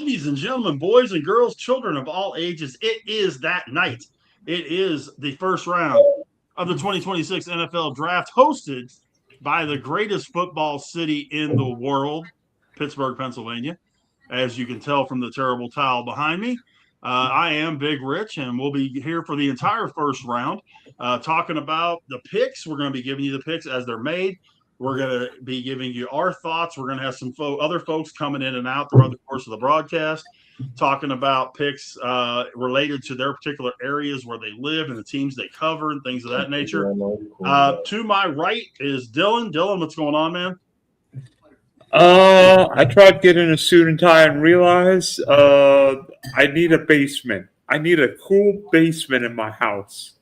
Ladies and gentlemen, boys and girls, children of all ages, it is that night. It is the first round of the 2026 NFL Draft, hosted by the greatest football city in the world, Pittsburgh, Pennsylvania. As you can tell from the terrible towel behind me, I am Big Rich, and we'll be here for the entire first round, talking about the picks. We're going to be giving you the picks as they're made. We're going to be giving you our thoughts. We're going to have some other folks coming in and out throughout the course of the broadcast, talking about picks related to their particular areas where they live and the teams they cover and things of that nature. To my right is Dylan. Dylan, what's going on, man? I tried getting a suit and tie and realized I need a basement. I need a cool basement in my house.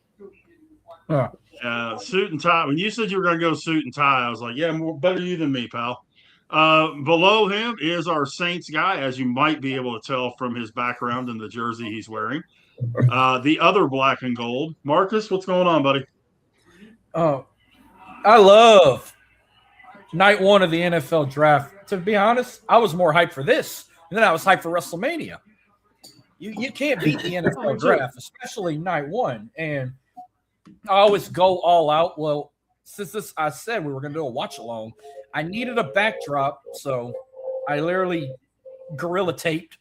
Suit and tie. When you said you were going to go suit and tie, I was like, yeah, better you than me, pal. Below him is our Saints guy, as you might be able to tell from his background and the jersey he's wearing. The other black and gold. Marcus, what's going on, buddy? I love night one of the NFL draft. To be honest, I was more hyped for this than I was hyped for WrestleMania. You can't beat the NFL draft, especially night one. And I always go all out. Well, since I said we were going to do a watch along, I needed a backdrop. So I literally gorilla taped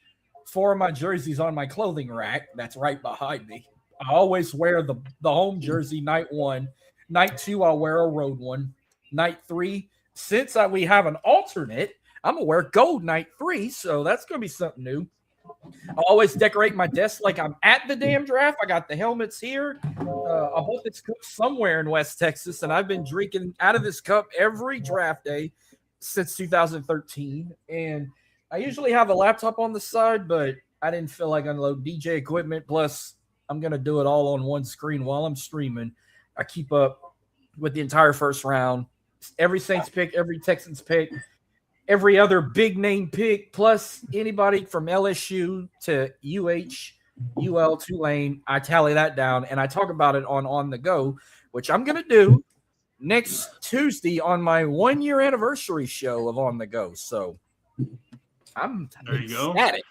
4 of my jerseys on my clothing rack. That's right behind me. I always wear the home jersey night one. Night 2, I'll wear a road one. Night 3, since we have an alternate, I'm going to wear gold night 3. So that's going to be something new. I always decorate my desk like I'm at the damn draft. I got the helmets here. I bought this cup somewhere in West Texas, and I've been drinking out of this cup every draft day since 2013. And I usually have a laptop on the side, but I didn't feel like unload DJ equipment. Plus, I'm going to do it all on one screen while I'm streaming. I keep up with the entire first round. Every Saints pick, every Texans pick, every other big name pick, plus anybody from LSU to UL, Tulane. I tally that down, and I talk about it on the go, which I'm going to do next Tuesday on my 1-year anniversary show of On the Go. So I'm ecstatic.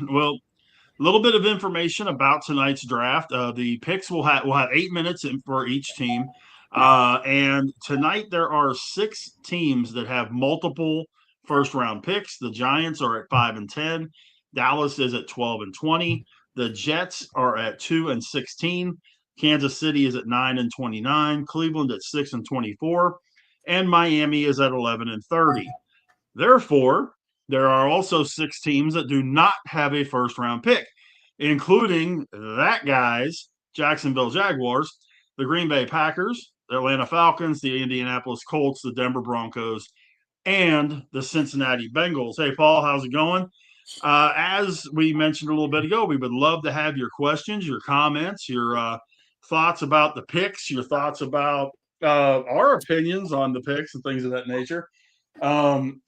Well, a little bit of information about tonight's draft. The picks will have 8 minutes for each team. And tonight there are 6 teams that have multiple first-round picks. The Giants are at 5 and 10. Dallas is at 12 and 20. The Jets are at 2 and 16. Kansas City is at 9 and 29. Cleveland at 6 and 24. And Miami is at 11 and 30. Therefore, there are also 6 teams that do not have a first-round pick, including that guy's Jacksonville Jaguars, the Green Bay Packers, the Atlanta Falcons, the Indianapolis Colts, the Denver Broncos, and the Cincinnati Bengals. Hey, Paul, how's it going? As we mentioned a little bit ago, we would love to have your questions, your comments, your thoughts about the picks, your thoughts about our opinions on the picks and things of that nature. And,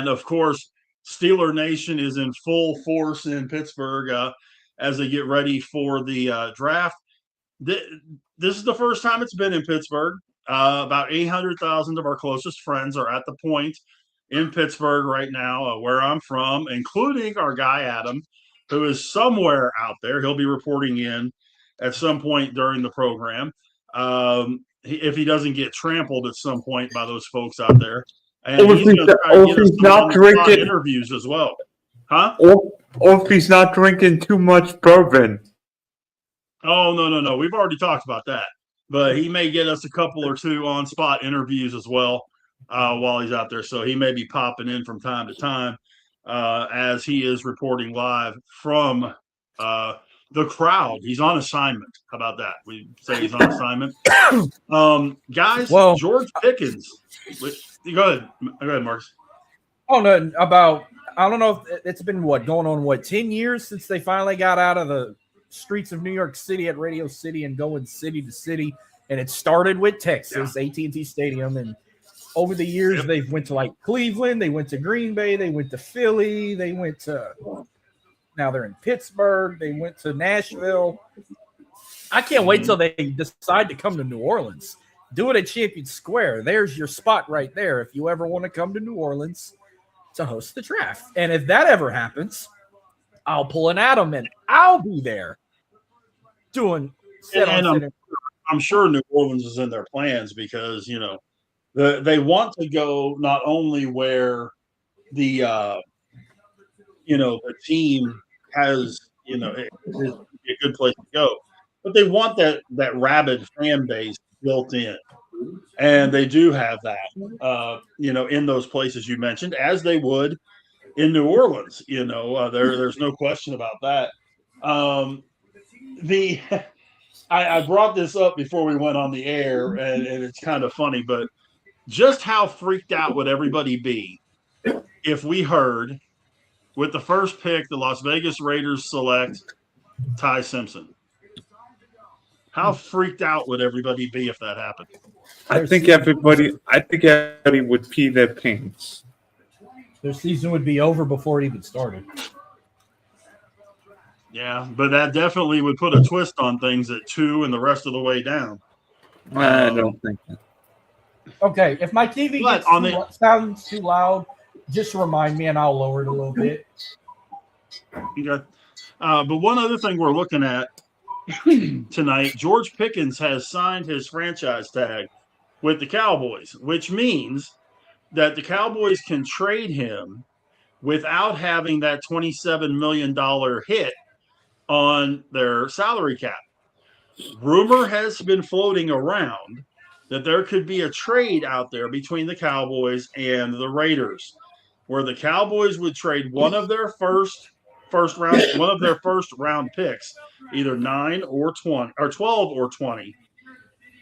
of course, Steeler Nation is in full force in Pittsburgh as they get ready for the draft. This is the first time it's been in Pittsburgh. About 800,000 of our closest friends are at the point in Pittsburgh right now, where I'm from, including our guy Adam, who is somewhere out there. He'll be reporting in at some point during the program, if he doesn't get trampled at some point by those folks out there. And he's going to try to get us not drinking interviews as well, huh? Or if he's not drinking too much bourbon. Oh, no. We've already talked about that. But he may get us a couple or 2 on-spot interviews as well while he's out there. So he may be popping in from time to time as he is reporting live from the crowd. He's on assignment. How about that? We say he's on assignment. Guys, well, George Pickens. Go ahead, Marcus. Oh, no, I don't know if it's been going on 10 years since they finally got out of the streets of New York City at Radio City and going city to city. And it started with Texas, AT&T Stadium. And over the years, they've went to like Cleveland, they went to Green Bay, they went to Philly, they went to, now they're in Pittsburgh, they went to Nashville. I can't wait till they decide to come to New Orleans. Do it at Champion Square. There's your spot right there. If you ever want to come to New Orleans, to host the draft. And if that ever happens, I'll pull an Adam and I'll be there doing and I'm sure New Orleans is in their plans because, they want to go not only where the the team has it is a good place to go, but they want that rabid fan base built in, and they do have that in those places you mentioned, as they would in New Orleans. There's no question about that. The I brought this up before we went on the air, and it's kind of funny, but just how freaked out would everybody be if we heard with the first pick the Las Vegas Raiders select Ty Simpson? How freaked out would everybody be if that happened? I think everybody would pee their pants. Their season would be over before it even started. Yeah, but that definitely would put a twist on things at 2 and the rest of the way down. I don't think that. Okay, if my TV sounds too loud, just remind me and I'll lower it a little bit. Okay. But one other thing we're looking at tonight, George Pickens has signed his franchise tag with the Cowboys, which means that the Cowboys can trade him without having that $27 million hit on their salary cap. Rumor has been floating around that there could be a trade out there between the Cowboys and the Raiders, where the Cowboys would trade one of their first round picks, either 9 or 20 or 12 or 20,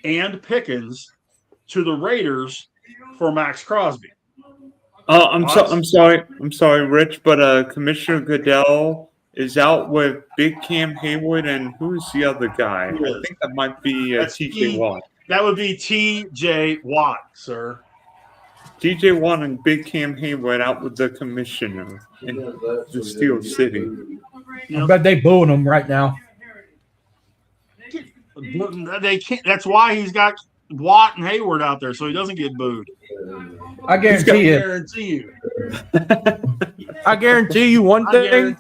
and Pickens to the Raiders for Max Crosby. I'm sorry, Rich, but Commissioner Goodell is out with Big Cam Hayward, and who's the other guy? I think that might be TJ Watt. That would be TJ Watt, sir. TJ Watt and Big Cam Hayward out with the commissioner in the Steel City. I bet they booing him right now. They can't. That's why he's got Watt and Hayward out there, so he doesn't get booed. I guarantee you. I guarantee you one thing.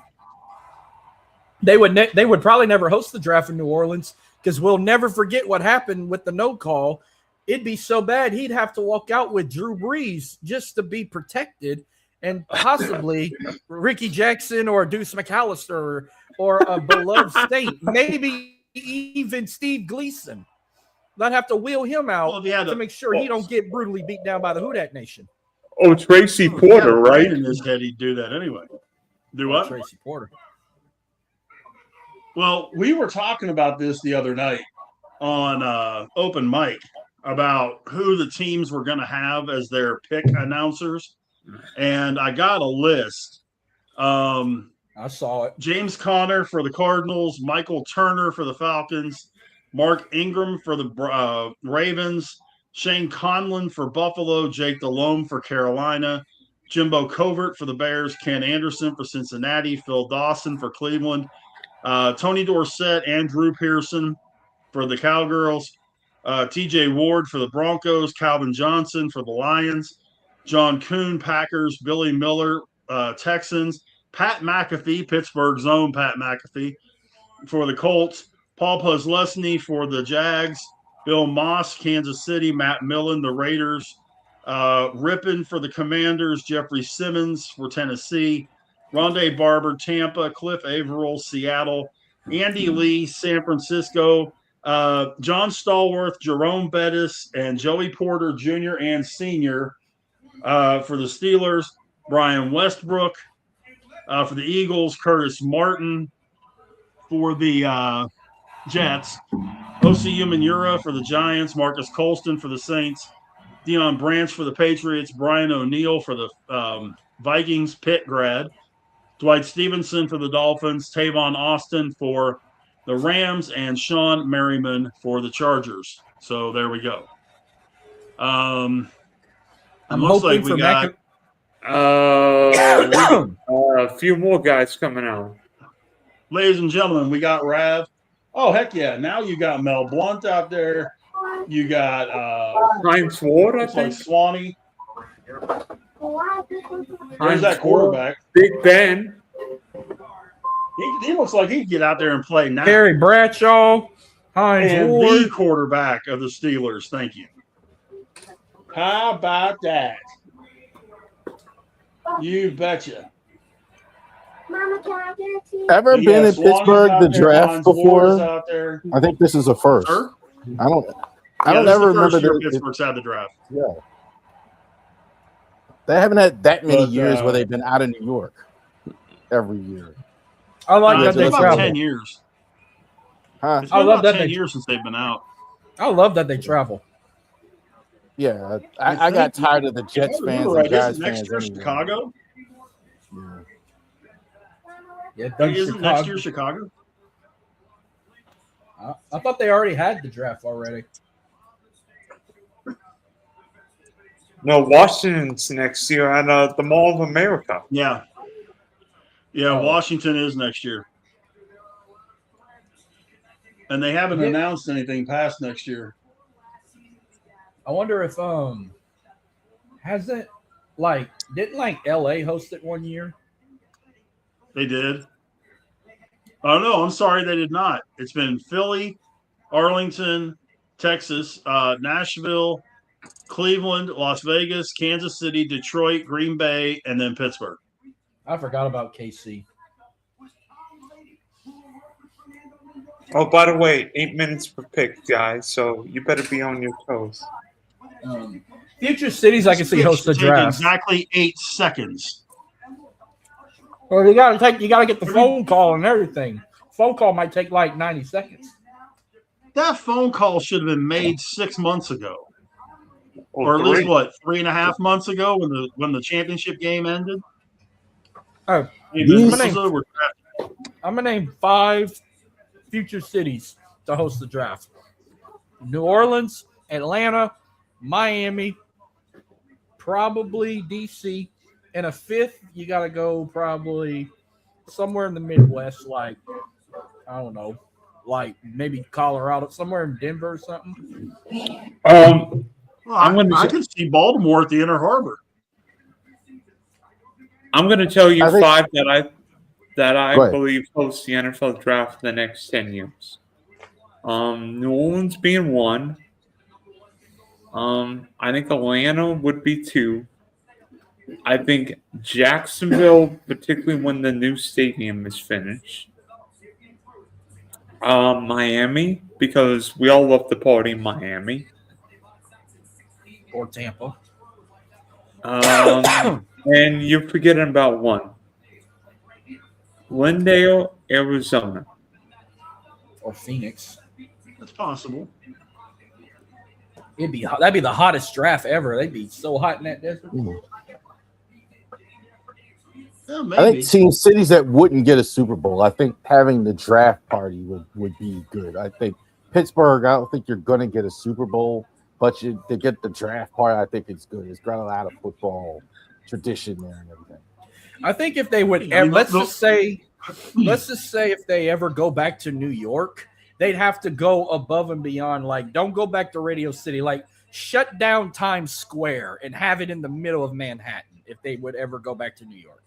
They would probably never host the draft in New Orleans because we'll never forget what happened with the no call. It'd be so bad he'd have to walk out with Drew Brees just to be protected, and possibly Ricky Jackson or Deuce McAllister or a beloved State, maybe even Steve Gleason. They'd have to wheel him out to make sure he don't get brutally beat down by the Houdat Nation. Oh, Tracy Porter, right? In his head, he'd do that anyway. Do what? Tracy Porter. Well, we were talking about this the other night on open mic about who the teams were going to have as their pick announcers, and I got a list. I saw it. James Conner for the Cardinals, Michael Turner for the Falcons, Mark Ingram for the Ravens, Shane Conlon for Buffalo, Jake Delhomme for Carolina, Jimbo Covert for the Bears, Ken Anderson for Cincinnati, Phil Dawson for Cleveland, Tony Dorsett and Drew Pearson for the Cowgirls, TJ Ward for the Broncos, Calvin Johnson for the Lions, John Kuhn, Packers, Billy Miller, Texans, Pat McAfee, Pittsburgh's own Pat McAfee for the Colts, Paul Posluszny for the Jags, Bill Moss, Kansas City, Matt Millen, the Raiders, Rippon for the Commanders, Jeffrey Simmons for Tennessee, Rondé Barber, Tampa, Cliff Averill, Seattle, Andy Lee, San Francisco, John Stallworth, Jerome Bettis, and Joey Porter Jr. and Sr. For the Steelers, Brian Westbrook for the Eagles, Curtis Martin for the Jets, O.C. Umenyiora for the Giants, Marcus Colston for the Saints, Deion Branch for the Patriots, Brian O'Neill for the Vikings, Pitt grad, Dwight Stevenson for the Dolphins, Tavon Austin for the Rams, and Sean Merriman for the Chargers. So there we go. I'm looks hoping like we got a few more guys coming out. Ladies and gentlemen, we got Rav. Oh, heck yeah. Now you got Mel Blunt out there. You got Heinz Ward, I think. Swanee. There's that quarterback. Big Ben. He looks like he'd get out there and play now. Terry Bradshaw, Hines And Ward. the quarterback of the Steelers. Thank you. How about that? You betcha. Ever been in Pittsburgh the draft before? Out there. I think this is a first. Sure? I don't ever remember that Pittsburgh's had the draft. Yeah. They haven't had that many years where they've been out of New York every year. I like that they about travel. 10 years. Huh? It's been about 10 years since they've been out. I love that they travel. Yeah, I got tired of the Jets fans and Giants fans. Next year, anyway. Chicago. Yeah, isn't next year Chicago? I thought they already had the draft already. No, Washington's next year at the Mall of America. Yeah. Yeah, Washington is next year. And they haven't announced anything past next year. I wonder if didn't LA host it one year? They did. Oh no, I'm sorry, they did not. It's been Philly, Arlington, Texas, Nashville, Cleveland, Las Vegas, Kansas City, Detroit, Green Bay, and then Pittsburgh. I forgot about KC. Oh, by the way, 8 minutes per pick, guys. So you better be on your toes. Future cities, I can see host the draft. Exactly 8 seconds. Well, you gotta get the phone call and everything. Phone call might take like 90 seconds. That phone call should have been made 6 months ago. Or at least 3.5 months ago when the championship game ended. Oh, I'm gonna name 5 future cities to host the draft: New Orleans, Atlanta, Miami, probably DC, and a 5th. You got to go probably somewhere in the Midwest, like I don't know, like maybe Colorado, somewhere in Denver or something. I can see Baltimore at the Inner Harbor. I'm going to tell you 5 that I believe host the NFL draft the next 10 years. New Orleans being 1. I think Atlanta would be 2. I think Jacksonville, particularly when the new stadium is finished. Miami, because we all love to party in Miami. Or Tampa. And you're forgetting about 1. Glendale, Arizona. Or Phoenix. That's possible. That'd be the hottest draft ever. They'd be so hot in that desert. Yeah, maybe. I think cities that wouldn't get a Super Bowl, I think having the draft party would be good. I think Pittsburgh, I don't think you're going to get a Super Bowl, but to get the draft party, I think it's good. It's got a lot of football tradition there and everything. I think if they would, let's just say if they ever go back to New York, they'd have to go above and beyond. Like, don't go back to Radio City. Like, shut down Times Square and have it in the middle of Manhattan if they would ever go back to New York.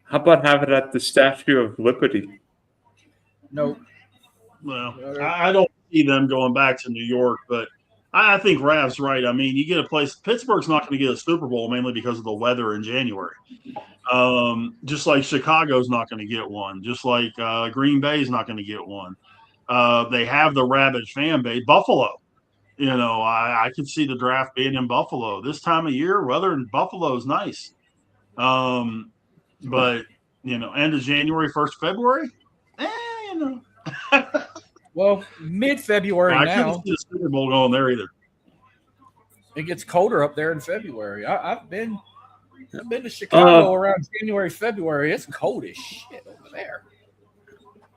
How about have it at the Statue of Liberty? No. Well, I don't see them going back to New York, but I think Rav's right. I mean, you get a place. Pittsburgh's not going to get a Super Bowl mainly because of the weather in January. Just like Chicago's not going to get one. Just like Green Bay's not going to get one. They have the rabid fan base. Buffalo, I could see the draft being in Buffalo this time of year. Weather in Buffalo is nice. But end of January, 1st February, Well, mid-February now. I couldn't see the Super Bowl going there either. It gets colder up there in February. I've been to Chicago around January, February. It's cold as shit over there.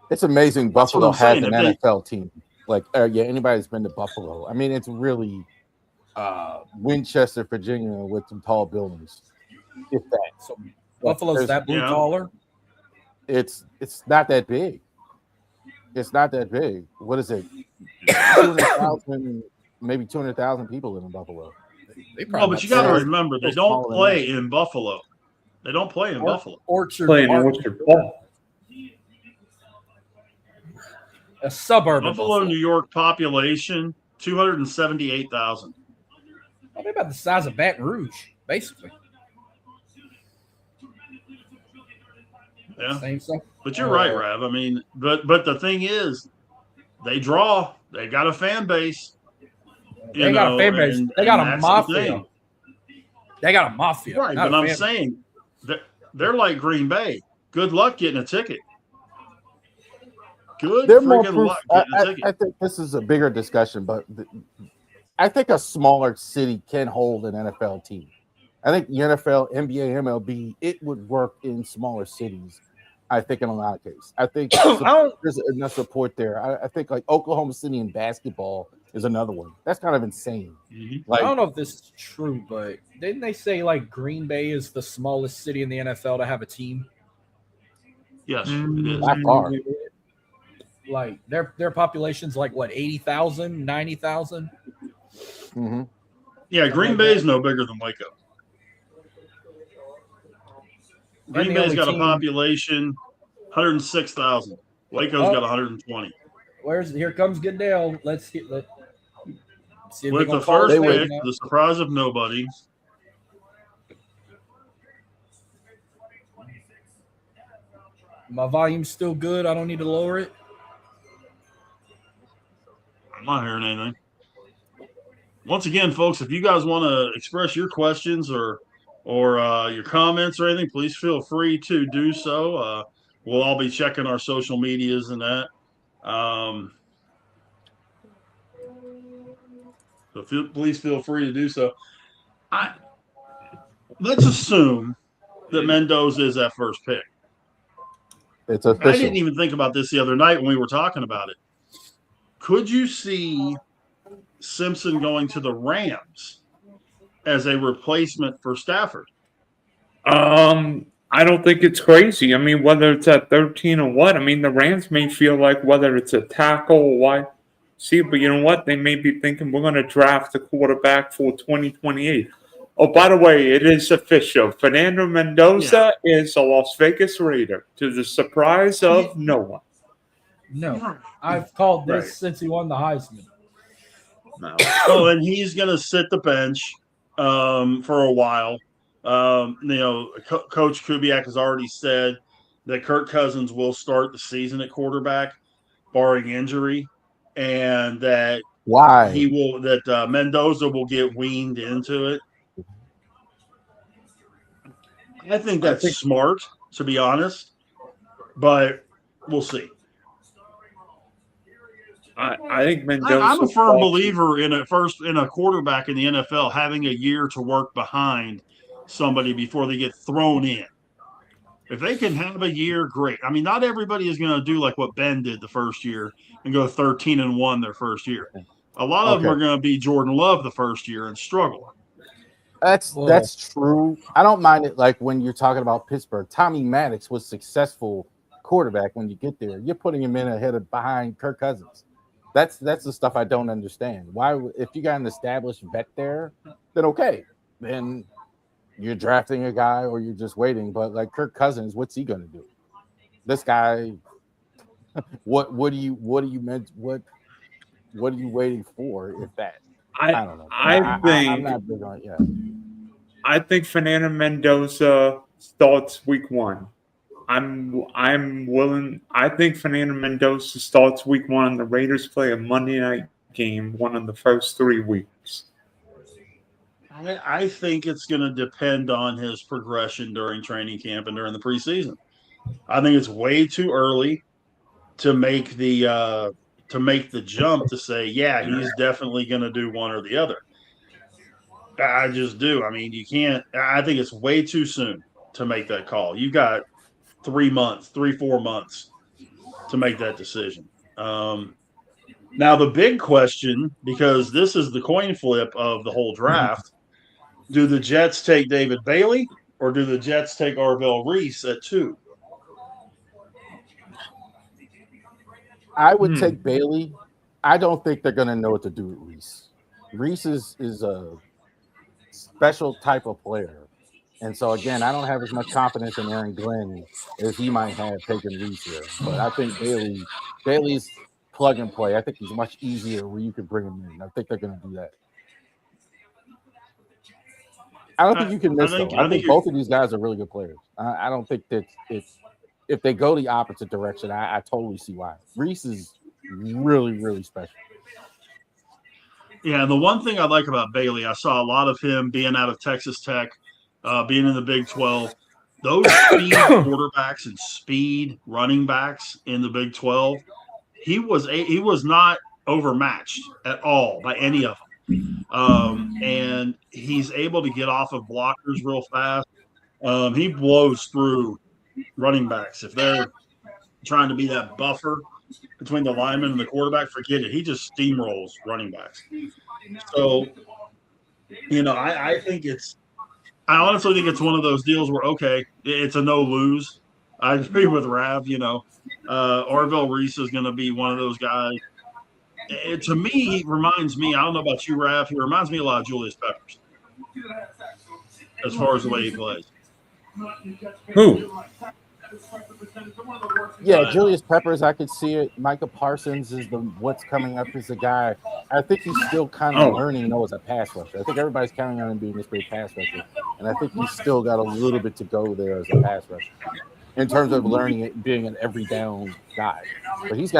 It's amazing Buffalo has an NFL team. Like, anybody that's been to Buffalo. I mean, it's really Winchester, Virginia with some tall buildings. If that. So Buffalo's that blue collar? It's not that big. It's not that big. What is it? 200,000, maybe 200,000 people live in Buffalo. No, but you got to remember they don't play in Buffalo. They don't play in Buffalo. Orchard Ball. A suburb of Buffalo, New York population 278,000. Probably about the size of Baton Rouge, basically. Yeah, same stuff. But you're right, Rav. I mean, but the thing is, they draw. They got a fan base. They got a fan base. They got a mafia. They got a mafia. Right, but I'm saying that they're like Green Bay. Good luck getting a ticket. Good freaking luck getting a ticket. I think this is a bigger discussion, but I think a smaller city can hold an NFL team. I think the NFL, NBA, MLB, it would work in smaller cities. I think in a lot of cases. I think there's enough support there. I think like Oklahoma City in basketball is another one. That's kind of insane. Mm-hmm. Like, I don't know if this is true, but didn't they say like Green Bay is the smallest city in the NFL to have a team? Yes, it is. By far. Like their population's like what, 80,000, 90,000? Mm-hmm. Yeah, Green Bay is no bigger than Waco. Green Bay's got a population 106,000. Waco's got 120. Here comes Goodell. Let's see if with the first pick, the surprise of nobody. My volume's still good. I don't need to lower it. I'm not hearing anything. Once again, folks, if you guys want to express your questions or your comments or anything, please feel free to do so. We'll all be checking our social medias and that. So please feel free to do so. Let's assume that Mendoza is that first pick. It's official. I didn't even think about this the other night when we were talking about it. Could you see Simpson going to the Rams as a replacement for Stafford? I don't think it's crazy. I mean, whether it's at 13 or what, I mean, the Rams may feel like whether it's a tackle or what. See, but you know what? They may be thinking we're going to draft a quarterback for 2028. Oh, by the way, it is official. Fernando Mendoza is a Las Vegas Raider, to the surprise of no one. No, I've called this since he won the Heisman. No. Well, and he's going to sit the bench for a while. Coach Kubiak has already said that Kirk Cousins will start the season at quarterback, barring injury, and that Mendoza will get weaned into it. I think that's smart, to be honest, but we'll see. I think Mendoza. I'm a firm believer in a quarterback in the NFL having a year to work behind somebody before they get thrown in. If they can have a year, great. I mean, not everybody is going to do like what Ben did the first year and go 13-1 their first year. A lot of them are going to be Jordan Love the first year and struggle. That's true. I don't mind it. Like when you're talking about Pittsburgh, Tommy Maddox was successful quarterback. When you get there, you're putting him in behind Kirk Cousins. That's the stuff I don't understand. Why, if you got an established vet there, then okay, then you're drafting a guy or you're just waiting. But like Kirk Cousins, what's he going to do? This guy, what are you waiting for? If that, I don't know. I'm not big on it. Yeah. I think Fernando Mendoza starts week 1. I'm willing. I think Fernando Mendoza starts week 1. The Raiders play a Monday night game, one of the first 3 weeks. I think it's going to depend on his progression during training camp and during the preseason. I think it's way too early to make the jump to say, yeah, he's definitely going to do one or the other. I just do. I mean, you can't. I think it's way too soon to make that call. You got 4 months to make that decision. Now, the big question, because this is the coin flip of the whole draft, do the Jets take David Bailey or do the Jets take Arvell Reese at 2? I would take Bailey. I don't think they're going to know what to do with Reese. Reese is special type of player. And so again, I don't have as much confidence in Aaron Glenn as he might have taken Reese here. But I think Bailey's plug and play. I think he's much easier where you could bring him in. I think they're going to do that. I don't think you can miss though. I think both of these guys are really good players. I don't think that if they go the opposite direction, I totally see why. Reese is really, really special. Yeah, the one thing I like about Bailey, I saw a lot of him being out of Texas Tech, being in the Big 12. Those speed quarterbacks and speed running backs in the Big 12, he was not overmatched at all by any of them. And he's able to get off of blockers real fast. He blows through running backs. If they're trying to be that buffer between the lineman and the quarterback, forget it. He just steamrolls running backs. So, I honestly think it's one of those deals where, okay, it's a no lose. I agree with Rav, Orville Reese is going to be one of those guys. To me, he reminds me, I don't know about you, Rav, he reminds me a lot of Julius Peppers as far as the way he plays. Who? Yeah, Julius Peppers, I could see it. Micah Parsons is what's coming up as a guy. I think he's still kind of learning, as a pass rusher. I think everybody's counting on him being this great pass rusher, and I think he's still got a little bit to go there as a pass rusher in terms of learning it, being an every down guy. But he's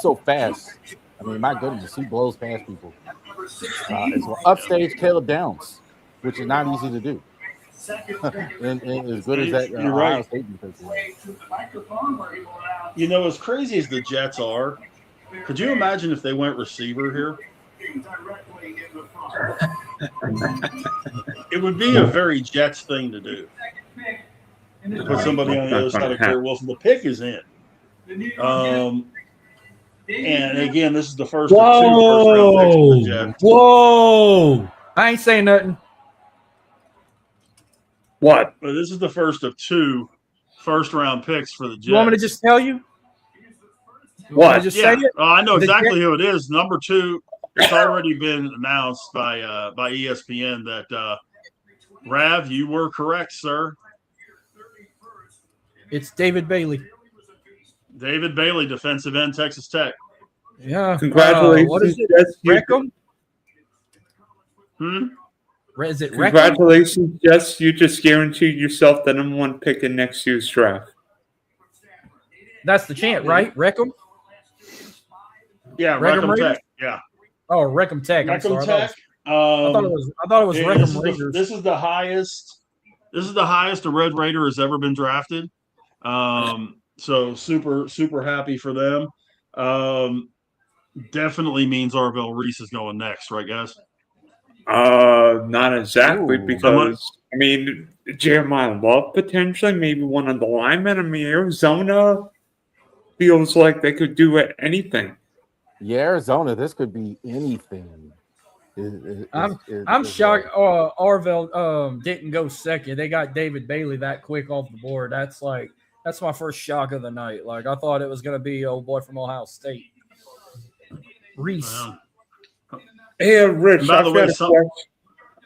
so fast. I mean, my goodness, he blows past people. As well. Upstage Caleb Downs, which is not easy to do. and as good as that You're Ohio right. State defense is. As crazy as the Jets are, could you imagine if they went receiver here? It would be a very Jets thing to do. Put somebody on the other side of Garrett Wilson. The pick is in. And again, this is the first of 2 first-round picks for the Jets. Whoa! I ain't saying nothing. What? But this is the first of 2 first-round picks for the Jets. You want me to just tell you? What? Just say it? I know exactly who it is. Number 2, it's already been announced by ESPN that Rav, you were correct, sir. It's David Bailey. David Bailey, defensive end, Texas Tech. Yeah. Congratulations. What is it? Reckham? Is it Reckham? Congratulations, Jess. You just guaranteed yourself the number 1 pick in next year's draft. That's the chant, right? Reckham? Yeah, Reckham Tech. Yeah. Oh, Reckham Tech. Reckham Tech. I thought it was Reckham Raiders. This is the highest. This is the highest a Red Raider has ever been drafted. So super happy for them. Definitely means Orville Reese is going next, right, guys? Not exactly, because Jeremiah Love potentially, maybe one of the linemen. Arizona feels like they could do anything. Yeah, Arizona, this could be anything. I'm shocked Orville didn't go second. They got David Bailey that quick off the board. That's my first shock of the night. Like, I thought it was going to be old boy from Ohio State. Reese. Wow. Hey, Rich, By the way,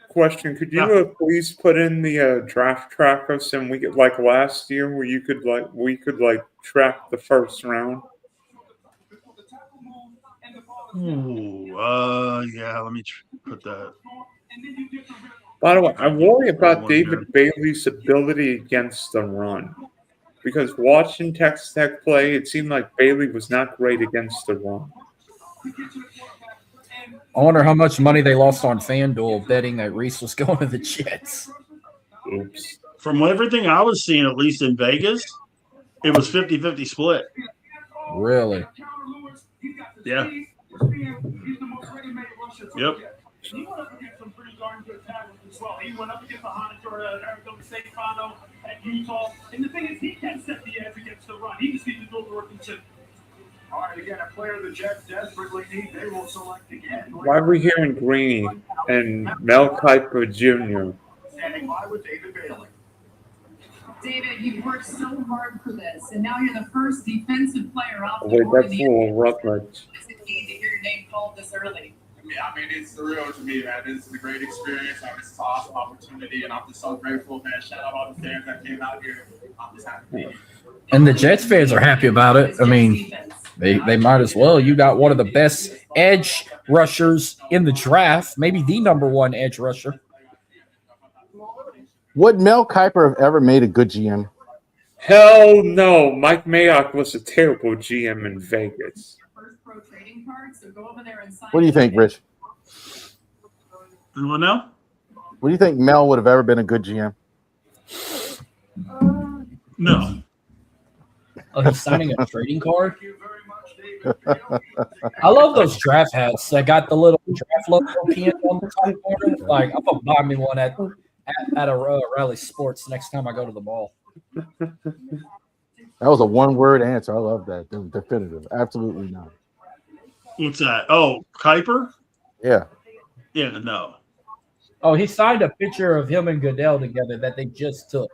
question. Could you please put in the draft trackers and we get like last year where we could track the first round? Yeah, let me put that. By the way, I worry about David Bailey's ability against the run. Because watching Texas Tech play, it seemed like Bailey was not great against the run. I wonder how much money they lost on FanDuel betting that Reese was going to the Jets. Oops. From everything I was seeing, at least in Vegas, it was 50-50 split. Really? Yeah. Yep. He went up against some pretty darn good tackles as well. He went up against the Hunter at Arizona State, Toronto, at Utah. And the thing is, he can set the edge against the run. He just needs to do the work and sit. All right, again, a player the Jets desperately need. They will select again. Why are we hearing Greeny and Mel Kiper Jr.? Standing by with David Bailey. David, you've worked so hard for this, and now you're the first defensive player off the Wait, board. that's a little Rutledge. It's a need to hear your name called this early. Yeah, I mean, it's surreal to me, man. This is a great experience. This is an awesome opportunity, and I'm just so grateful, man. Shout out all the fans that came out here. I'm just happy to be here. And the Jets fans are happy about it. I mean, they might as well. You got one of the best edge rushers in the draft, maybe the number one edge rusher. Would Mel Kiper have ever made a good GM? Hell no. Mike Mayock was a terrible GM in Vegas. What do you think, Rich? What now? What do you think Mel would have ever been a good GM? No. Oh, he's signing a trading card. I love those draft hats that got the little draft logo pinned on the top corner. Like, I'm gonna buy me one at a Rally Sports next time I go to the mall. That was a one-word answer. I love that. Definitive. Absolutely not. What's that? Oh, Kuiper? Yeah. Yeah, no. Oh, he signed a picture of him and Goodell together that they just took.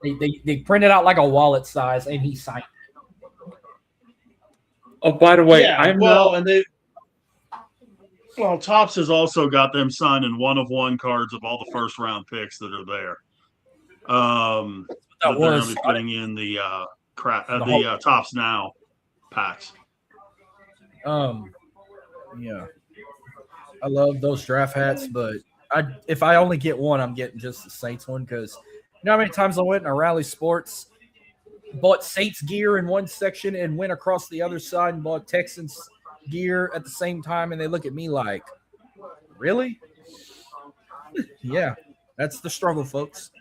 They printed out like a wallet size, and he signed it. Oh, by the way, Topps has also got them signing one-of-one cards of all the first-round picks that are there. That they're going to be putting in the Topps Now packs. Yeah, I love those draft hats, but if I only get one, I'm getting just the Saints one because you know how many times I went in a Rally Sports, bought Saints gear in one section and went across the other side and bought Texans gear at the same time, and they look at me like, really? Yeah, that's the struggle, folks.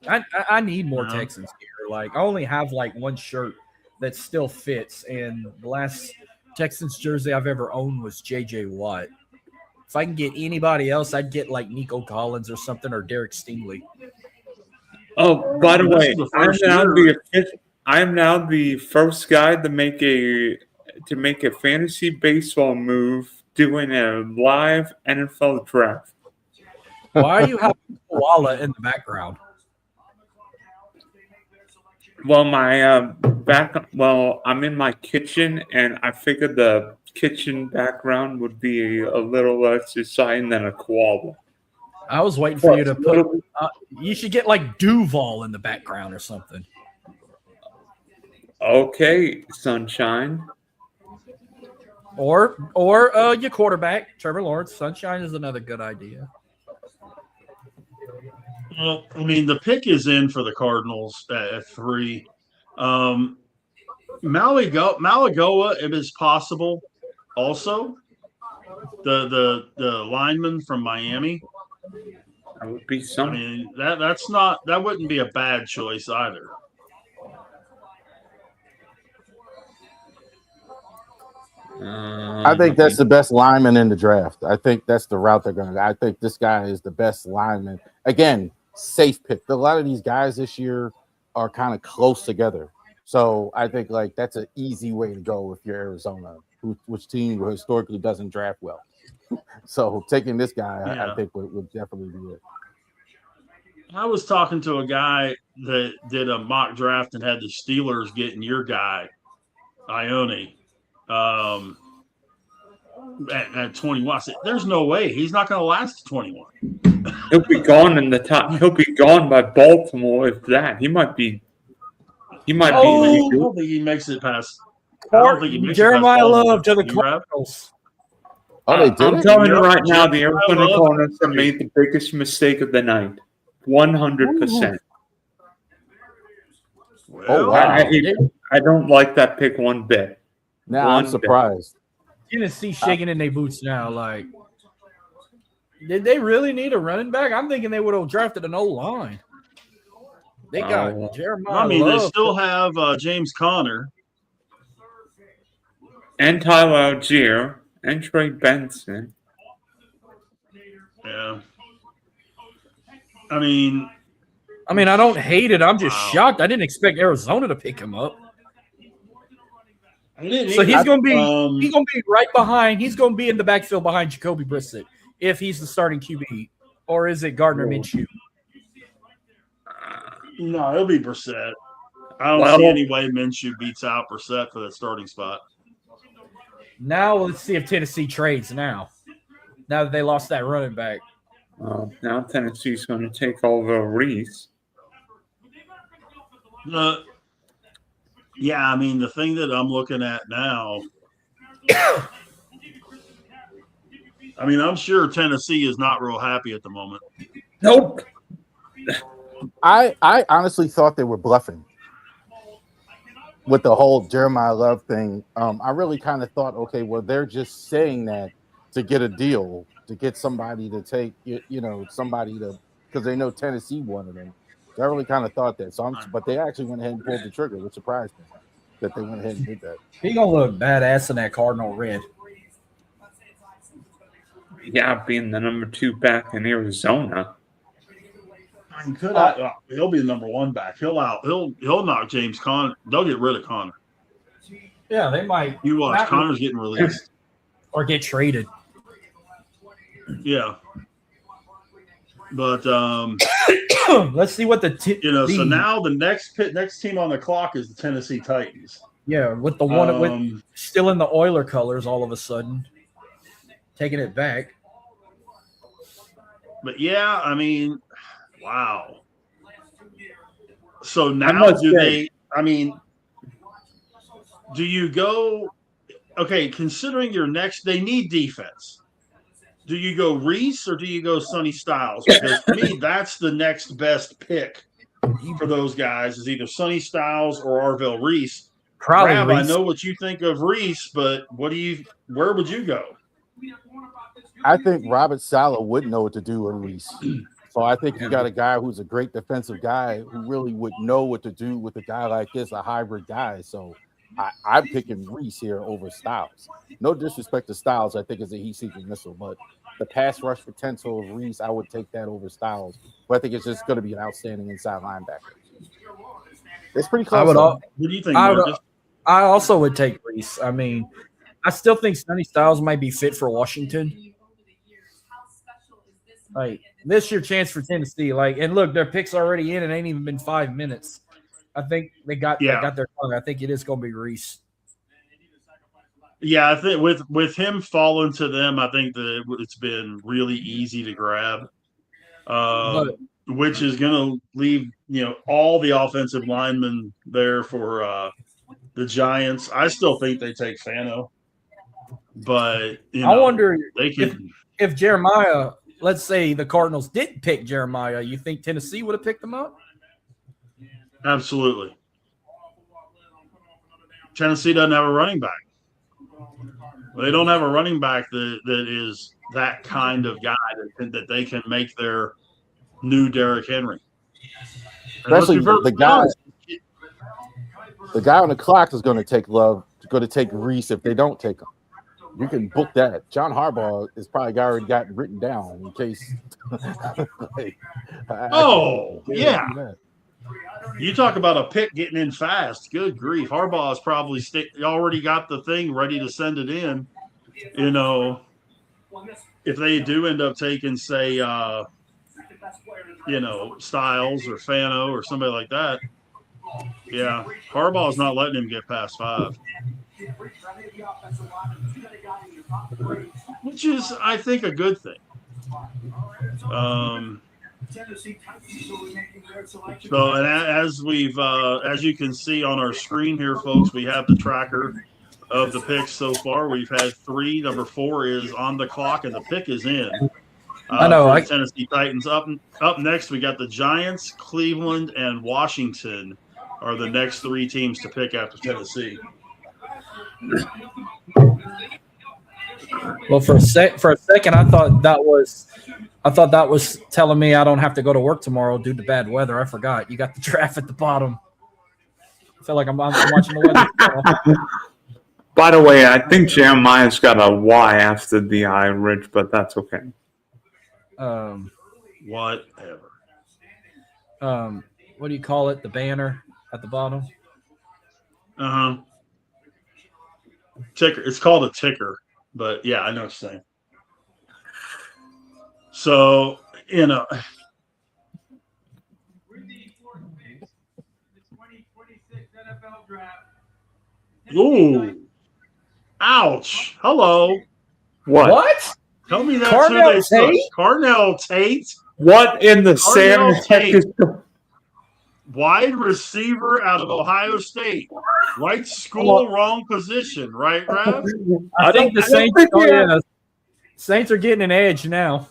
I need more Texans gear. Like, I only have like one shirt that still fits, and the last Texans jersey I've ever owned was J.J. Watt. If I can get anybody else, I'd get like Nico Collins or something, or Derek Stingley. Oh, by the way, I am now the first guy to make a fantasy baseball move doing a live NFL draft. Why are you having a koala in the background? Well, I'm in my kitchen, and I figured the kitchen background would be a little less exciting than a koala. I was waiting for you to put. You should get like Duval in the background or something. Okay, Sunshine. Or your quarterback, Trevor Lawrence. Sunshine is another good idea. Well, I mean, the pick is in for the Cardinals at 3. Malagoa, if it's possible, also the lineman from Miami. That would be something. I mean, that wouldn't be a bad choice either. I think that's the best lineman in the draft. I think that's the route they're going to. I think this guy is the best lineman. Again, safe pick. A lot of these guys this year are kind of close together. So I think like that's an easy way to go if you're Arizona, which team historically doesn't draft well. So taking this guy, I think would definitely be it. I was talking to a guy that did a mock draft and had the Steelers getting your guy, Ione, at 21. I said, "There's no way he's not going to last to 21. He'll be gone in the top. He'll be gone by Baltimore. If that, he might be. I don't think he makes it past. Jeremiah Love to the Cardinals. Oh, they did. I'm telling you right now, the Arizona Cardinals have made the biggest mistake of the night. 100%. Oh wow! I don't like that pick one bit. Now I'm surprised. Tennessee shaking in their boots now. Like, did they really need a running back? I'm thinking they would have drafted an O-line. They got Jeremiah. I mean, Love. they still have James Conner and Tyler Algier and Trey Benson. Yeah. I mean, I don't hate it. I'm just shocked. I didn't expect Arizona to pick him up. So he's going to be right behind. He's going to be in the backfield behind Jacoby Brissett if he's the starting QB, or is it Gardner Minshew? No, it'll be Brissett. I don't see any way Minshew beats out Brissett for that starting spot. Now let's see if Tennessee trades now. Now that they lost that running back. Now Tennessee's going to take over Reese. Yeah, I mean, the thing that I'm looking at now, I mean, I'm sure Tennessee is not real happy at the moment. Nope. I honestly thought they were bluffing with the whole Jeremiah Love thing. I really kind of thought, okay, well, they're just saying that to get a deal, to get somebody to take, somebody to, because they know Tennessee wanted him. So I really kind of thought that. But they actually went ahead and pulled the trigger, which surprised me that they went ahead and did that. He gonna look badass in that Cardinal red. Yeah, being the number 2 back in Arizona. He'll be the number 1 back. He'll knock James Conner. They'll get rid of Conner. Yeah, they might. You watch, Conner's getting released or get traded. Yeah, but let's see what so now the next team on the clock is the Tennessee Titans. Yeah, with the one with still in the Oiler colors all of a sudden, taking it back. But yeah, I mean, wow. So now do you go? Okay, considering your next, they need defense. Do you go Reese or do you go Sonny Styles? Because to me, that's the next best pick for those guys is either Sonny Styles or Arvell Reese. Probably Rav, Reese. I know what you think of Reese, but where would you go? I think Robert Saleh would know what to do with Reese. So I think you got a guy who's a great defensive guy who really would know what to do with a guy like this, a hybrid guy. So I'm picking Reese here over Styles. No disrespect to Styles, I think is a heat-seeking missile, but the pass rush potential of Reese, I would take that over Styles. But I think it's just going to be an outstanding inside linebacker. It's pretty close. What do you think, Marcus? I also would take Reese. I mean, I still think Sonny Styles might be fit for Washington. Like, this is your chance for Tennessee. Like, and look, their pick's already in. It ain't even been 5 minutes. I think they got their tongue. I think it is going to be Reese. Yeah, I think with him falling to them, I think that it's been really easy to grab, which is going to leave all the offensive linemen there for the Giants. I still think they take Fano, but I wonder they can, if Jeremiah. Let's say the Cardinals didn't pick Jeremiah. You think Tennessee would have picked him up? Absolutely. Tennessee doesn't have a running back. They don't have a running back that is that kind of guy that they can make their new Derrick Henry. Especially the guy on the clock is going to take Reese if they don't take him. You can book that. John Harbaugh is probably already got written down in case. Yeah. You talk about a pick getting in fast. Good grief. Harbaugh has probably already got the thing ready to send it in. If they do end up taking, say, Styles or Fano or somebody like that, yeah, Harbaugh's not letting him get past 5. Which is, I think, a good thing. So, and as you can see on our screen here, folks, we have the tracker of the picks so far. We've had 3. Number 4 is on the clock, and the pick is in. I know. The Tennessee Titans. Up next, we got the Giants, Cleveland, and Washington are the next 3 teams to pick after Tennessee. Well, for a second, I thought that was telling me I don't have to go to work tomorrow due to bad weather. I forgot. You got the draft at the bottom. I feel like I'm watching the weather. By the way, I think Jeremiah's got a Y after the I, Rich, but that's okay. Whatever. What do you call it? The banner at the bottom? Ticker. It's called a ticker, but yeah, I know what you're saying. So, Ooh. Ouch. Hello. What? Tell me that's Carnell who they took. Tate? Carnell Tate, What in the Carnell Sam heck Tate. is wide receiver out of Ohio State. Right school, wrong position. Right, Rev? I think the don't Saints. think Oh we have- yeah, Saints are getting an edge now.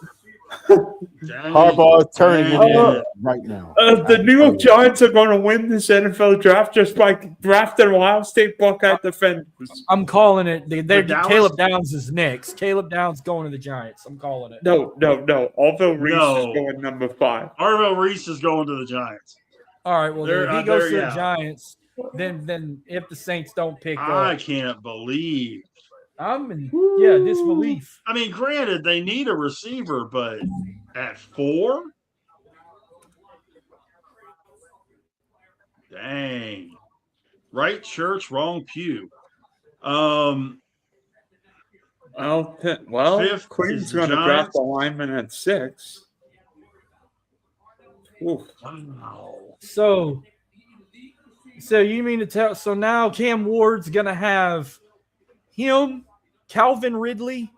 Harbaugh is turning it in right now. The New York Giants are going to win this NFL draft just by drafting Ohio State Buckeye defenders. I'm calling it. They're Dallas- Caleb Downs is next. Caleb Downs going to the Giants. I'm calling it. No. Orville Reese No. is going number 5. Arvell Reese is going to the Giants. All right. Well, There- if he goes to yeah. the Giants, then if the Saints don't pick I up, can't believe. I'm in disbelief. I mean, granted, they need a receiver, but at 4? Dang. Right church, wrong pew. Well, Fifth Queen's is the going to draft Giants. a lineman at 6. Oof. Wow. So you mean to tell? So now Cam Ward's gonna have him, Calvin Ridley,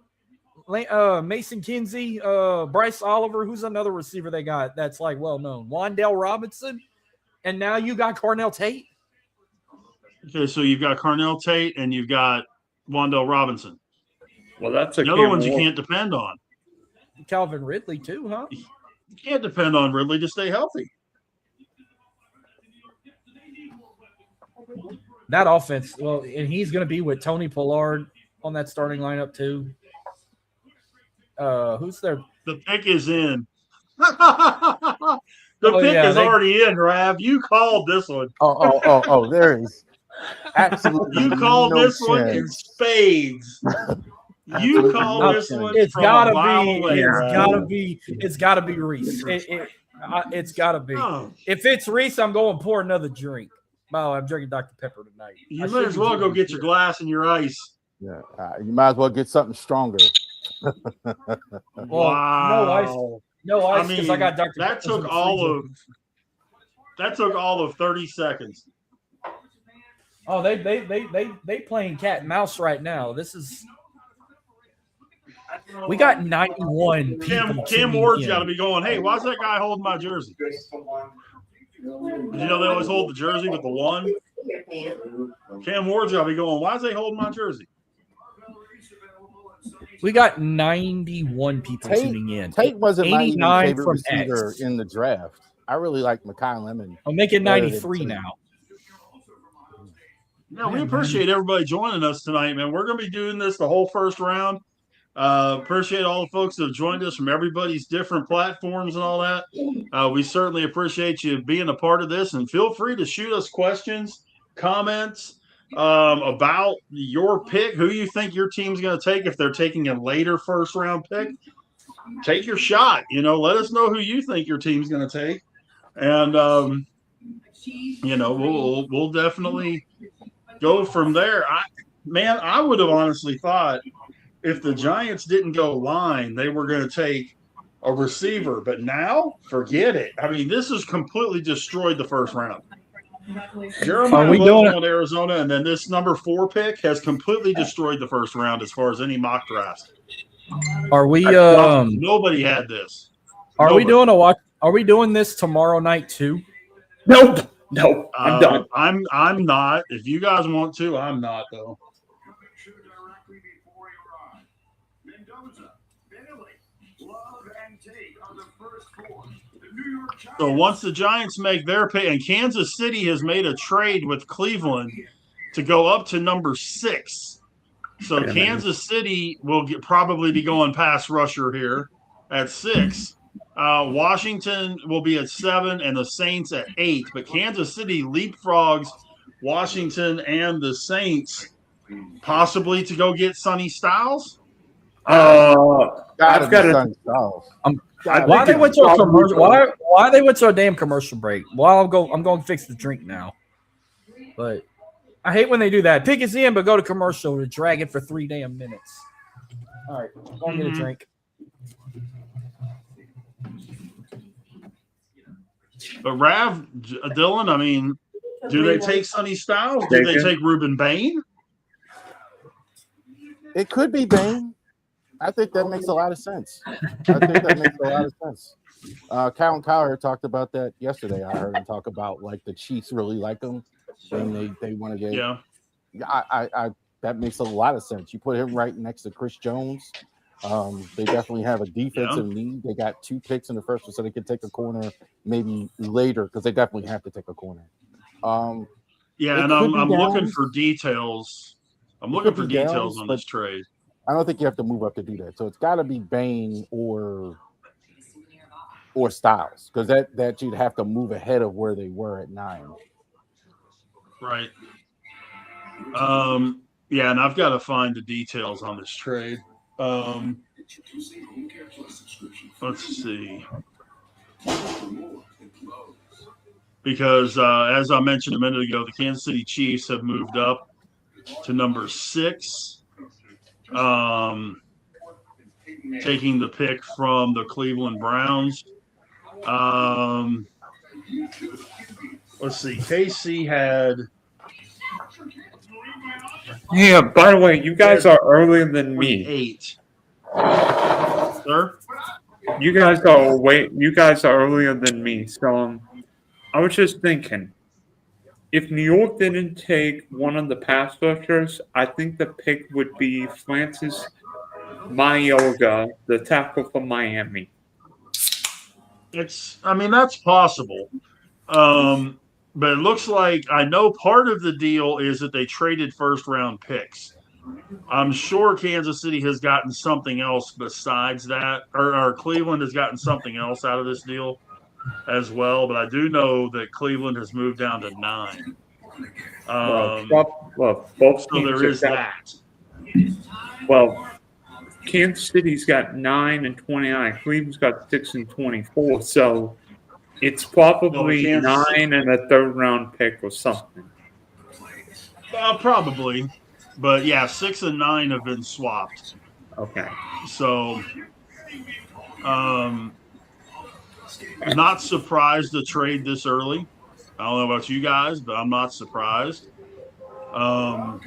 Mason Kinsey, Bryce Oliver, who's another receiver they got that's like well known, Wandale Robinson, and now you got Carnell Tate. Okay, so you've got Carnell Tate and you've got Wandale Robinson. Well, that's a The other Cam ones you Ward. can't depend on. Calvin Ridley too, huh? You can't depend on Ridley to stay healthy. That offense, well, and he's going to be with Tony Pollard on that starting lineup too. Who's there? The pick is in. The pick yeah, is already in, Rav. You called this one. Oh, there is absolutely You called no this one in chance. spades. You called this one It's from gotta a mile be. away, Rav. It's gotta be Reese. It's gotta be. Oh, If it's Reese, I'm going to pour another drink. Oh, I'm drinking Dr. Pepper tonight. you I might should as be well go drinking get your beer. glass and your ice. Yeah, you might as well get something stronger. Well, Wow. no I ice because mean, I got Dr. that Pepper's in took the all freezer. of 30 seconds. Oh, they playing cat and mouse right now. We got 91 people. Cam Ward's got to be going, hey, why's that guy holding my jersey? Did you know they always hold the jersey with the 1? Cam Ward's got to be going, why's they holding my jersey? We got 91 people tuning in. Tate wasn't my even 89 favorite from receiver X. in the draft. I really like Mekhi Lemon. I'm making better than 93 Tate. now. No, we appreciate everybody joining us tonight, man. We're going to be doing this the whole first round. Appreciate all the folks that have joined us from everybody's different platforms and all that. We certainly appreciate you being a part of this, and feel free to shoot us questions, comments about your pick, who you think your team's going to take if they're taking a later first round pick. Take your shot. Let us know who you think your team's going to take, and we'll definitely go from there. I would have honestly thought if the Giants didn't go line, they were going to take a receiver. But now, forget it. I mean, this has completely destroyed the first round. Jeremiah Logan on Arizona, and then this number 4 pick has completely destroyed the first round as far as any mock drafts. Are we? Nobody had this. Are we doing a watch? Are we doing this tomorrow night too? Nope. No, I'm done. I'm not. If you guys want to, I'm not though. So once the Giants make their pick, and Kansas City has made a trade with Cleveland to go up to number 6. So Kansas City will probably be going pass rusher here at 6. Washington will be at 7 and the Saints at 8. But Kansas City leapfrogs Washington and the Saints possibly to go get Sonny Styles. I've got to. Why they went to a commercial? Why they went to a damn commercial break? Well, I'm going to fix the drink now. But I hate when they do that. Pick us in, but go to commercial to drag it for 3 damn minutes. All right, go and get a drink. But Rav, Dylan, I mean, do they take Sonny Styles? Do they take Ruben Bain? It could be Bane. I think that makes a lot of sense. Calvin Cowher talked about that yesterday. I heard him talk about like the Chiefs really like him, and they want to get. Yeah. I that makes a lot of sense. You put him right next to Chris Jones. They definitely have a defensive need. They got 2 picks in the first one, so they can take a corner maybe later because they definitely have to take a corner. Yeah, and I'm looking for details. I'm looking for details on this trade. I don't think you have to move up to do that. So it's got to be Bane or Styles because that you'd have to move ahead of where they were at 9. Right. Yeah, and I've got to find the details on this trade. Let's see. Because as I mentioned a minute ago, the Kansas City Chiefs have moved up to number 6, taking the pick from the Cleveland Browns. Let's see. KC had. Yeah, by the way, you guys are earlier than me. 8. Sir? You guys are earlier than me. So I was just thinking, if New York didn't take one of the pass rushers, I think the pick would be Francis Mayorga, the tackle from Miami. That's possible. But it looks like I know part of the deal is that they traded first-round picks. I'm sure Kansas City has gotten something else besides that, or Cleveland has gotten something else out of this deal as well. But I do know that Cleveland has moved down to 9. Both so there is that. Well, Kansas City's got 9 and 29. Cleveland's got 6 and 24. So it's probably 9 and a 3rd-round pick or something. Probably. But, yeah, 6 and 9 have been swapped. Okay. So, not surprised to trade this early. I don't know about you guys, but I'm not surprised. I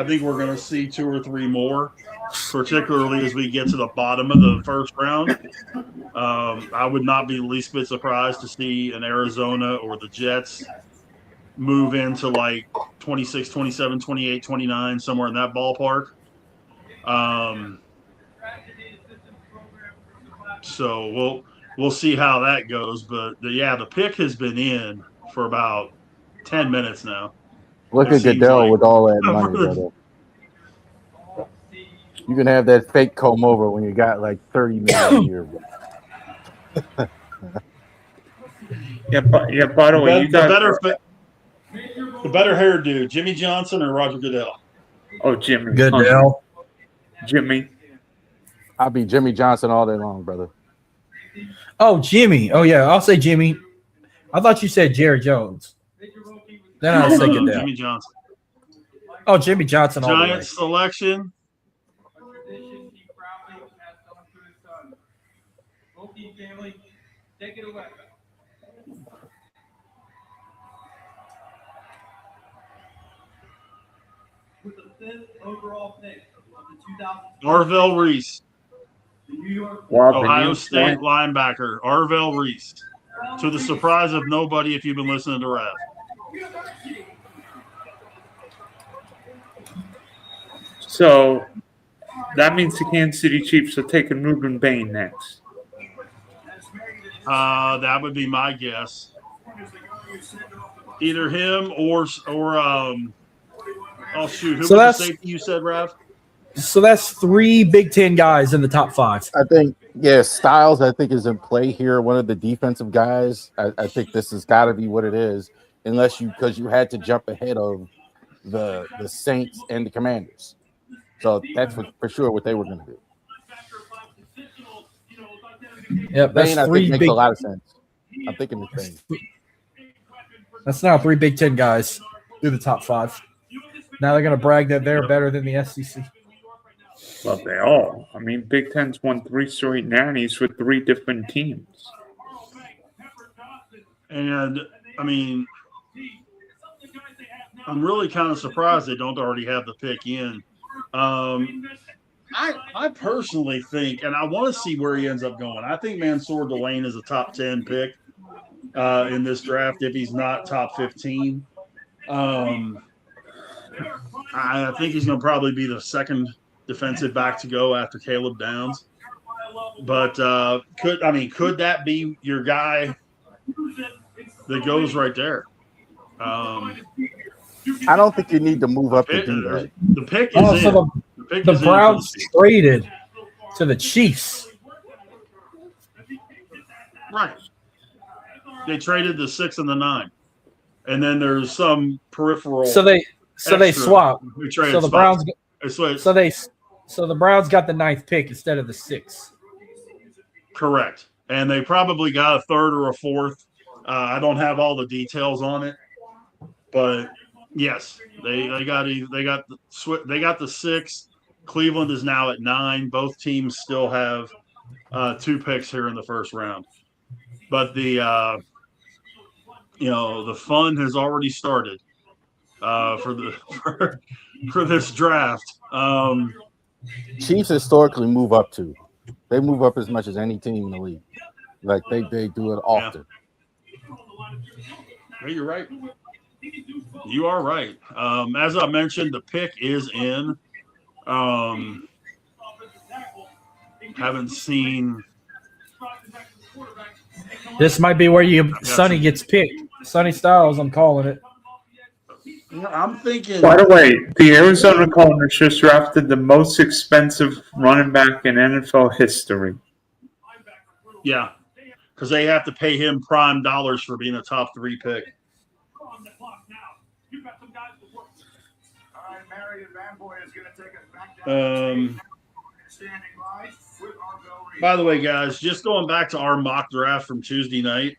think we're going to see 2 or 3 more, particularly as we get to the bottom of the first round. I would not be the least bit surprised to see an Arizona or the Jets move into like 26, 27, 28, 29, somewhere in that ballpark. So we'll see how that goes. But the pick has been in for about 10 minutes now. Look at Goodell with all that money, brother. You can have that fake comb over when you got like $30 million a year. By the way, the better hairdo, Jimmy Johnson or Roger Goodell? Oh, Jimmy. Goodell. Jimmy. I'll be Jimmy Johnson all day long, brother. Oh, Jimmy. Oh, yeah. I'll say Jimmy. I thought you said Jerry Jones. Then I'll say Goodell. Jimmy Johnson. Oh, Jimmy Johnson all the way. Giants selection. Take it away. With the 5th overall pick of the 2000. Arvell Reese. Ohio State linebacker. Arvell Reese. To the surprise of nobody if you've been listening to Rev. So that means the Kansas City Chiefs are taking Ruben Bain next. That would be my guess. Either him or oh shoot, who was the safety you said, Rav? So that's 3 Big Ten guys in the top 5. I think, Styles, I think, is in play here. One of the defensive guys. I think this has got to be what it is, because you had to jump ahead of the Saints and the Commanders. So that's for sure what they were going to do. Yep, that's Bain, I think, makes a lot of sense. I'm thinking the same. That's now 3 Big Ten guys through the top 5. Now they're going to brag that they're better than the SEC. Well, they are. I mean, Big Ten's won 3 straight nannies with 3 different teams. And, I mean, I'm really kind of surprised they don't already have the pick in I personally think, and I want to see where he ends up going. I think Mansour Delane is a top 10 pick in this draft if he's not top 15. I think he's going to probably be the second defensive back to go after Caleb Downs. But could that be your guy that goes right there? I don't think you need to move up to do that. The pick is in. The Browns traded to the Chiefs. Right. They traded the 6 and the 9. And then there's some peripheral. So they swapped. So the Browns. So the Browns got the 9th pick instead of the 6th. Correct. And they probably got a 3rd or a 4th. I don't have all the details on it, but yes, they got the 6. Cleveland is now at 9. Both teams still have 2 picks here in the first round, but the fun has already started for this draft. Chiefs historically move up too. They move up as much as any team in the league. Like they do it often. Yeah, you're right. You are right. As I mentioned, the pick is in. Haven't seen. This might be where Sonny gets picked. Sonny Styles, I'm calling it. I'm thinking. By the way, the Arizona Cardinals just drafted the most expensive running back in NFL history. Yeah, because they have to pay him prime dollars for being a top 3 pick. By the way, guys, just going back to our mock draft from Tuesday night,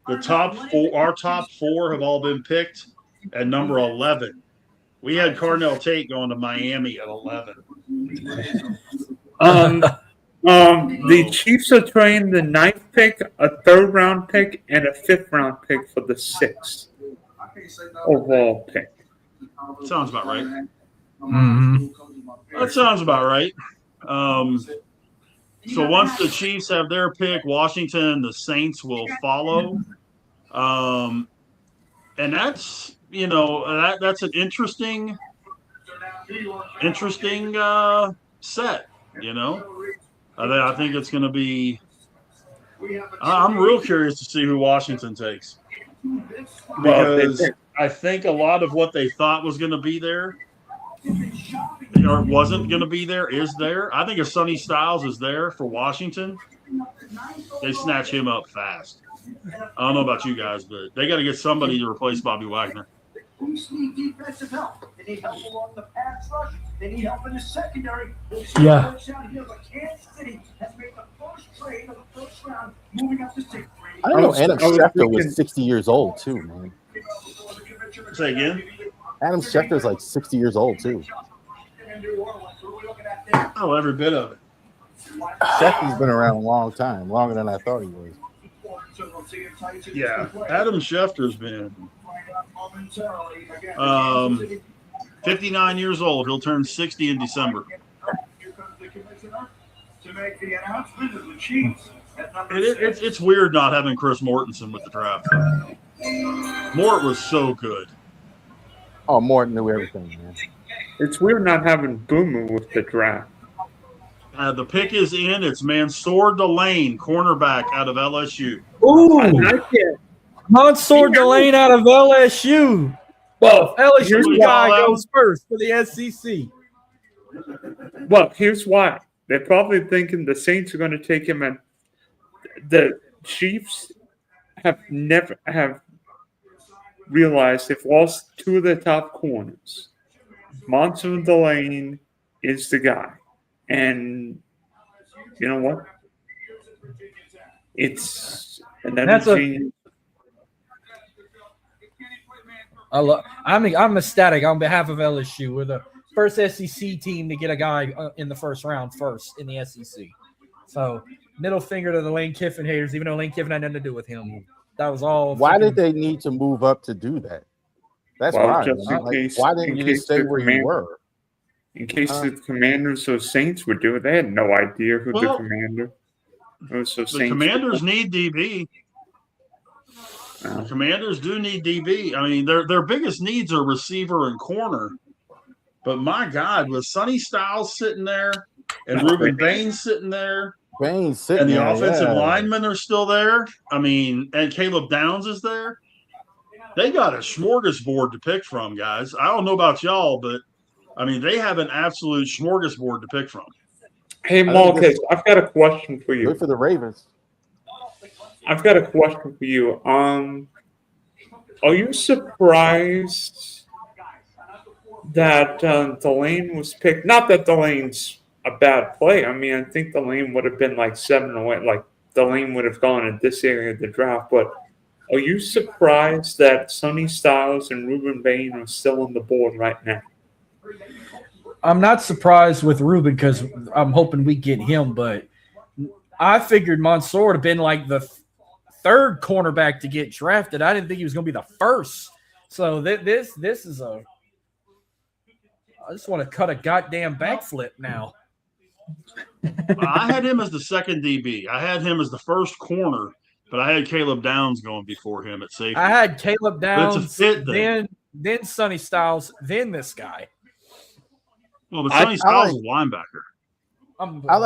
our top 4 have all been picked at number 11. We had Carnell Tate going to Miami at 11. The Chiefs are trading the 9th pick, a 3rd round pick, and a 5th round pick for the 6th overall pick. Sounds about right. Mm-hmm. That sounds about right. So once the Chiefs have their pick, Washington and the Saints will follow. And that's that's an interesting set. I think it's going to be. I'm real curious to see who Washington takes, because I think a lot of what they thought was going to be there or wasn't going to be there is there. I think if Sonny Styles is there for Washington, they snatch him up fast. I don't know about you guys, but they got to get somebody to replace Bobby Wagner. Chiefs need defensive help. They need help along the pass rush. They need help in the secondary. Yeah. Down here, but Kansas City has made the first trade of the first round, moving up to 6th. I don't know. Adam Schefter was 60 years old too, man. Say again? Adam Schefter's like 60 years old too. Oh, every bit of it. Schefter's been around a long time, longer than I thought he was. Yeah, Adam Schefter's been 59 years old. He'll turn 60 in December. It's weird not having Chris Mortensen with the draft. Mort was so good. Oh, Mort knew everything, man. It's weird not having Boomer with the draft. The pick is in. It's Mansour Delane, cornerback out of LSU. Ooh, Mansour Delane out of LSU. Well, LSU guy goes first for the SEC. Well, here's why. They're probably thinking the Saints are going to take him, and the Chiefs have never realized they've lost 2 of their top corners. Mansour Delane is the guy. And you know what? It's another genius. I'm ecstatic on behalf of LSU. We're the first SEC team to get a guy in the first round first in the SEC. So middle finger to the Lane Kiffin haters, even though Lane Kiffin had nothing to do with him. That was all. Why did they need to move up to do that? That's why. Why didn't you just stay where you were? In case the Commanders or Saints would do it, they had no idea who the Well, commander was. So The Saints Commanders need DB. The Commanders do need DB. I mean, their biggest needs are receiver and corner. But my God, with Sonny Styles sitting there and Ruben Baines sitting there, Baines sitting and the there, offensive yeah. linemen are still there. I mean, and Caleb Downs is there. They got a smorgasbord to pick from, guys. I don't know about y'all, but I mean, they have an absolute smorgasbord to pick from. Hey, Marcus, I've got a question for you. Good for the Ravens. I've got a question for you. Are you surprised that Delane was picked? Not that Delane's a bad play. I mean, I think Delane would have been like 7 or 8. Like Delane would have gone in this area of the draft. But are you surprised that Sonny Styles and Ruben Bain are still on the board right now? I'm not surprised with Ruben because I'm hoping we get him, but I figured Mansour would have been like the third cornerback to get drafted. I didn't think he was going to be the first. So this is a – I just want to cut a goddamn backflip now. I had him as the second DB. I had him as the first corner, but I had Caleb Downs going before him at safety. I had Caleb Downs, it's a fit thing. then Sonny Styles, then this guy. Well, but Sonny Styles is a linebacker. I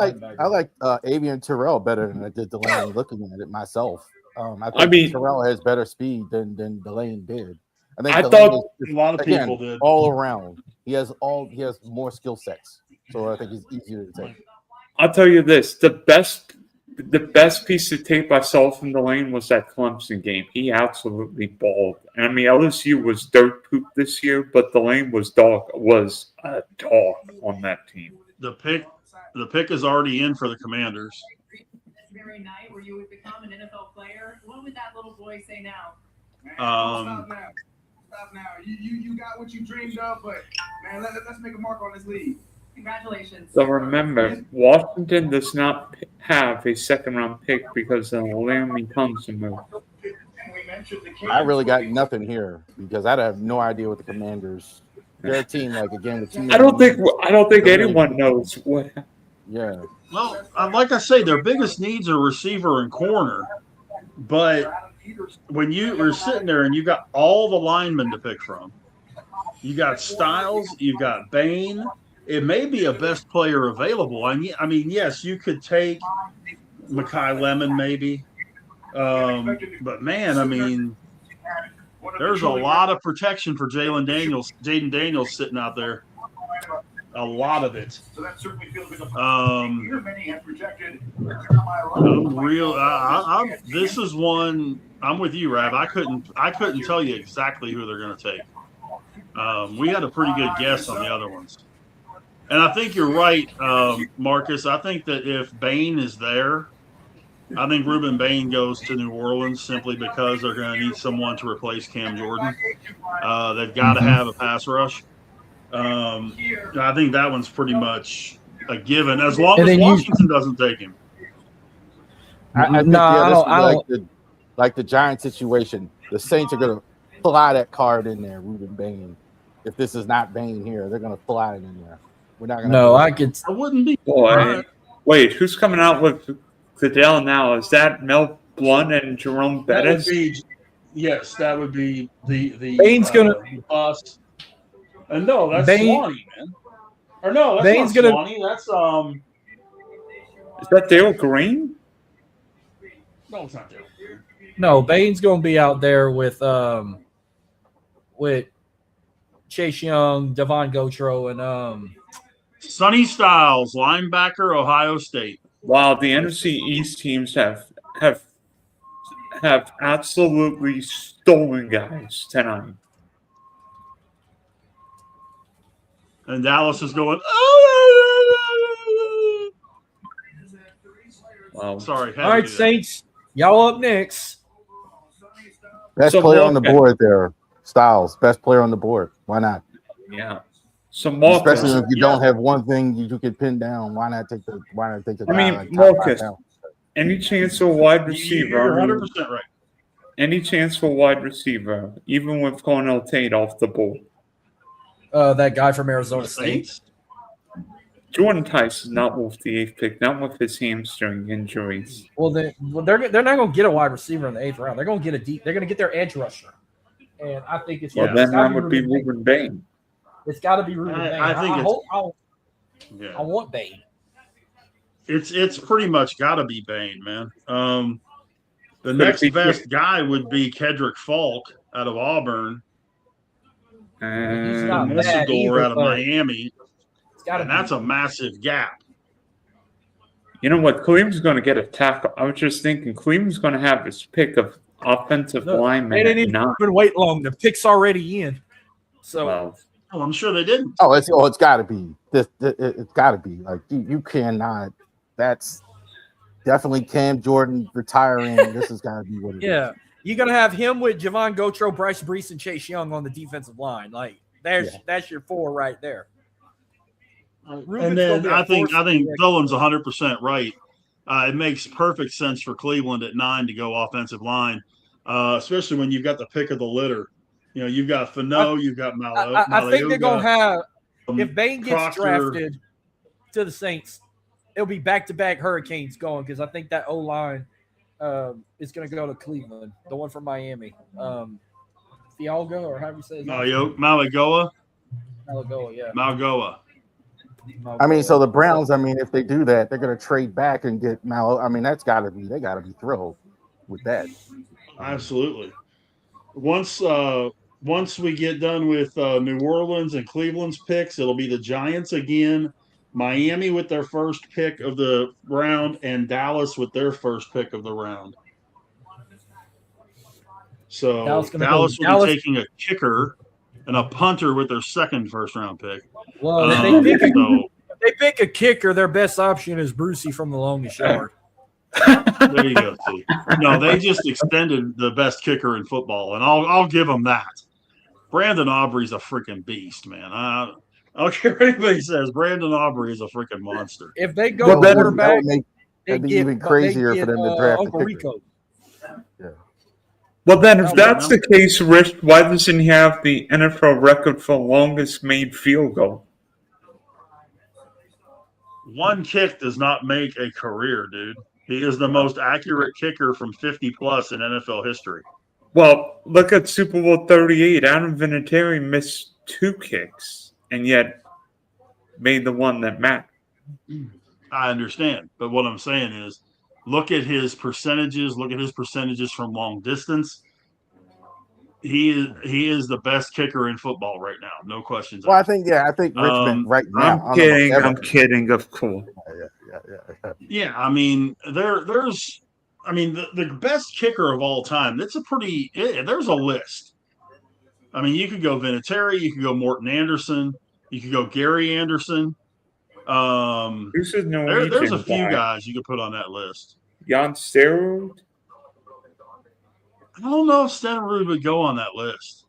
like Avian Terrell better than I did Delane looking at it myself. I think Terrell has better speed than Delane did. I thought a lot of people did. All around. He has more skill sets. So I think he's easier to take. I'll tell you this: the best piece of tape I saw from Delane was that Clemson game. He absolutely balled. And I mean, LSU was dirt poop this year, but Delane was a dog on that team. The pick is already in for the Commanders. Very night where you would become an NFL player. What would that little boy say now? Man, stop now. You got what you dreamed of, but man, let's make a mark on this league. Congratulations. So remember, Washington does not have a second-round pick because of Laramie Thompson move. I really got nothing here because I have no idea what the Commanders. Their team, like again, with I don't think anyone knows what. Yeah. Well, like I say, their biggest needs are receiver and corner, but when you were sitting there and you got all the linemen to pick from, you got Styles, you've got Bain. It may be a best player available. I mean, yes, you could take Mekhi Lemon maybe, but man, I mean, there's a lot of protection for Jaden Daniels sitting out there. A lot of it. This is one. I'm with you, Rav. I couldn't tell you exactly who they're going to take. We had a pretty good guess on the other ones. And I think you're right, Marcus. I think that if Bain is there, I think Ruben Bain goes to New Orleans simply because they're going to need someone to replace Cam Jordan. They've got to have a pass rush. I think that one's pretty much a given as long as Washington doesn't take him. I don't like the Giants situation. The Saints are going to fly that card in there, Ruben Bain. If this is not Bain here, they're going to fly it in there. We're not going to. No, I wouldn't be. Boy, wait, who's coming out with Goodell now? Is that Mel Blunt and Jerome Bettis? Yes, that would be the Bain's gonna bus. No, that's Swanee, man. Or no, that's Bain's not gonna, Swanee. That's Is that Dale Green? No, it's not Dale Green. No, Bain's going to be out there with Chase Young, Devon Gotro, and Sonny Styles, linebacker, Ohio State. Wow, the NFC East teams have absolutely stolen guys tonight. And Dallas is going, oh! Wow. Sorry. All right, Saints, y'all up next. Best player on the board there, Styles. Best player on the board. Why not? Yeah. So Marcus, especially if you don't have one thing you can pin down, why not take the? I mean, Marcus, any chance for wide receiver? You're 100% right. Any chance for wide receiver, even with Cornell Tate off the board? That guy from Arizona State. Jordan Tice is not with the 8th pick, not with his hamstring injuries. Well, they're not going to get a wide receiver in the 8th round. They're going to get a deep. They're going to get their edge rusher, and I think it's. Well, Yeah. then that would be Ruben Bain. It's got to be Ruben Bain. I think I want Bain. It's pretty much got to be Bain, man. The next best guy would be Kedrick Falk out of Auburn, He's and not bad Messidor either, out of but Miami, and that's a massive gap. You know what? Cleveland's going to get a tackle. I was just thinking Cleveland's going to have his pick of offensive linemen. They didn't even wait long. The pick's already in. So, well, I'm sure they didn't. It's got to be this. It's got to be like you cannot. That's definitely Cam Jordan retiring. This has got to be what it is. You're gonna have him with Javon Gotro, Bryce Brees, and Chase Young on the defensive line. Like that's your 4 right there. And then I think Dylan's 100% right. It makes perfect sense for Cleveland at 9 to go offensive line, especially when you've got the pick of the litter. You know, you've got Fano, you've got Malo. I think they're gonna have if Bain gets Proctor, drafted to the Saints, it'll be back-to-back Hurricanes going because I think that O-line is going to go to Cleveland, the one from Miami. Fialgo, or however you say his name. Malagoa, yeah. Malgoa. I mean, so the Browns, I mean, if they do that, they're going to trade back and get Malo. I mean, they got to be thrilled with that. Absolutely. Once we get done with New Orleans and Cleveland's picks, it'll be the Giants again, Miami with their first pick of the round, and Dallas with their first pick of the round. So Dallas will be taking a kicker and a punter with their second first-round pick. Well, if they pick a kicker, their best option is Brucey from the longest yard. There you go. See. No, they just extended the best kicker in football, and I'll give them that. Brandon Aubrey's a freaking beast, man. I don't care what anybody says. Brandon Aubrey is a freaking monster. If they go quarterback, it'd be even crazier for them to draft Uncle Rico. Yeah. Well, then, if that's the case, Rich, why doesn't he have the NFL record for longest made field goal? One kick does not make a career, dude. He is the most accurate kicker from 50-plus in NFL history. Well, look at Super Bowl 38. Adam Vinatieri missed 2 kicks, and yet made the one that mattered. I understand, but what I'm saying is, look at his percentages. Look at his percentages from long distance. He is the best kicker in football right now. No questions. Well, I think Richmond right now. I'm kidding, of course. Yeah, I mean, there's the best kicker of all time. There's a list. I mean, you could go Vinatieri, you could go Morton Anderson, you could go Gary Anderson. There's a few guys you could put on that list. Jan Steroid? I don't know if Stenerud would go on that list.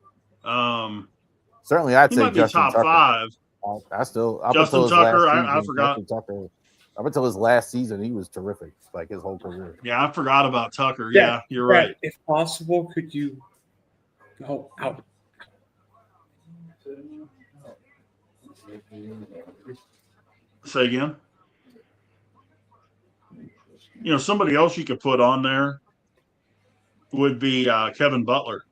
Certainly, I'd say might Justin be top Tucker. 5. Justin Tucker. I forgot. Justin Tucker, up until his last season, he was terrific, like his whole career. Yeah, I forgot about Tucker. Yeah, you're right. If possible, could you go out? Say again. You know, somebody else you could put on there would be Kevin Butler.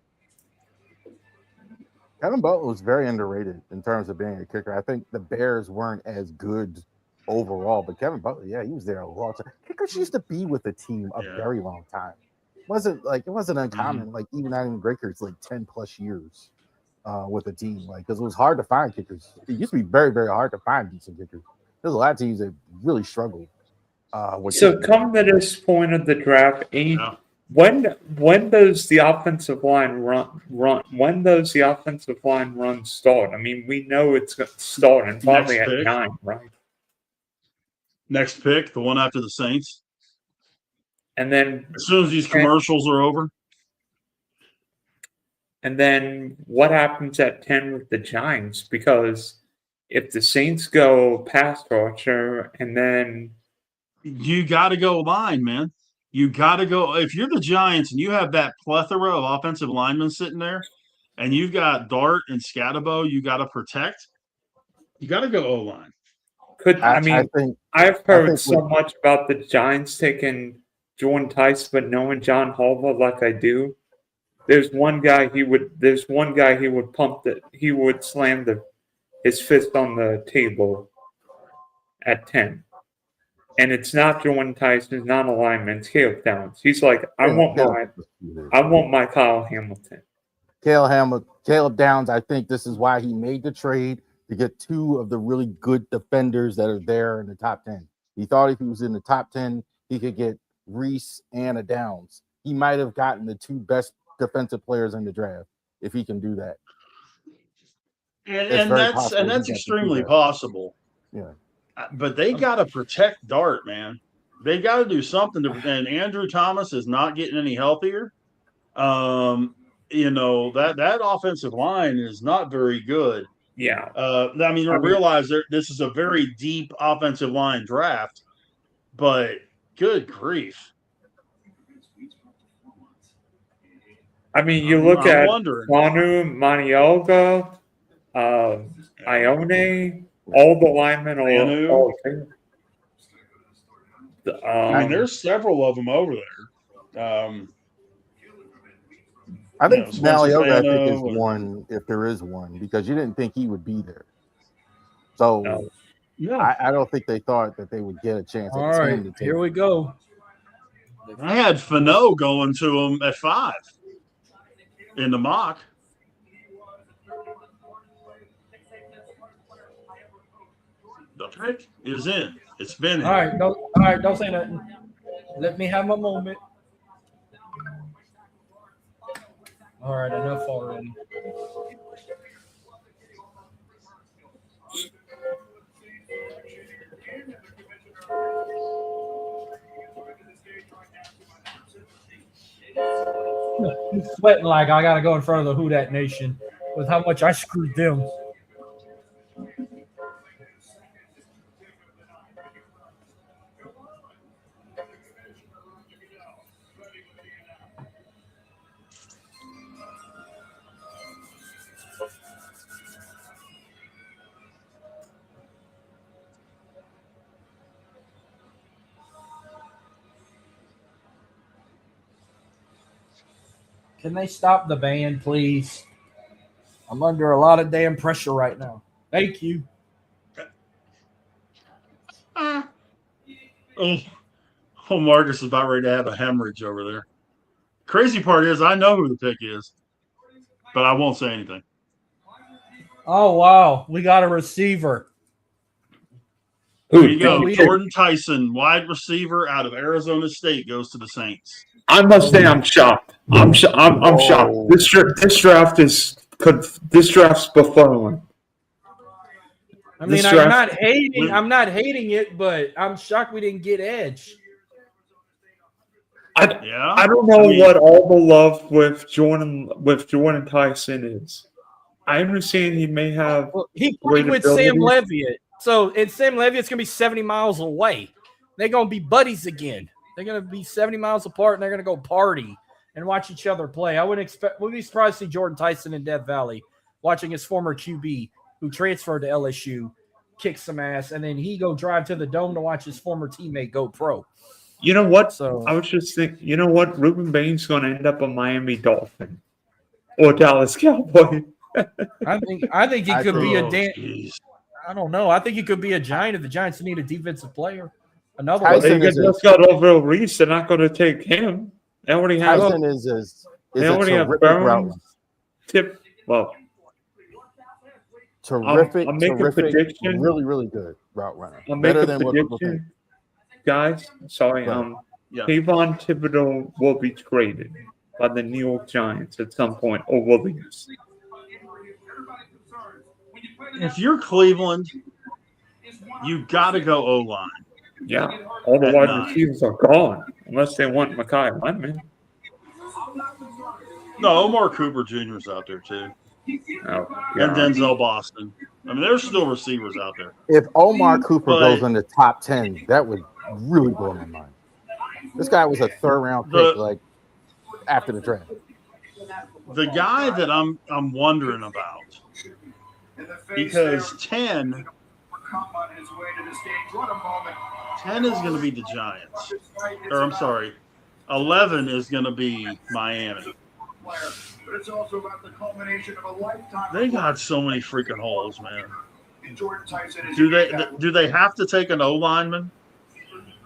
Kevin Butler was very underrated in terms of being a kicker. I think the Bears weren't as good overall, but Kevin Butler, yeah, he was there a long time. Kickers used to be with the team a very long time. It wasn't uncommon. Like even not even great kickers, like 10+ years with a team, like because it was hard to find kickers. It used to be very, very hard to find decent kickers. There's a lot of teams that really struggled. Come to this point of the draft, when does the offensive line run? When does the offensive line run start? I mean, we know it's starting probably at 9, right? Next pick, the one after the Saints. And then as soon as these commercials are over. And then what happens at 10 with the Giants? Because if the Saints go pass rusher and then you got to go line, man. You got to go. If you're the Giants and you have that plethora of offensive linemen sitting there and you've got Dart and Scatabo you got to protect, you got to go O-line. I mean, I've heard think so much about the Giants taking Jordan Tice, but knowing John Harbaugh like I do, there's one guy he would slam his fist on the table at 10. And it's not Jordan Tice, it's not a lineman, it's Caleb Downs. He's like, I want my Kyle Hamilton. Caleb Downs, I think this is why he made the trade, to get two of the really good defenders that are there in the top 10. He thought if he was in the top 10, he could get Reese and a Downs. He might have gotten the two best defensive players in the draft if he can do that. And that's extremely possible. Yeah. But they got to protect Dart, man. They got to do something. And Andrew Thomas is not getting any healthier. That offensive line is not very good. Yeah. Realize this is a very deep offensive line draft, but good grief. I mean, you look at Manu, Maniolga, Ione, all the linemen are there's several of them over there. I think Malioga, is one, if there is one, because you didn't think he would be there. So I don't think they thought that they would get a chance. All right, here we go. I had Fano going to him at 5 in the mock. The pick is in. It's been in. All right, don't say nothing. Let me have my moment. All right, enough already. I'm sweating like I got to go in front of the Who Dat Nation with how much I screwed them. Can they stop the band, please? I'm under a lot of damn pressure right now. Thank you. Marcus is about ready to have a hemorrhage over there. Crazy part is I know who the pick is, but I won't say anything. Oh, wow. We got a receiver. There you go. Jordan Tyson, wide receiver out of Arizona State, goes to the Saints. I must say I'm shocked. I'm shocked. This draft's befuddling. I mean, I'm not hating it, but I'm shocked we didn't get Edge. I don't know what all the love with Jordan Tyson is. I understand he may have. Well, he played with Sam Levitt, so Sam Levitt's gonna be 70 miles away. They're gonna be buddies again. They're gonna be 70 miles apart, and they're gonna go party and watch each other play. I wouldn't expect. We'd be surprised to see Jordan Tyson in Death Valley watching his former QB who transferred to LSU kick some ass, and then he go drive to the Dome to watch his former teammate go pro. You know what? So I was just thinking, you know what? Ruben Bain's going to end up a Miami Dolphin or Dallas Cowboy. I think he could be a damn. I don't know. I think he could be a Giant if the Giants need a defensive player. Another one. They just got Orville Reese. They're not going to take him. They already have. Tyson is a terrific route. Terrific. I'll make a prediction. Really, really good route runner. I'll make a prediction. Guys, sorry. Kayvon Thibodeau will be traded by the New York Giants at some point, or will leave. If you're Cleveland, you got to go O-line. Yeah, all the wide receivers are gone unless they want Mekhi Lemon. No, Omar Cooper Jr. is out there too. Oh, and Denzel Boston. I mean, there's still receivers out there. If Omar Cooper goes in the top 10, that would really blow my mind. This guy was a third-round pick, like after the draft. The guy that I'm wondering about, because 10 come on his way to the stage. What a moment. 10 is going to be the Giants. Or I'm sorry, 11 is going to be Miami. But it's also about the culmination of a lifetime. They got so many freaking holes, man. Jordan Tyson is Do they have to take an O lineman?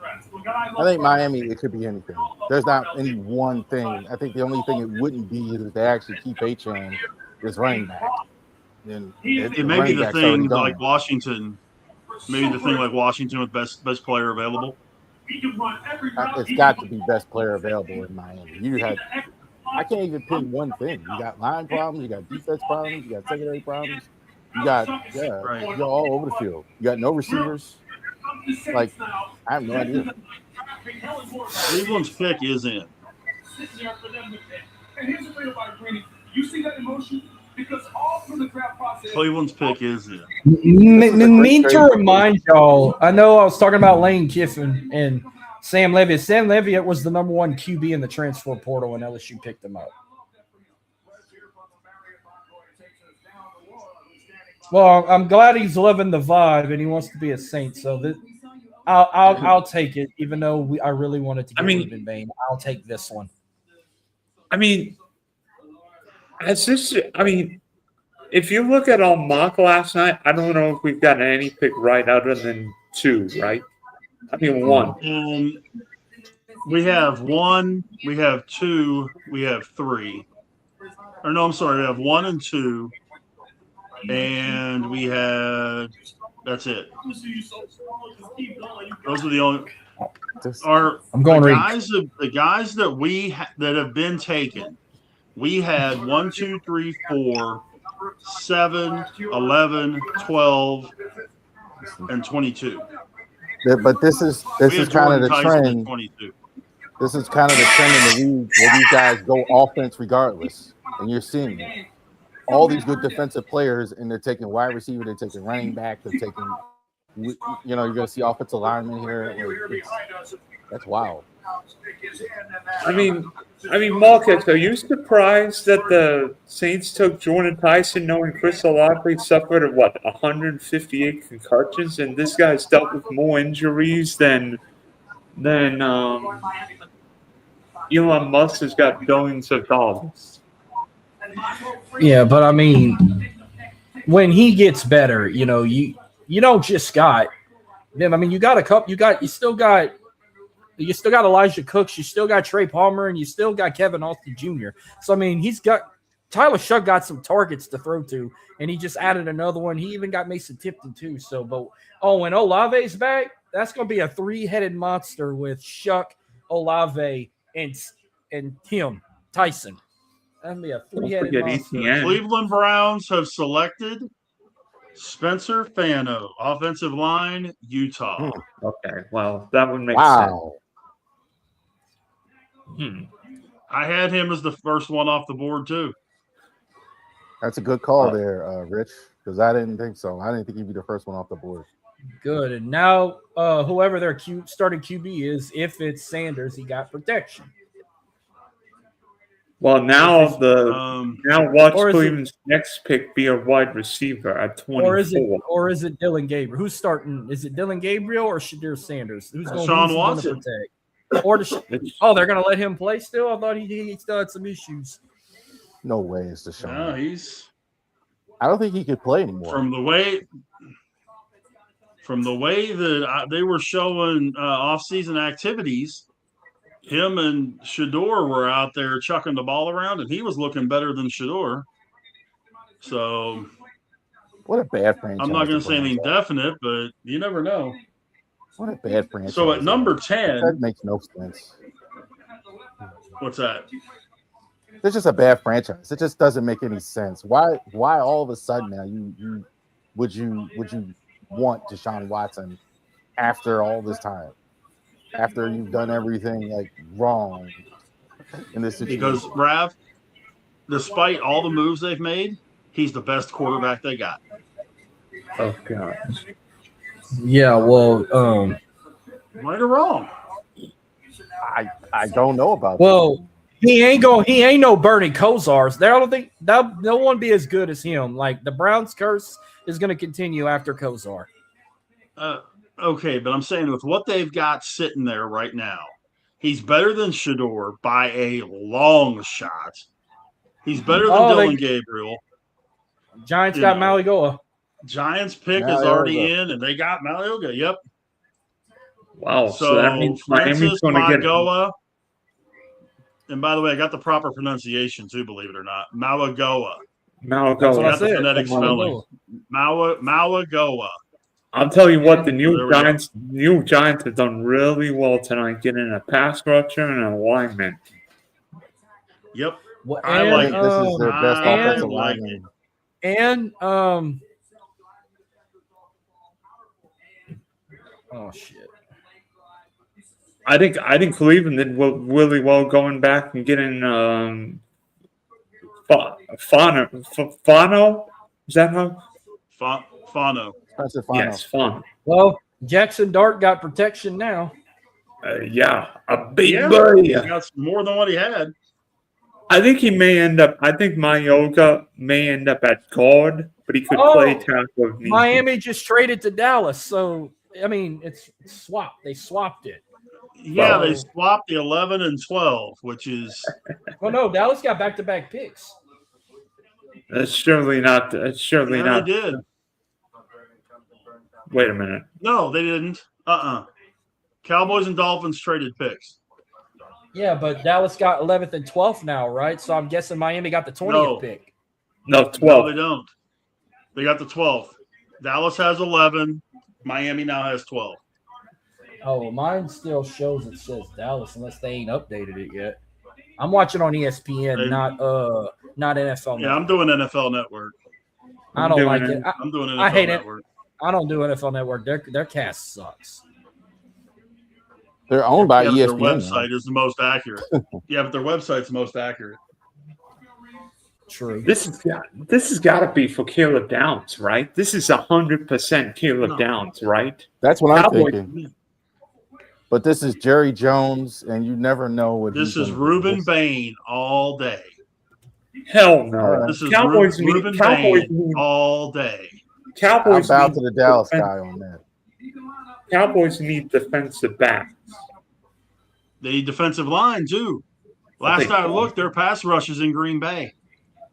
I think Miami, it could be anything. There's not any one thing. I think the only thing it wouldn't be is if they actually keep Achane as running back. Then It may be the thing like Washington. Maybe the thing like Washington with best player available. It's got to be best player available in Miami. I can't even pick one thing. You got line problems, you got defense problems, you got secondary problems, you got you're all over the field. You got no receivers. Like, I have no idea. Cleveland's pick is in. And here's the thing about Greeny. You see that emotion? Because all through the draft process. Cleveland's pick is in. Need to remind y'all, I know I was talking about Lane Kiffin and Sam Levitt. Sam Levitt was the number 1 QB in the transfer portal, and LSU picked him up. Well, I'm glad he's loving the vibe and he wants to be a Saint. So I'll take it, even though I really wanted to get rid of Bain. I'll take this one. I mean, if you look at our mock last night, I don't know if we've gotten any pick right other than 2, right? I mean, 1. We have 1, we have 2, we have 3. Or no, I'm sorry, we have 1 and 2, and we had. That's it. Those are the only. The guys that have been taken. We had 1, 2, 3, 4, 7, 11, 12, and 22. But this is kind of the trend. This is kind of the trend in the league where these guys go offense regardless, and you're seeing it. All these good defensive players, and they're taking wide receiver, they're taking running back, they're taking, you're going to see offensive linemen here. That's wild. I mean, Marcus, are you surprised that the Saints took Jordan Tyson knowing Chris Olave suffered 158 concussions, and this guy's dealt with more injuries than Elon Musk has got billions of dollars. Yeah, but I mean, when he gets better, you don't just got them. I mean, you still got Elijah Cooks, you still got Trey Palmer, and you still got Kevin Austin Jr. So I mean, Tyler Shuck got some targets to throw to, and he just added another one. He even got Mason Tipton too. So, when Olave's back, that's going to be a 3-headed monster with Shuck, Olave, and him, Tyson. That'll be a 3-headed monster. Cleveland Browns have selected Spencer Fano, offensive line, Utah. Okay, well, that would make sense. I had him as the first one off the board, too. That's a good call there, Rich, because I didn't think so. I didn't think he'd be the first one off the board. Good. And now, whoever their starting QB is, if it's Sanders, he got protection. Well, now watch Cleveland's next pick be a wide receiver at 24. Or is it Dylan Gabriel? Who's starting? Is it Dylan Gabriel or Shadir Sanders? Who's going Watson. to protect? Or they're going to let him play still? I thought he still had some issues. No way it's Deshaun. No, I don't think he could play anymore. From the way that they were showing off-season activities, him and Shador were out there chucking the ball around, and he was looking better than Shador. So, what a bad franchise. I'm not going to say anything definite, but you never know. What a bad franchise. So at number 10, that makes no sense. What's that? It's just a bad franchise. It just doesn't make any sense. Why all of a sudden now would you want Deshaun Watson after all this time? After you've done everything wrong in this situation. Because Rav, despite all the moves they've made, he's the best quarterback they got. Oh God. Yeah, well, right or wrong? I don't know about that. He ain't no Bernie Kosars. I don't think no one be as good as him. Like the Browns curse is going to continue after Kosar. Okay, but I'm saying with what they've got sitting there right now, he's better than Shador by a long shot. He's better than Dylan Gabriel. Giants You got know. Malioga. Giants pick is Malioga. already in, and they got Malioga. Yep. Wow. So that means Miami's Francis going to get Magoa. And by the way, I got the proper pronunciation too, believe it or not. Malagoa. Malagoa. That's what I got the said. phonetic spelling. Malagoa. I'll tell you what, the There we new Giants have done really well tonight, getting a pass rusher and an alignment. Yep. Well, I like it. This is their best I offensive like lineman. And oh shit. I think Cleveland did really well going back and getting Fano. Is that how? Fano. Yes, Fano. Well, Jackson Dart got protection now. Yeah, a big He boy. got more than what he had. I think he may end up. I think Mayoga may end up at guard, but he could play tackle. Miami just traded to Dallas, so I mean it's swapped. They swapped it. Yeah, they swapped the 11 and 12, which is. Well, no, Dallas got back-to-back picks. That's surely not. That's surely not. They did. Wait a minute. No, they didn't. Cowboys and Dolphins traded picks. Yeah, but Dallas got 11th and 12th now, right? So I'm guessing Miami got the 20th pick. No, 12. No, they don't. They got the 12th. Dallas has 11. Miami now has 12. Oh, well, mine still shows it says Dallas unless they ain't updated it yet. I'm watching on ESPN, not NFL. Yeah, I'm doing NFL Network. I don't like it. I'm doing NFL I hate Network. it. I don't do NFL Network. Their cast sucks. They're owned by Their ESPN. website is the most accurate. Yeah, but their website's the most accurate. True. This has got to be for Caleb Downs, right? This is 100% Caleb Downs, right? That's what I'm thinking. But this is Jerry Jones, and you never know what. This is Ruben Bain all day. Hell no. This is Cowboys Ruben Bain all day. Cowboys I'll bow to the Dallas guy on that. Cowboys need defensive backs. They need defensive line too. Last I looked, their pass rush is in Green Bay.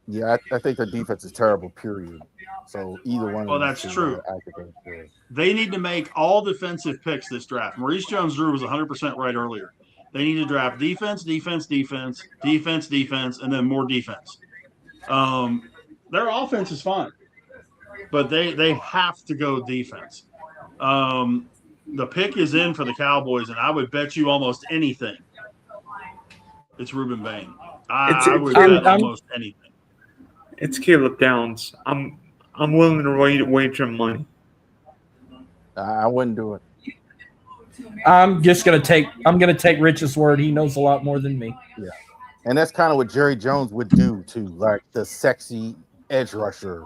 Yeah, I think their defense is terrible. Period. So either one. Well, that's true. They need to make all defensive picks this draft. Maurice Jones-Drew was 100% right earlier. They need to draft defense, defense, defense, defense, defense, and then more defense. Their offense is fine, but they have to go defense. The pick is in for the Cowboys, and I would bet you almost anything it's Ruben Bain. I would bet almost anything. It's Caleb Downs. I'm willing to wager money. I wouldn't do it. I'm gonna take Rich's word. He knows a lot more than me. Yeah, and that's kind of what Jerry Jones would do too, like the sexy edge rusher,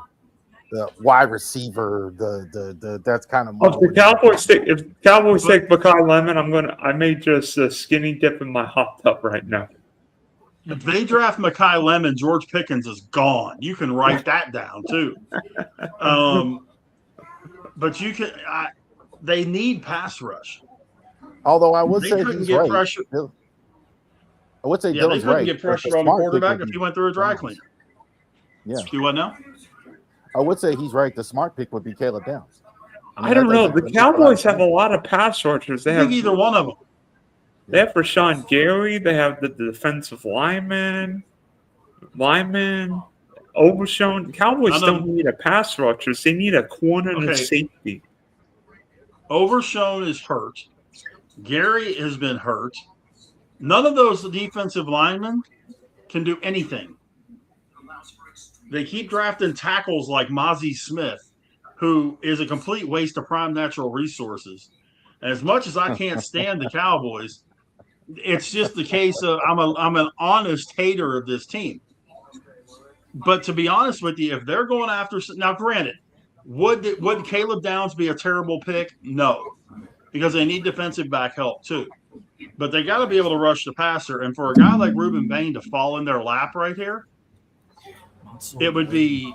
the wide receiver, the that's kind of. If Cowboys take Makai Lemon, I may just skinny dip in my hot tub right now. If they draft Makai Lemon, George Pickens is gone. You can write that down too. But you can. They need pass rush. Although I would say he's right. Pressure. I would say they Dylan's couldn't right. get pressure on the quarterback if he went through a dry cleaner. Yeah. Do what now? I would say he's right. The smart pick would be Caleb Downs. I don't know. The Cowboys have a lot of pass rushers. They have either one of them. They have Rashawn Gary. They have the defensive lineman, Overshown. Cowboys don't need a pass rushers. They need a corner and a safety. Overshown is hurt. Gary has been hurt. None of those defensive linemen can do anything. They keep drafting tackles like Mozzie Smith, who is a complete waste of prime natural resources. And as much as I can't stand the Cowboys, it's just the case of I'm an honest hater of this team. But to be honest with you, if they're going after now, granted, would Caleb Downs be a terrible pick? No, because they need defensive back help too. But they got to be able to rush the passer. And for a guy like Ruben Bain to fall in their lap right here, it would be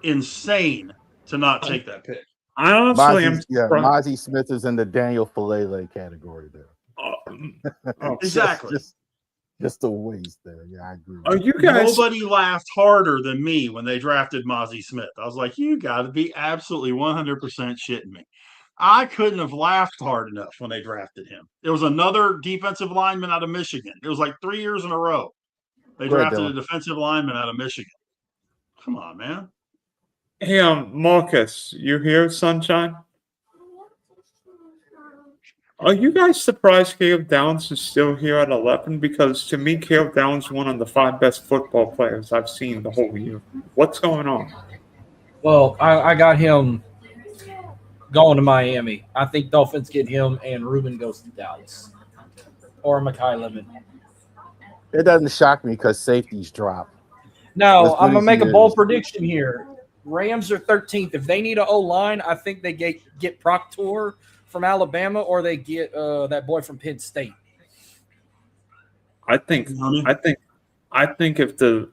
insane to not take that pick. I honestly am surprised. Mozzie Smith is in the Daniel Falele category there. Exactly. Just a waste there. Yeah, I agree. Are you guys? Nobody laughed harder than me when they drafted Mozzie Smith. I was like, you got to be absolutely 100% shitting me. I couldn't have laughed hard enough when they drafted him. It was another defensive lineman out of Michigan. It was like 3 years in a row. They drafted a defensive lineman out of Michigan. Come on, man. Hey, Marcus, you here, Sunshine? Are you guys surprised Caleb Downs is still here at 11? Because to me, Caleb Downs is one of the 5 best football players I've seen the whole year. What's going on? Well, I got him going to Miami. I think Dolphins get him, and Ruben goes to Dallas. Or Mekhi Lemon. It doesn't shock me because safeties drop. No, I'm going to make a bold prediction here. Rams are 13th. If they need an O-line, I think they get Proctor from Alabama, or they get that boy from Penn State. I think if the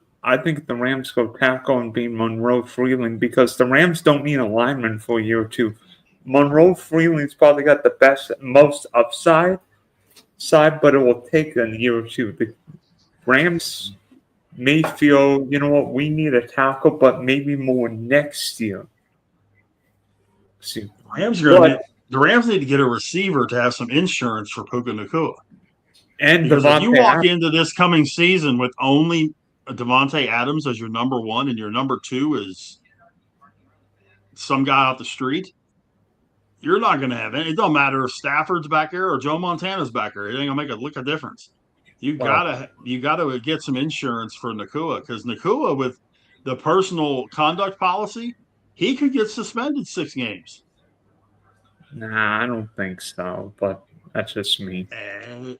Rams go tackle and be Monroe Freeling, because the Rams don't need a lineman for a year or two. Monroe Freeling's probably got the most upside, but it will take a year or two. The Rams may feel, you know what, we need a tackle, but maybe more next year. See, the Rams need to get a receiver to have some insurance for Puka Nacua. And because if you walk into this coming season with only Devontae Adams as your number 1 and your number 2 is some guy off the street, you're not going to have any. It don't matter if Stafford's back there or Joe Montana's back there. It ain't going to make a lick of difference. You gotta get some insurance for Nacua, because Nacua, with the personal conduct policy, he could get suspended 6 games. Nah, I don't think so, but that's just me. And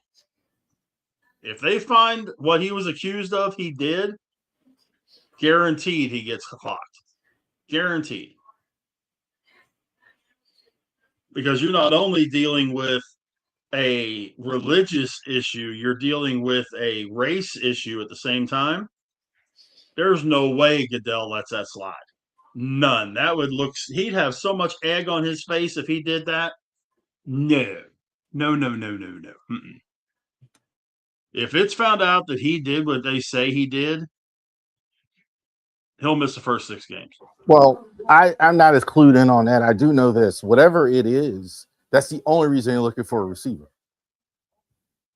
if they find what he was accused of, he did, guaranteed he gets clocked. Guaranteed. Because you're not only dealing with a religious issue, you're dealing with a race issue at the same time. There's no way Goodell lets that slide. None. That would look, he'd have so much egg on his face if he did that. No. Mm-mm. If it's found out that he did what they say he did, he'll miss the first 6 games. Well, I'm not as clued in on that. I do know this. Whatever it is, that's the only reason you're looking for a receiver.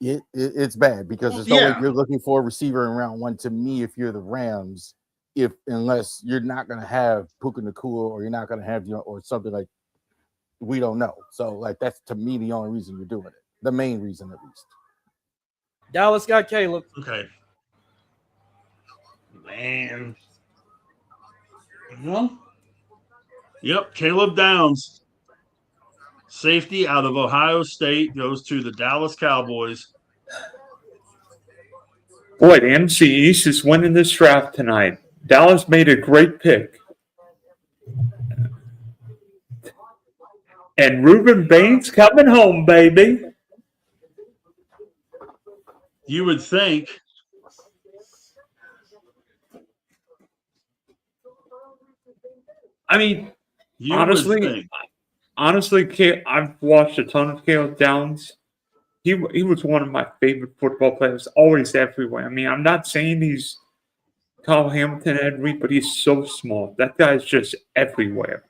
It's bad because there's no way you're looking for a receiver in round 1. To me, if you're the Rams, unless you're not going to have Puka Nacua, or you're not going to have or something like, we don't know. So like that's, to me, the only reason you're doing it. The main reason, at least. Dallas got Caleb. Okay. Man. Well, yep, Caleb Downs, safety out of Ohio State, goes to the Dallas Cowboys. Boy, the NFC East is winning this draft tonight. Dallas made a great pick. And Ruben Baines coming home, baby. You would think. I mean, honestly, I've watched a ton of Caleb Downs. He was one of my favorite football players, always everywhere. I mean, I'm not saying he's Kyle Hamilton, Ed Reed, but he's so small. That guy's just everywhere.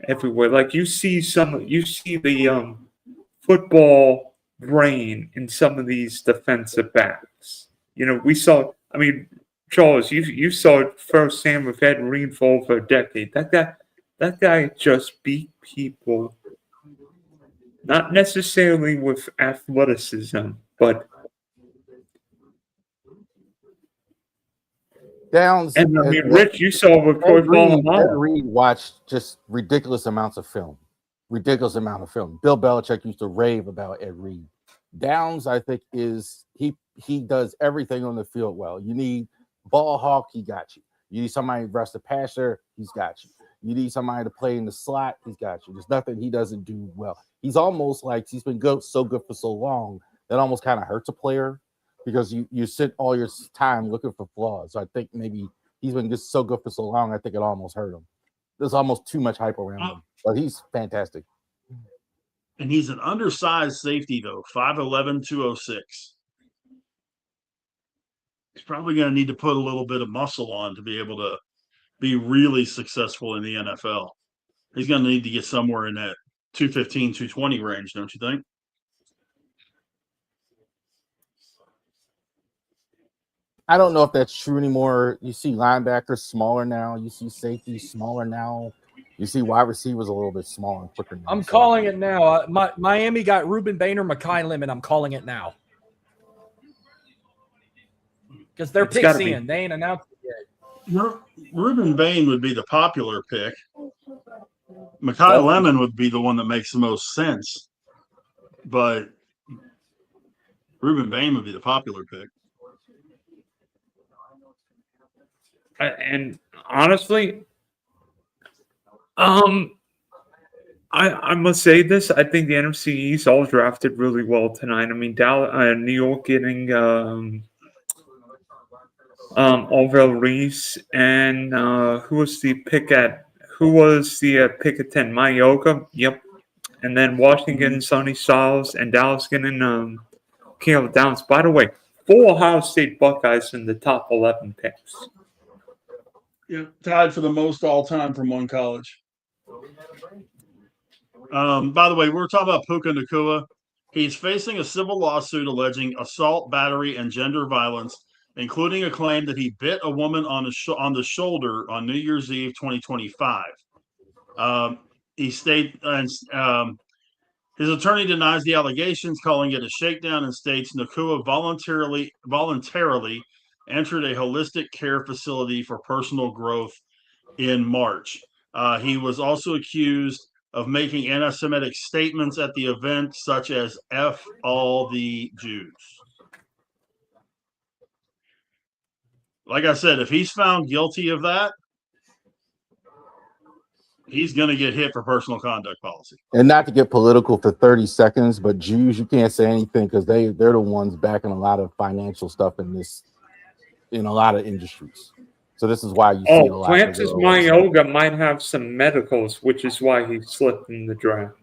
Everywhere. Like you see the football brain in some of these defensive backs. You know, we saw, I mean, Charles, you saw it firsthand with Ed Reed for over a decade. That guy just beat people, not necessarily with athleticism, but Downs. And I mean, Rich, you saw with Corey Ed Reed watched just ridiculous amounts of film. Ridiculous amount of film. Bill Belichick used to rave about Ed Reed. Downs, I think, is he does everything on the field well. You need ball hawk, he got you. You need somebody to rush the passer, he's got you. You need somebody to play in the slot, he's got you. There's nothing he doesn't do well. He's almost like he's been so good for so long that almost kind of hurts a player because you sit all your time looking for flaws. So I think maybe he's been just so good for so long, I think it almost hurt him. there's almost too much hype around him. But he's fantastic. And he's an undersized safety, though, 5'11", 206. He's probably going to need to put a little bit of muscle on to be able to be really successful in the NFL. He's going to need to get somewhere in that 215, 220 range, don't you think? I don't know if that's true anymore. You see linebackers smaller now. You see safeties smaller now. You see wide receivers a little bit smaller and quicker now. I'm calling it now. Miami got Ruben Bain or Mekhi Lemon. I'm calling it now. Because they're picks in. They ain't announced it yet. Ruben Bain would be the popular pick. Mekhi Lemon would be the one that makes the most sense. But Ruben Bain would be the popular pick. And honestly, I must say this. I think the NFC East all drafted really well tonight. I mean, New York getting Orville Reese, and who was the pick at 10? Mayoga. Yep. And then Washington getting Sonny Styles, and Dallas getting Caleb Downs. By the way, 4 Ohio State Buckeyes in the top 11 picks. Yeah, tied for the most all time from one college. By the way, we're talking about Puka Nacua. He's facing a civil lawsuit alleging assault, battery, and gender violence, including a claim that he bit a woman on the shoulder on New Year's Eve 2025. He stated, his attorney denies the allegations, calling it a shakedown, and states Nacua voluntarily entered a holistic care facility for personal growth in March. He was also accused of making anti-Semitic statements at the event, such as F all the Jews. Like I said, if he's found guilty of that, he's going to get hit for personal conduct policy. And not to get political for 30 seconds, but Jews, you can't say anything because they're the ones backing a lot of financial stuff in a lot of industries. So this is why you see a lot. Francis Mayoga might have some medicals, which is why he slipped in the draft.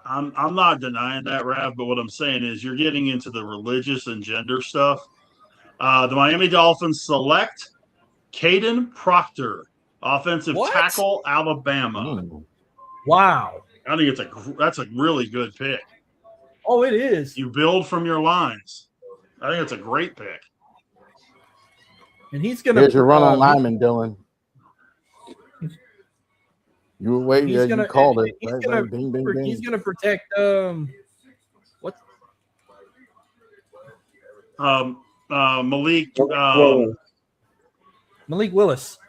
I'm not denying that, Rav, but what I'm saying is you're getting into the religious and gender stuff. The Miami Dolphins select Caden Proctor, offensive tackle, Alabama. Wow. I think that's a really good pick. Oh, it is. You build from your lines. I think it's a great pick. And he's going to. Here's your run on lineman, Dylan. You were waiting. Yeah, you called it. He's going to protect. What? Malik. Malik Willis.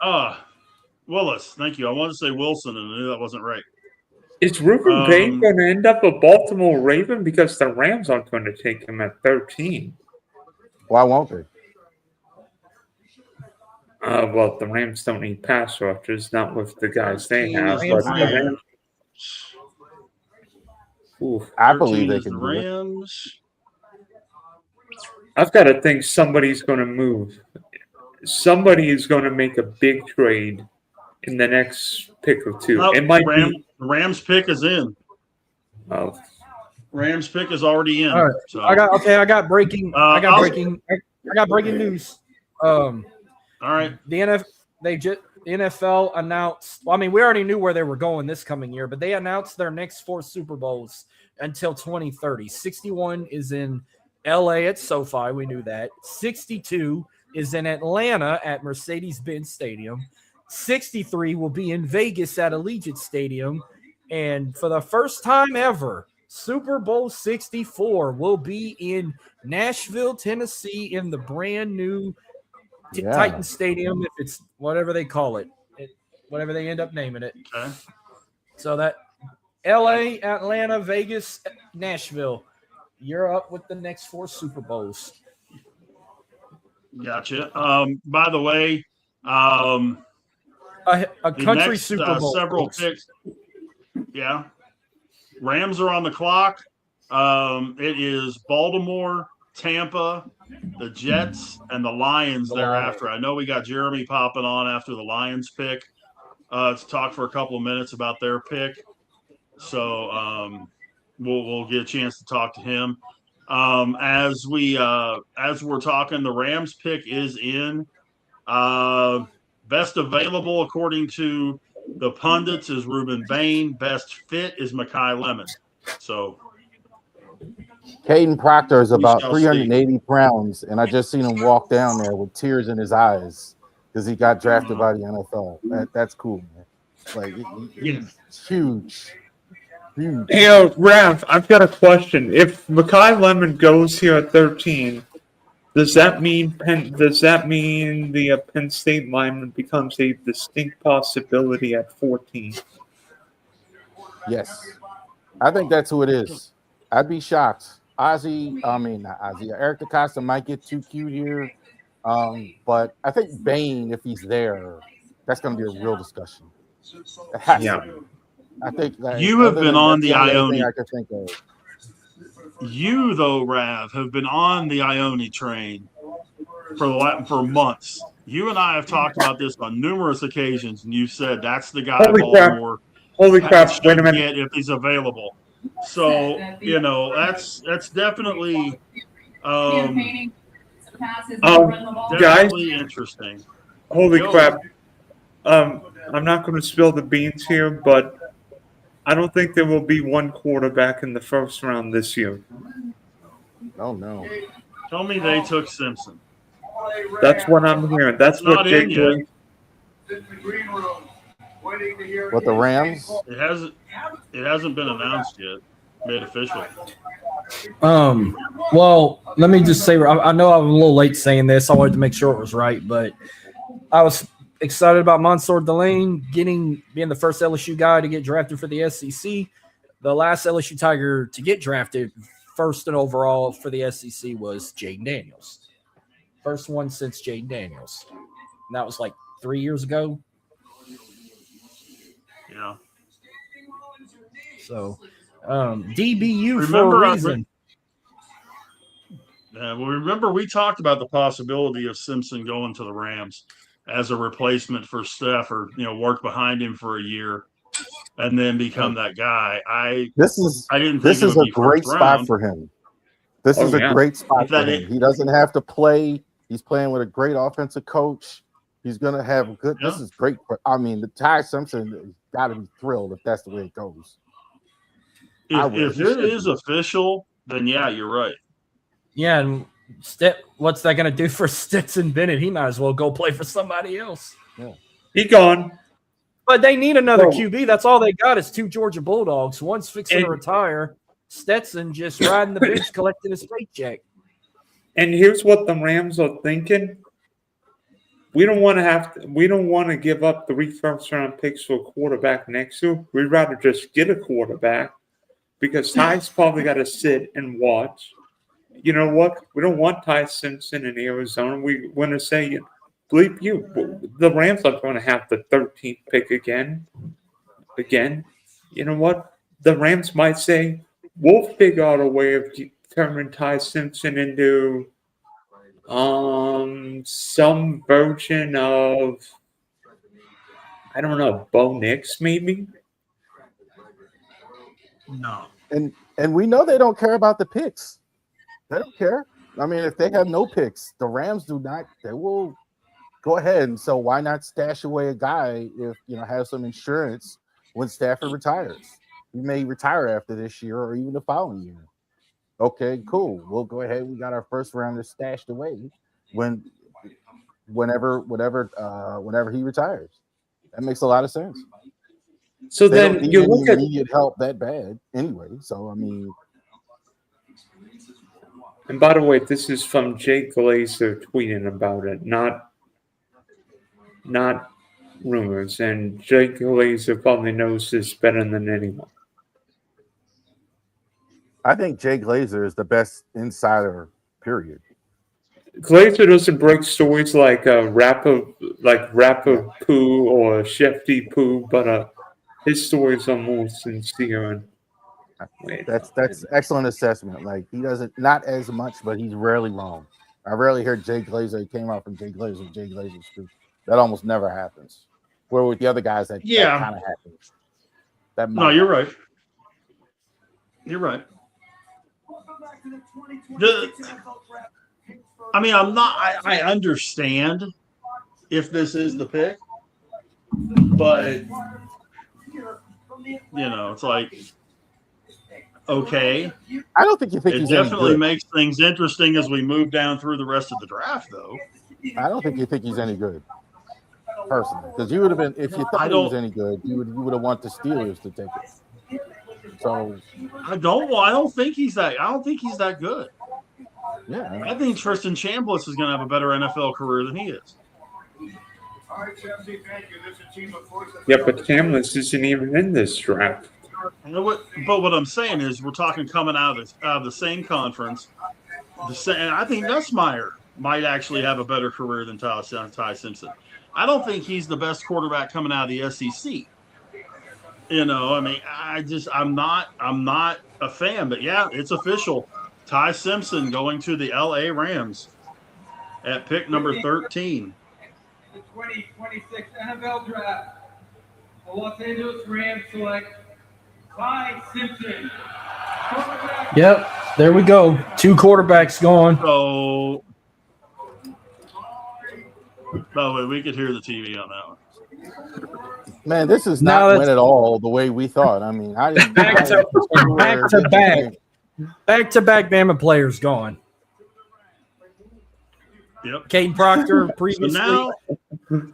Willis. Thank you. I wanted to say Wilson, and I knew that wasn't right. Is Ruben Bain going to end up a Baltimore Raven because the Rams aren't going to take him at 13? Why won't they? Well, the Rams don't need pass rushers, not with the guys they have. I believe they can the do it. Rams. I've got to think somebody's going to move. Somebody is going to make a big trade in the next pick or two. It might be the Rams pick is in. Oh. Rams pick is already in. All right. So. I got breaking news. All right. The NFL announced. Well, I mean, we already knew where they were going this coming year, but they announced their next 4 Super Bowls until 2030. 61 is in LA at SoFi. We knew that. 62 is in Atlanta at Mercedes-Benz Stadium. 63 will be in Vegas at Allegiant Stadium. And for the first time ever, Super Bowl 64 will be in Nashville, Tennessee, in the brand new Titan Stadium, if it's whatever they call it, whatever they end up naming it. Okay. So that LA, Atlanta, Vegas, Nashville, you're up with the next 4 Super Bowls. Gotcha. By the way, a country next, Super Bowl. Several picks. Yeah. Rams are on the clock. It is Baltimore, Tampa, the Jets and the Lions thereafter. I know we got Jeremy popping on after the Lions pick to talk for a couple of minutes about their pick. So we'll get a chance to talk to him. As we're talking, the Rams pick is in. Best available according to the pundits is Ruben Bain. Best fit is Mekhi Lemon. So Caden Proctor is We about shall 380 pounds, and I just seen him walk down there with tears in his eyes because he got drafted by the NFL. That's cool, man. Like he's huge. Huge. Hey, Raph, I've got a question. If Mekhi Lemon goes here at 13, does that mean the Penn State lineman becomes a distinct possibility at 14? Yes, I think that's who it is. I'd be shocked. Not Ozzie. Eric DeCosta might get too cute here, but I think Bain, if he's there, that's going to be a real discussion. It has to be. I think you have been on the Ione. I could think of. You though, Rav, have been on the Ione train for months. You and I have talked about this on numerous occasions, and you said that's the guy Baltimore should wait a minute. get if he's available. So that's definitely definitely interesting. Holy crap! I'm not going to spill the beans here, but I don't think there will be one quarterback in the first round this year. Oh no! Tell me they took Simpson. That's what I'm hearing. That's what Jake Glazer. What, the Rams? It hasn't been announced yet, made official. Well, let me just say, I know I'm a little late saying this. I wanted to make sure it was right, but I was excited about Mansour Delane being the first LSU guy to get drafted for the SEC. The last LSU Tiger to get drafted first and overall for the SEC was Jaden Daniels. First one since Jaden Daniels. And that was like 3 years ago. Yeah. So, DBU for a reason. Remember we talked about the possibility of Simpson going to the Rams as a replacement for Stafford, work behind him for a year and then become that guy. This is a great spot for him. This is a great spot for him. He doesn't have to play. He's playing with a great offensive coach. He's going to have good. Yeah. This is great. The Ty Simpson has got to be thrilled if that's the way it goes. If it is official, then yeah, you're right. Yeah, and what's that going to do for Stetson Bennett? He might as well go play for somebody else. Yeah. He gone. But they need another QB. That's all they got is 2 Georgia Bulldogs. One's fixing to retire. Stetson just riding the bench collecting his paycheck. And here's what the Rams are thinking. We don't want to give up 3 first-round picks for a quarterback next year. We'd rather just get a quarterback because Ty's probably got to sit and watch. You know what? We don't want Ty Simpson in Arizona. We want to say, bleep you. The Rams are going to have the 13th pick again. You know what? The Rams might say, we'll figure out a way of turning Ty Simpson into some version of, I don't know, Bo Nix maybe? No. And we know they don't care about the picks. They don't care. If they have no picks, the Rams do not. They will go ahead. And so why not stash away a guy if, have some insurance when Stafford retires? He may retire after this year or even the following year. Okay, cool. We'll go ahead. We got our first rounder stashed away whenever he retires. That makes a lot of sense. So then you look at immediate help that bad anyway. So And by the way, this is from Jake Glazer tweeting about it, not rumors. And Jake Glazer probably knows this better than anyone. I think Jay Glazer is the best insider, period. Glazer doesn't break stories like Rapper Poo or Shefty Poo, but his stories are more sincere. That's excellent assessment. Like he doesn't, not as much, but he's rarely wrong. I rarely hear Jay Glazer. He came out from Jay Glazer's group. That almost never happens. Where with the other guys, that kind of happens. That no, you're right. You're right. I mean, I'm not. I understand if this is the pick, but it's like, okay. I don't think you think it he's definitely any good. makes things interesting as we move down through the rest of the draft, though. I don't think you think he's any good, personally, because you would have been, if you thought he was any good, you would have wanted the Steelers to take it. So I don't think he's that. I don't think he's that good. Yeah, I think Tristan Chambliss is going to have a better NFL career than he is. Yeah, but Chambliss isn't even in this draft. But what I'm saying is, we're talking coming out of the same conference. And I think Nussmeier might actually have a better career than Ty Simpson. I don't think he's the best quarterback coming out of the SEC. I mean, I'm not a fan, but yeah, it's official. Ty Simpson going to the LA Rams at pick number 13. The 2026 NFL Draft. The Los Angeles Rams select Ty Simpson. Yep, there we go. 2 quarterbacks gone. So, by the way, we could hear the TV on that one. Man, this is not win at all the way we thought. I mean, I didn't back to back Bama players gone. Yep. Caden Proctor previously. So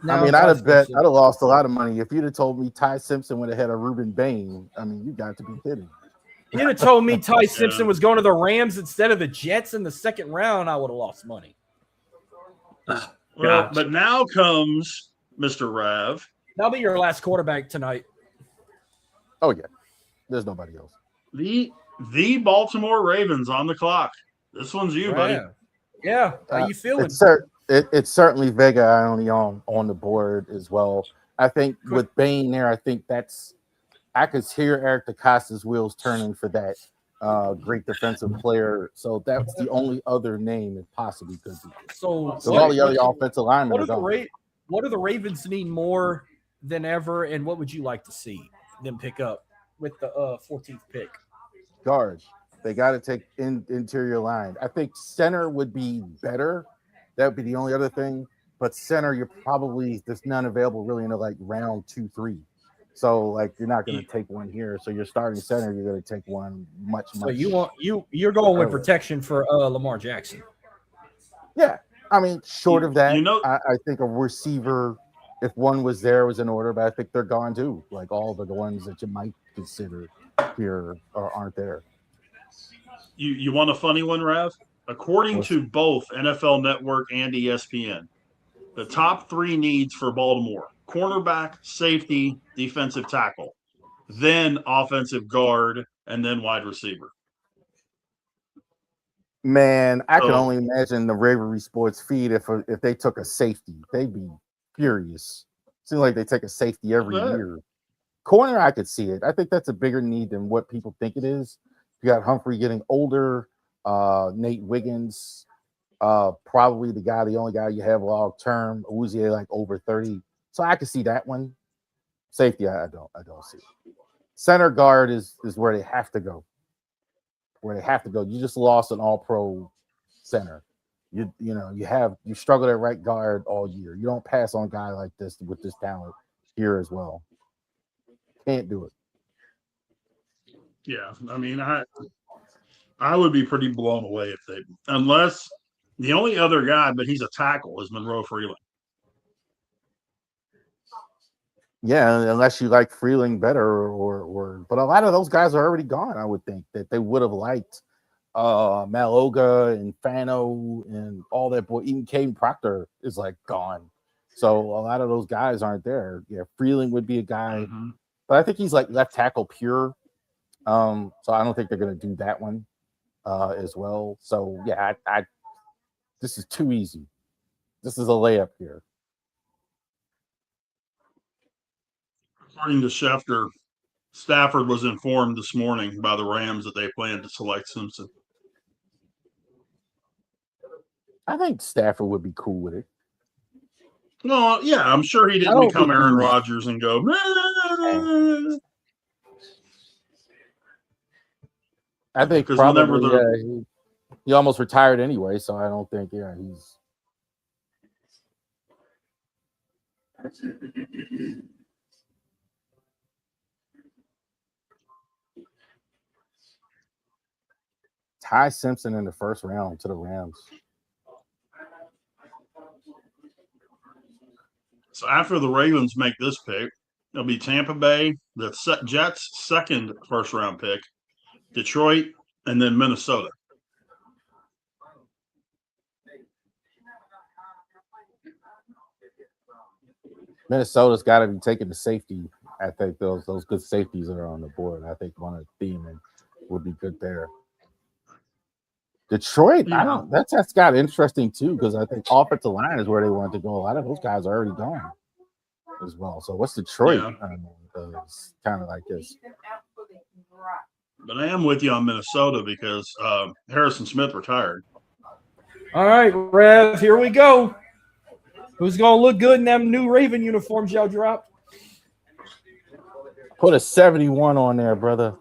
now, I mean, I'd have lost a lot of money if you'd have told me Ty Simpson would have had a Ruben Bain. I mean, you got to be kidding. You'd have told me Ty Simpson was going to the Rams instead of the Jets in the second round, I would have lost money. Well, but now comes Mr. Rav. That'll be your last quarterback tonight. Oh, yeah. There's nobody else. The Baltimore Ravens on the clock. This one's you, buddy. Yeah. How you feeling? It's certainly Vega only on the board as well. I think with Bain there, I think I could hear Eric DeCosta's wheels turning for that great defensive player. So that's the only other name it possibly could be. So all the other offensive linemen what do the Ravens need more than ever, and what would you like to see them pick up with the 14th pick? Guards. They got to take interior line. I think center would be better. That would be the only other thing. But center, there's none available really in like round 2, 3. So like you're not going to take one here. So you're starting center, you're going to take one much. So you're going with protection for Lamar Jackson. Yeah, I mean, short of that, I think a receiver, if one was there, was in order. But I think they're gone too. Like all the ones that you might consider here aren't there. You want a funny one, Rav? According to both NFL Network and ESPN, the top 3 needs for Baltimore: cornerback, safety, defensive tackle, then offensive guard, and then wide receiver. Man, I can only imagine the Ravery Sports feed if they took a safety. They'd be furious. Seems like they take a safety every year. Corner, I could see it. I think that's a bigger need than what people think it is. You got Humphrey getting older, Nate Wiggins, probably the only guy you have long term. Uzier like over 30. So I can see that one. Safety, I don't see it. Center guard is where they have to go. You just lost an all-pro center. You struggled at right guard all year. You don't pass on a guy like this with this talent here as well. Can't do it. Yeah, I mean, I would be pretty blown away if unless the only other guy, but he's a tackle, is Monroe Freeland. Yeah, unless you like Freeling better, but a lot of those guys are already gone. I would think that they would have liked Maloga and Fano and all that. Boy, even Caden Proctor is like gone, so a lot of those guys aren't there. Yeah, Freeling would be a guy, but I think he's like left tackle pure. So I don't think they're going to do that one as well. So yeah, I this is too easy. This is a layup here. According to Schefter, Stafford was informed this morning by the Rams that they plan to select Simpson. I think Stafford would be cool with it. Well, yeah, I'm sure he I didn't don't become think Aaron he's- Rodgers and go. I think Because whenever probably he almost retired anyway, so I don't think he's. Ty Simpson in the first round to the Rams. So after the Ravens make this pick, it'll be Tampa Bay, the Jets' second first-round pick, Detroit, and then Minnesota. Minnesota's got to be taking the safety. I think those good safeties that are on the board. I think one of Thiemann would be good there. Detroit, Yeah. That's got interesting too because I think offensive line is where they want to go. A lot of those guys are already gone as well. So what's Detroit? It's kind of like this. But I am with you on Minnesota because Harrison Smith retired. All right, Rev, here we go. Who's going to look good in them new Raven uniforms y'all dropped? Put a 71 on there, brother.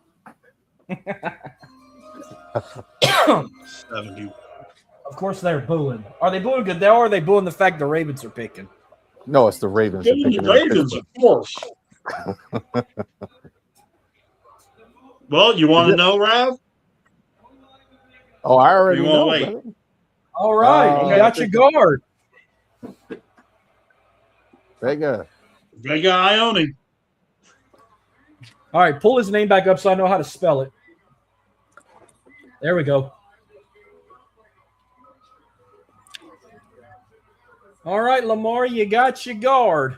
70. Of course they're booing. Are they booing Goodell or are they booing the fact the Ravens are picking? No, it's the Ravens. Ravens, of course. Well, you want to know, Rav? Oh, I already You know. won't wait. Brother. All right, you got your guard. Vega Ione. All right, pull his name back up so I know how to spell it. There we go. All right, Lamar, you got your guard.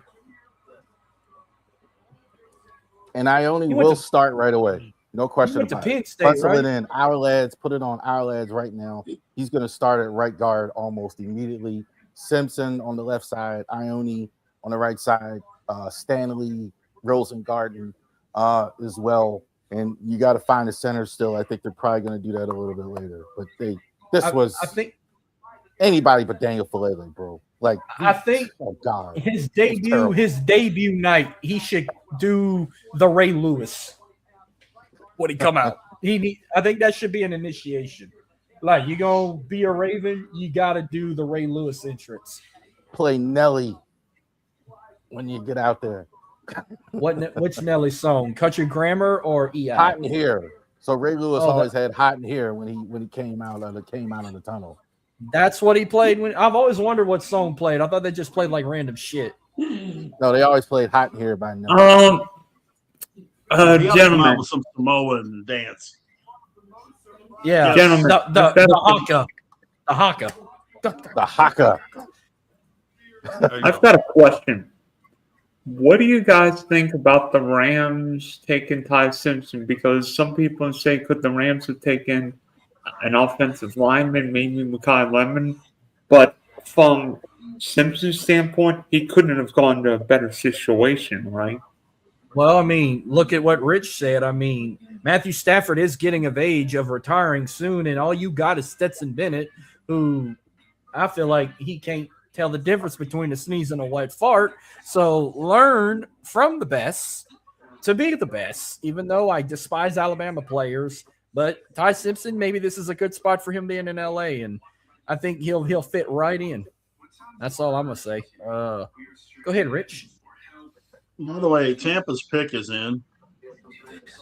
And Ione will start right away. No question went to about Penn it. State, Pencil right? it in. Our lads, put it on our lads right now. He's going to start at right guard almost immediately. Simpson on the left side, Ione on the right side, Stanley, Rosengarten as well. And you got to find a center still. I think they're probably going to do that a little bit later. But I think anybody but Daniel Falele, bro. Like I think oh God, his debut night, he should do the Ray Lewis when he come out. I think that should be an initiation. Like you gonna be a Raven, you gotta do the Ray Lewis entrance. Play Nelly when you get out there. Which Nelly song? Country Grammar or EI? Hot in Here. So Ray Lewis always had Hot in Here when he came out of the tunnel. That's what he played. I've always wondered what song played. I thought they just played like random shit. No, they always played Hot in Here by Nelly. Gentlemen, with some Samoan dance. Yeah, gentlemen, the haka. The haka. I've got a question. What do you guys think about the Rams taking Ty Simpson? Because some people say, could the Rams have taken an offensive lineman, maybe Mekhi Lemon? But from Simpson's standpoint, he couldn't have gone to a better situation, right? Well, I mean, look at what Rich said. I mean, Matthew Stafford is getting of age of retiring soon, and all you got is Stetson Bennett, who I feel like he can't tell the difference between a sneeze and a wet fart. So learn from the best to be the best, even though I despise Alabama players. But Ty Simpson, maybe this is a good spot for him being in LA, and I think he'll fit right in. That's all I'm going to say. Go ahead, Rich. By the way, Tampa's pick is in.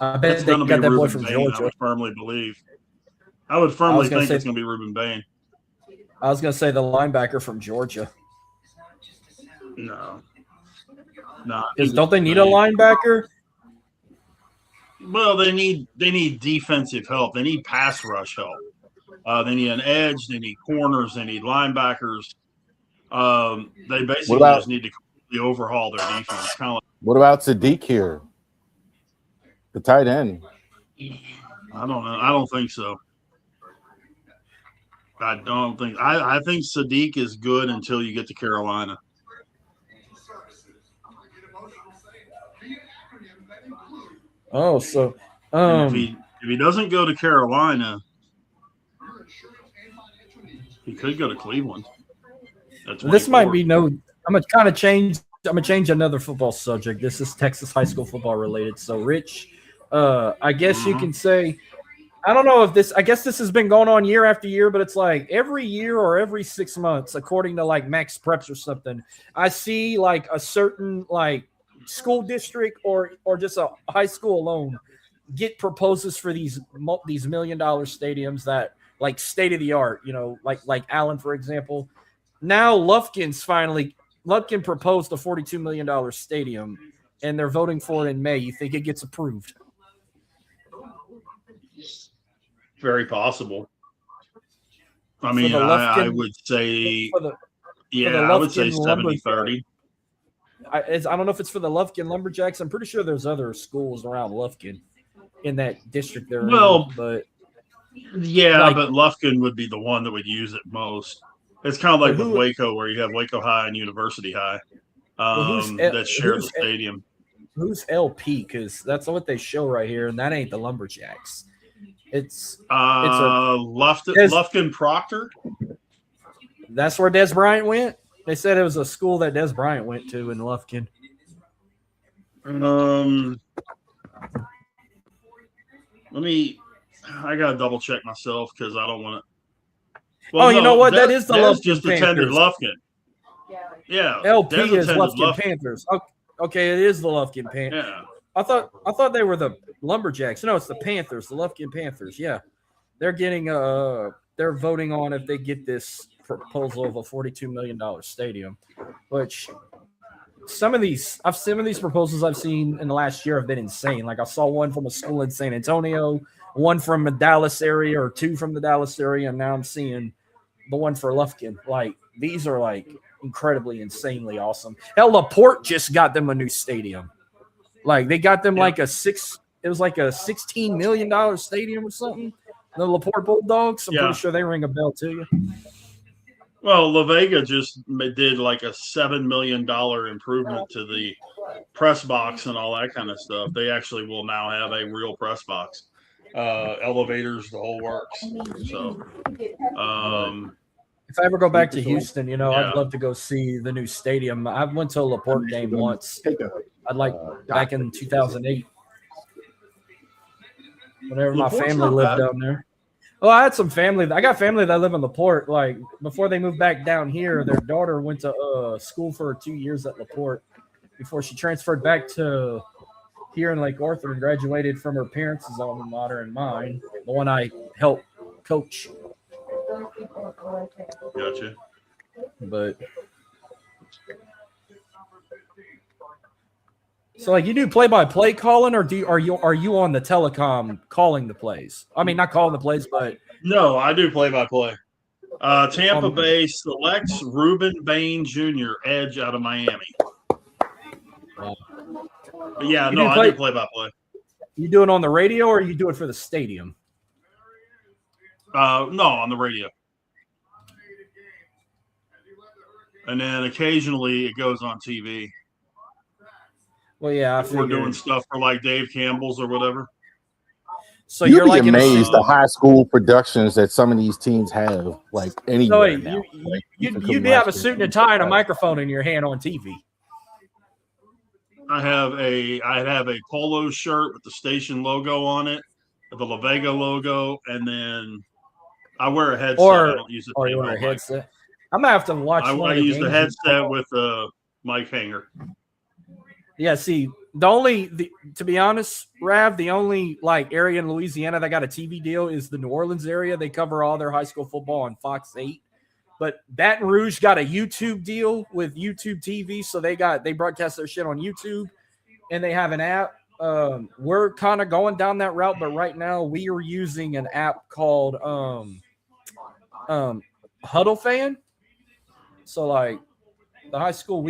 I bet It's they going to got be that boy Reuben from Bain, Georgia. I would firmly believe. I would firmly think say- it's going to be Reuben Bain. I was going to say the linebacker from Georgia. No. Don't they need a linebacker? Well, they need defensive help. They need pass rush help. They need an edge. They need corners. They need linebackers. They basically just need to completely overhaul their defense. Kind of like, what about Sadiq here? The tight end. I don't know. I don't think so. I don't think. I think Sadiq is good until you get to Carolina. Oh, so If he doesn't go to Carolina, He could go to Cleveland. This might be no. I'm gonna kind of change. I'm gonna change another football subject. This is Texas high school football related. So, Rich, I guess you can say. I don't know if this. I guess this has been going on year after year, but it's like every year or every 6 months, according to like Max Preps or something. I see like a certain like school district or just a high school alone get proposals for these $1 million stadiums that like state of the art. You know, like Allen, for example. Now Lufkin proposed a $42 million stadium, and they're voting for it in May. You think it gets approved? Very possible. I mean, I would say, I would say 70-30. I don't know if it's for the Lufkin Lumberjacks. I'm pretty sure there's other schools around Lufkin in that district there. But Lufkin would be the one that would use it most. It's kind of like with Waco, where you have Waco High and University High that share the stadium. Who's LP? Because that's what they show right here, and that ain't the Lumberjacks. It's Lufkin Proctor. That's where Des Bryant went. They said it was a school that Des Bryant went to in Lufkin. I gotta double check myself because I don't want to. Well, you know what? That is the Lufkin just Panthers. Attended Lufkin. Yeah, LP is Lufkin Panthers. Okay, it is the Lufkin Panthers. Yeah. I thought they were the Lumberjacks. No, it's the Panthers, the Lufkin Panthers. Yeah, they're getting they're voting on if they get this proposal of a $42 million stadium, which some of these proposals I've seen in the last year have been insane. Like I saw one from a school in San Antonio, one from the Dallas area, or two from the Dallas area, and now I'm seeing the one for Lufkin. Like these are like incredibly, insanely awesome. Hell, LaPorte just got them a new stadium. Like they got them like it was like a $16 million stadium or something. The LaPorte Bulldogs. I'm pretty sure they ring a bell to you. Well, La Vega just did like a $7 million improvement to the press box and all that kind of stuff. They actually will now have a real press box, elevators, the whole works. So, if I ever go back to Houston, I'd love to go see the new stadium. I went to a LaPorte game once. I'd like back in 2008, whenever my family lived down there. Well, I had some family. I got family that live in LaPorte. Like before they moved back down here, their daughter went to school for 2 years at LaPorte before she transferred back to here in Lake Arthur and graduated from her parents' alma mater and mine, the one I helped coach. Gotcha. But so, like, you do play-by-play calling, or are you on the telecom calling the plays? I mean, not calling the plays, but no, I do play-by-play. Tampa Bay selects Ruben Bain Jr. edge out of Miami. But yeah, I do play-by-play. You do it on the radio, or you do it for the stadium? No, on the radio. And then occasionally it goes on TV. Well, yeah, if we're doing stuff for like Dave Campbell's or whatever. So you're like amazed the high school productions that some of these teams have, like anywhere now. You'd have a suit and a tie and a microphone in your hand on TV. I have a polo shirt with the station logo on it, the La Vega logo, and then I wear a headset. I don't use you wear a headset. I'm gonna have to watch. I use the headset with a mic hanger. Yeah, see, to be honest, Rav, the only like area in Louisiana that got a TV deal is the New Orleans area. They cover all their high school football on Fox 8. But Baton Rouge got a YouTube deal with YouTube TV, so they broadcast their shit on YouTube, and they have an app. We're kind of going down that route, but right now we are using an app called Huddle Fan. So like the high school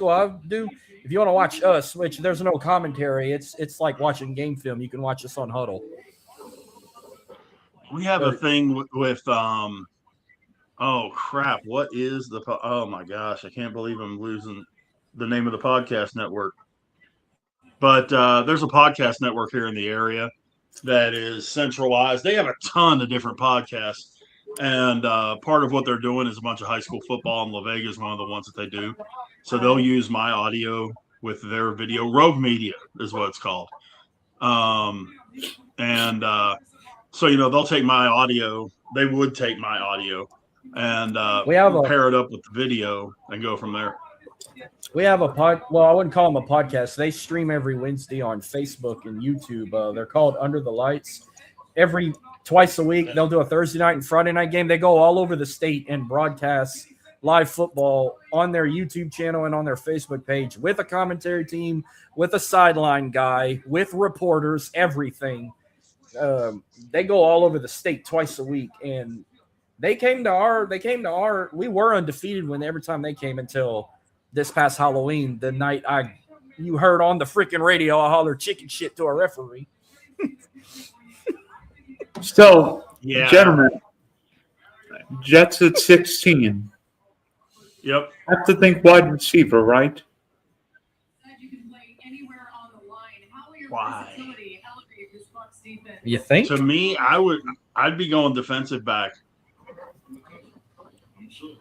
I do. If you want to watch us, which there's no commentary, it's like watching game film. You can watch us on Huddle. We have a thing with oh crap! What is oh my gosh! I can't believe I'm losing the name of the podcast network. But there's a podcast network here in the area that is centralized. They have a ton of different podcasts, And part of what they're doing is a bunch of high school football, and La Vega is one of the ones that they do. So they'll use my audio with their video. Rogue Media is what it's called. And so, they'll take my audio. They would take my audio and pair it up with the video and go from there. We have well, I wouldn't call them a podcast. They stream every Wednesday on Facebook and YouTube. They're called Under the Lights. Twice a week, they'll do a Thursday night and Friday night game. They go all over the state and broadcast live football on their YouTube channel and on their Facebook page with a commentary team, with a sideline guy, with reporters, everything. They go all over the state twice a week, and we were undefeated every time they came until this past Halloween, the night you heard on the freaking radio, I holler chicken shit to a referee. So, gentlemen, Jets at 16. Yep. Have to think wide receiver, right? Why? You think? To me, I'd be going defensive back.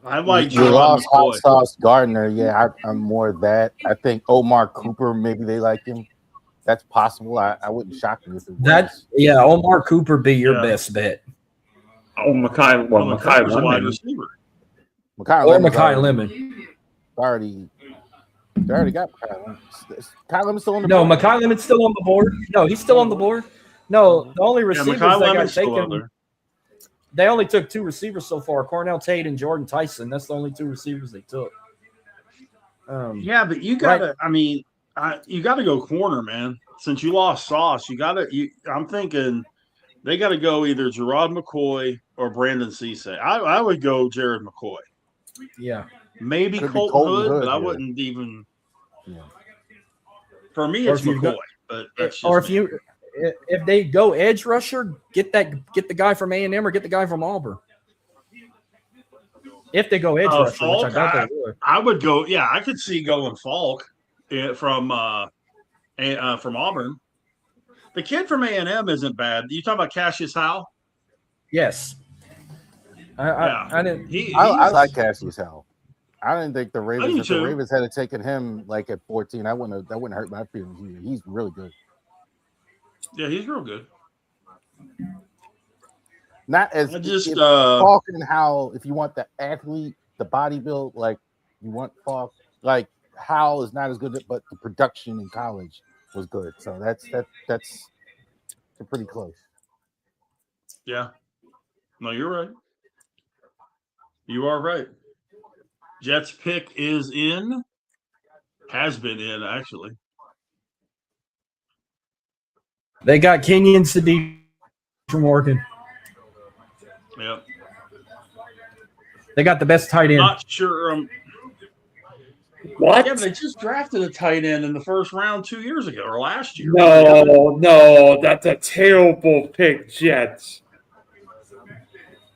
I like you lost Hot Sauce Gardner. Yeah, I'm more that. I think Omar Cooper, maybe they like him. That's possible. I wouldn't shock me if it was. Omar Cooper be your best bet. Oh, Mekhi Lemon. Wide receiver. Mekhi Lemon. They already got Mekhi Lemon. Mekhi Lemon's still on the board. No, Mekhi Lemon's still on the board. No, he's still on the board. No, the only receivers that got taken. They only took 2 receivers so far, Cornell Tate and Jordan Tyson. That's the only 2 receivers they took. But you got to, you got to go corner, man. Since you lost Sauce, I'm thinking they got to go either Gerard McCoy or Brandon Cisse. I would go Jared McCoy. Yeah. Maybe Colton Hood, but I wouldn't even. Yeah. For me, it's McCoy. But that's just if they go edge rusher, get the guy from A&M or get the guy from Auburn. If they go edge rusher, Falk, which I doubt they would. I would go. Yeah, I could see going Falk from Auburn. The kid from A&M isn't bad. You talking about Cassius Howell? Yes. I like Cassius Howell. I didn't think the Ravens. If the Ravens had taken him like at 14, that wouldn't hurt my feelings. He's really good. Yeah, he's real good. Not as Falk and Howell. If you want the athlete, the body build, like you want Falk, like Howell is not as good, but the production in college was good. So that's pretty close. Yeah. No, you're right. You are right. Jets pick is in. Has been in, actually. They got Kenyon Sadiq from Oregon. Yep. They got the best tight end. Not sure. What? Yeah, but they just drafted a tight end in the first round 2 years ago or last year. No, that's a terrible pick, Jets.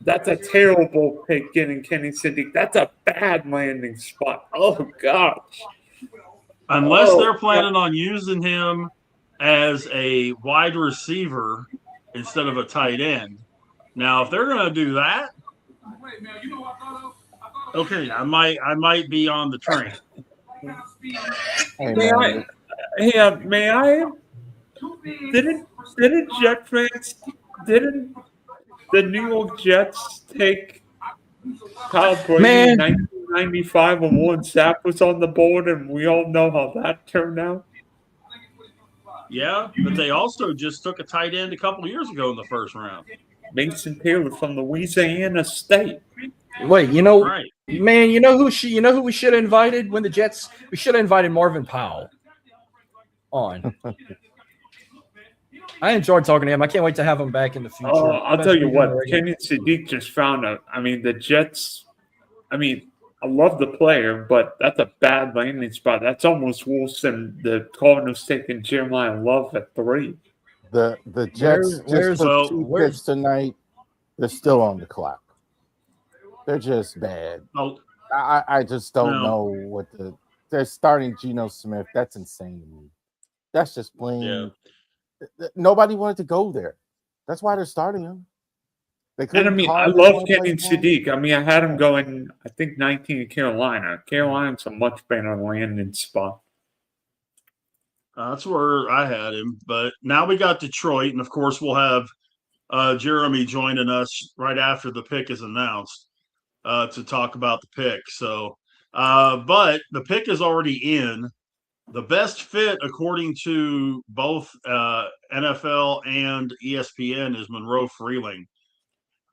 That's a terrible pick getting Kenny Sadiq. That's a bad landing spot. Oh, gosh. Unless they're planning on using him as a wide receiver instead of a tight end. Now, if they're going to do that, okay, I might be on the train. May I? Didn't Jet fans? Didn't the New York Jets take Kyle Brady in 1995 when Warren Sapp was on the board, and we all know how that turned out? Yeah, but they also just took a tight end a couple of years ago in the first round. Mason Taylor from Louisiana State. Wait, right. Man, you know who we should have invited when the Jets? We should have invited Marvin Powell on. I enjoyed talking to him. I can't wait to have him back in the future. Oh, I'll tell you what, Kenny Sadiq just found out. The Jets, I love the player, but that's a bad landing spot. That's almost worse than the Cardinals taking Jeremiah Love at 3. The Jets just took 2 picks tonight. They're still on the clock. They're just bad. Oh. I just don't know what they're starting Geno Smith. That's insane to me. That's just plain. Yeah. Nobody wanted to go there. That's why they're starting him. They And I couldn't mean, I carve love one Kenny like that? Sadiq. I mean, I had him going, I think, 19 to Carolina. Carolina's a much better landing spot. That's where I had him. But now we got Detroit, and of course we'll have Jeremy joining us right after the pick is announced to talk about the pick. So, but the pick is already in. The best fit, according to both NFL and ESPN, is Monroe Freeling.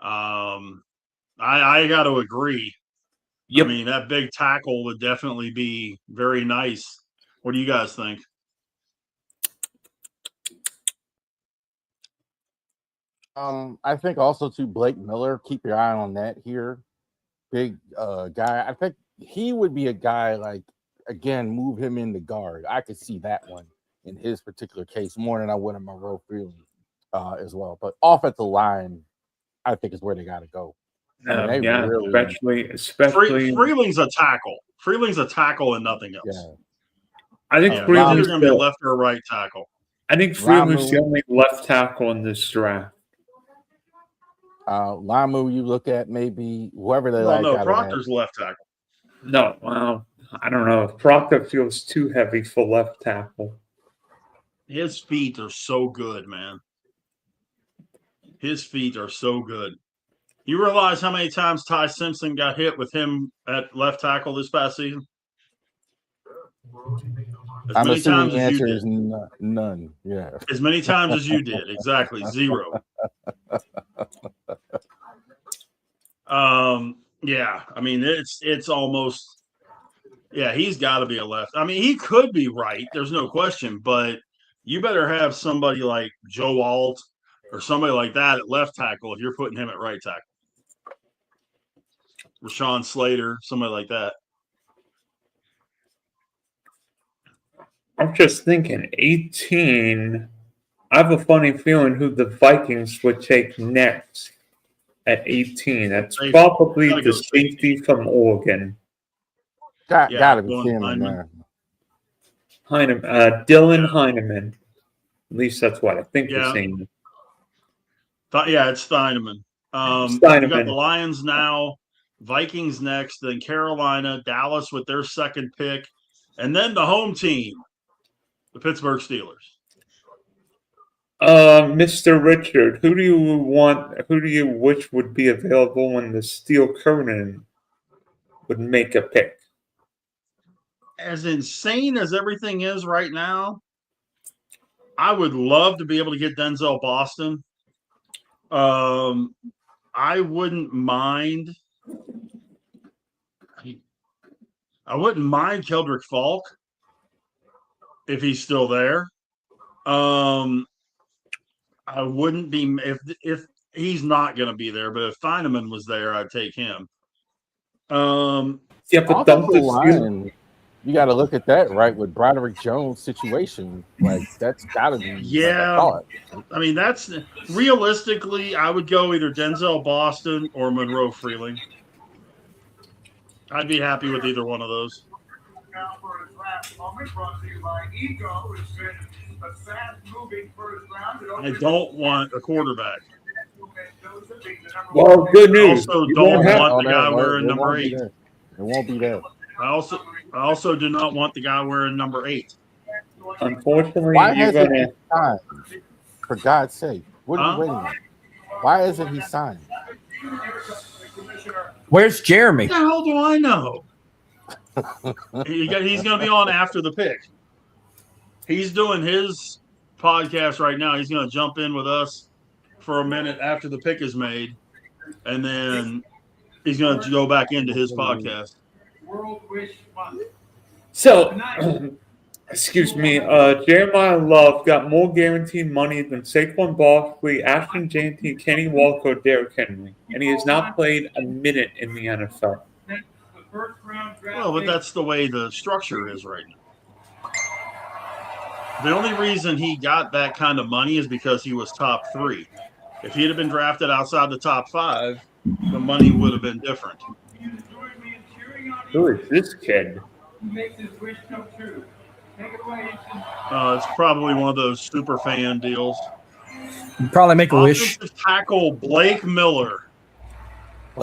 I got to agree. Yep. I mean, that big tackle would definitely be very nice. What do you guys think? I think also too Blake Miller. Keep your eye on that here. Big guy. I think he would be a guy like again move him in the guard. I could see that one in his particular case more than I would in Monroe Freeling as well. But offensive line, I think is where they got to go. I mean, Yeah, really, especially Freeling's a tackle. Freeling's a tackle and nothing else. yeah. I think He's Freeling's either going to be a left or a right tackle. I think Freeling's the Lamu. only left tackle in this draft. Lamu, you look at maybe whoever they Well, like. no, out Proctor's of that. left tackle. No, well, I don't know. Proctor feels too heavy for left tackle. His feet are so good, man. His feet are so good. You realize how many times Ty Simpson got hit with him at left tackle this past season? As I'm many assuming times the as you answer did. is none. Yeah. As many times as you did. Exactly. 0. Yeah. I mean, it's almost. Yeah, he's got to be a left. I mean, he could be right. There's no question, but you better have somebody like Joe Alt or somebody like that at left tackle if you're putting him at right tackle. Rashawn Slater, somebody like that. I'm just thinking, 18. I have a funny feeling who the Vikings would take next at 18. That's probably the safety from Oregon. Gotta be Cameron there. Dylan Heineman. At least that's what I think his name is. Yeah, it's Steineman. You got the Lions now, Vikings next, then Carolina, Dallas with their second pick, and then the home team, the Pittsburgh Steelers. Mr. Richard, who do you wish would be available when the Steel Curtain would make a pick? As insane as everything is right now, I would love to be able to get Denzel Boston. I wouldn't mind. I wouldn't mind Keldrick Falk if he's still there. I wouldn't be if he's not going to be there, but if Feineman was there, I'd take him. Yeah, but line, you got to look at that right with Broderick Jones' situation. Like that's got to be I mean, that's realistically, I would go either Denzel Boston or Monroe Freeling. I'd be happy with either one of those. Now for his last moment, brought to you by Ego, it's been a fast-moving first round. I don't want a quarterback. Well, good news. I also don't want the guy wearing number 8. It won't be there. I also do not want the guy wearing number 8. Unfortunately, why hasn't he signed? For God's sake, what are you waiting on? Why isn't he signed? Where's Jeremy? What the hell do I know? He's going to be on after the pick. He's doing his podcast right now. He's going to jump in with us for a minute after the pick is made, and then he's going to go back into his podcast. So, excuse me, Jeremiah Love got more guaranteed money than Saquon Barkley, Ashton Jeanty, Kenny Walker, Derrick Henry, and he has not played a minute in the NFL. Well, but that's the way the structure is right now. The only reason he got that kind of money is because he was top 3. If he'd have been drafted outside the top 5, the money would have been different. Who is this kid? It's probably one of those super fan deals. You'd probably make a wish. Offensive tackle Blake Miller.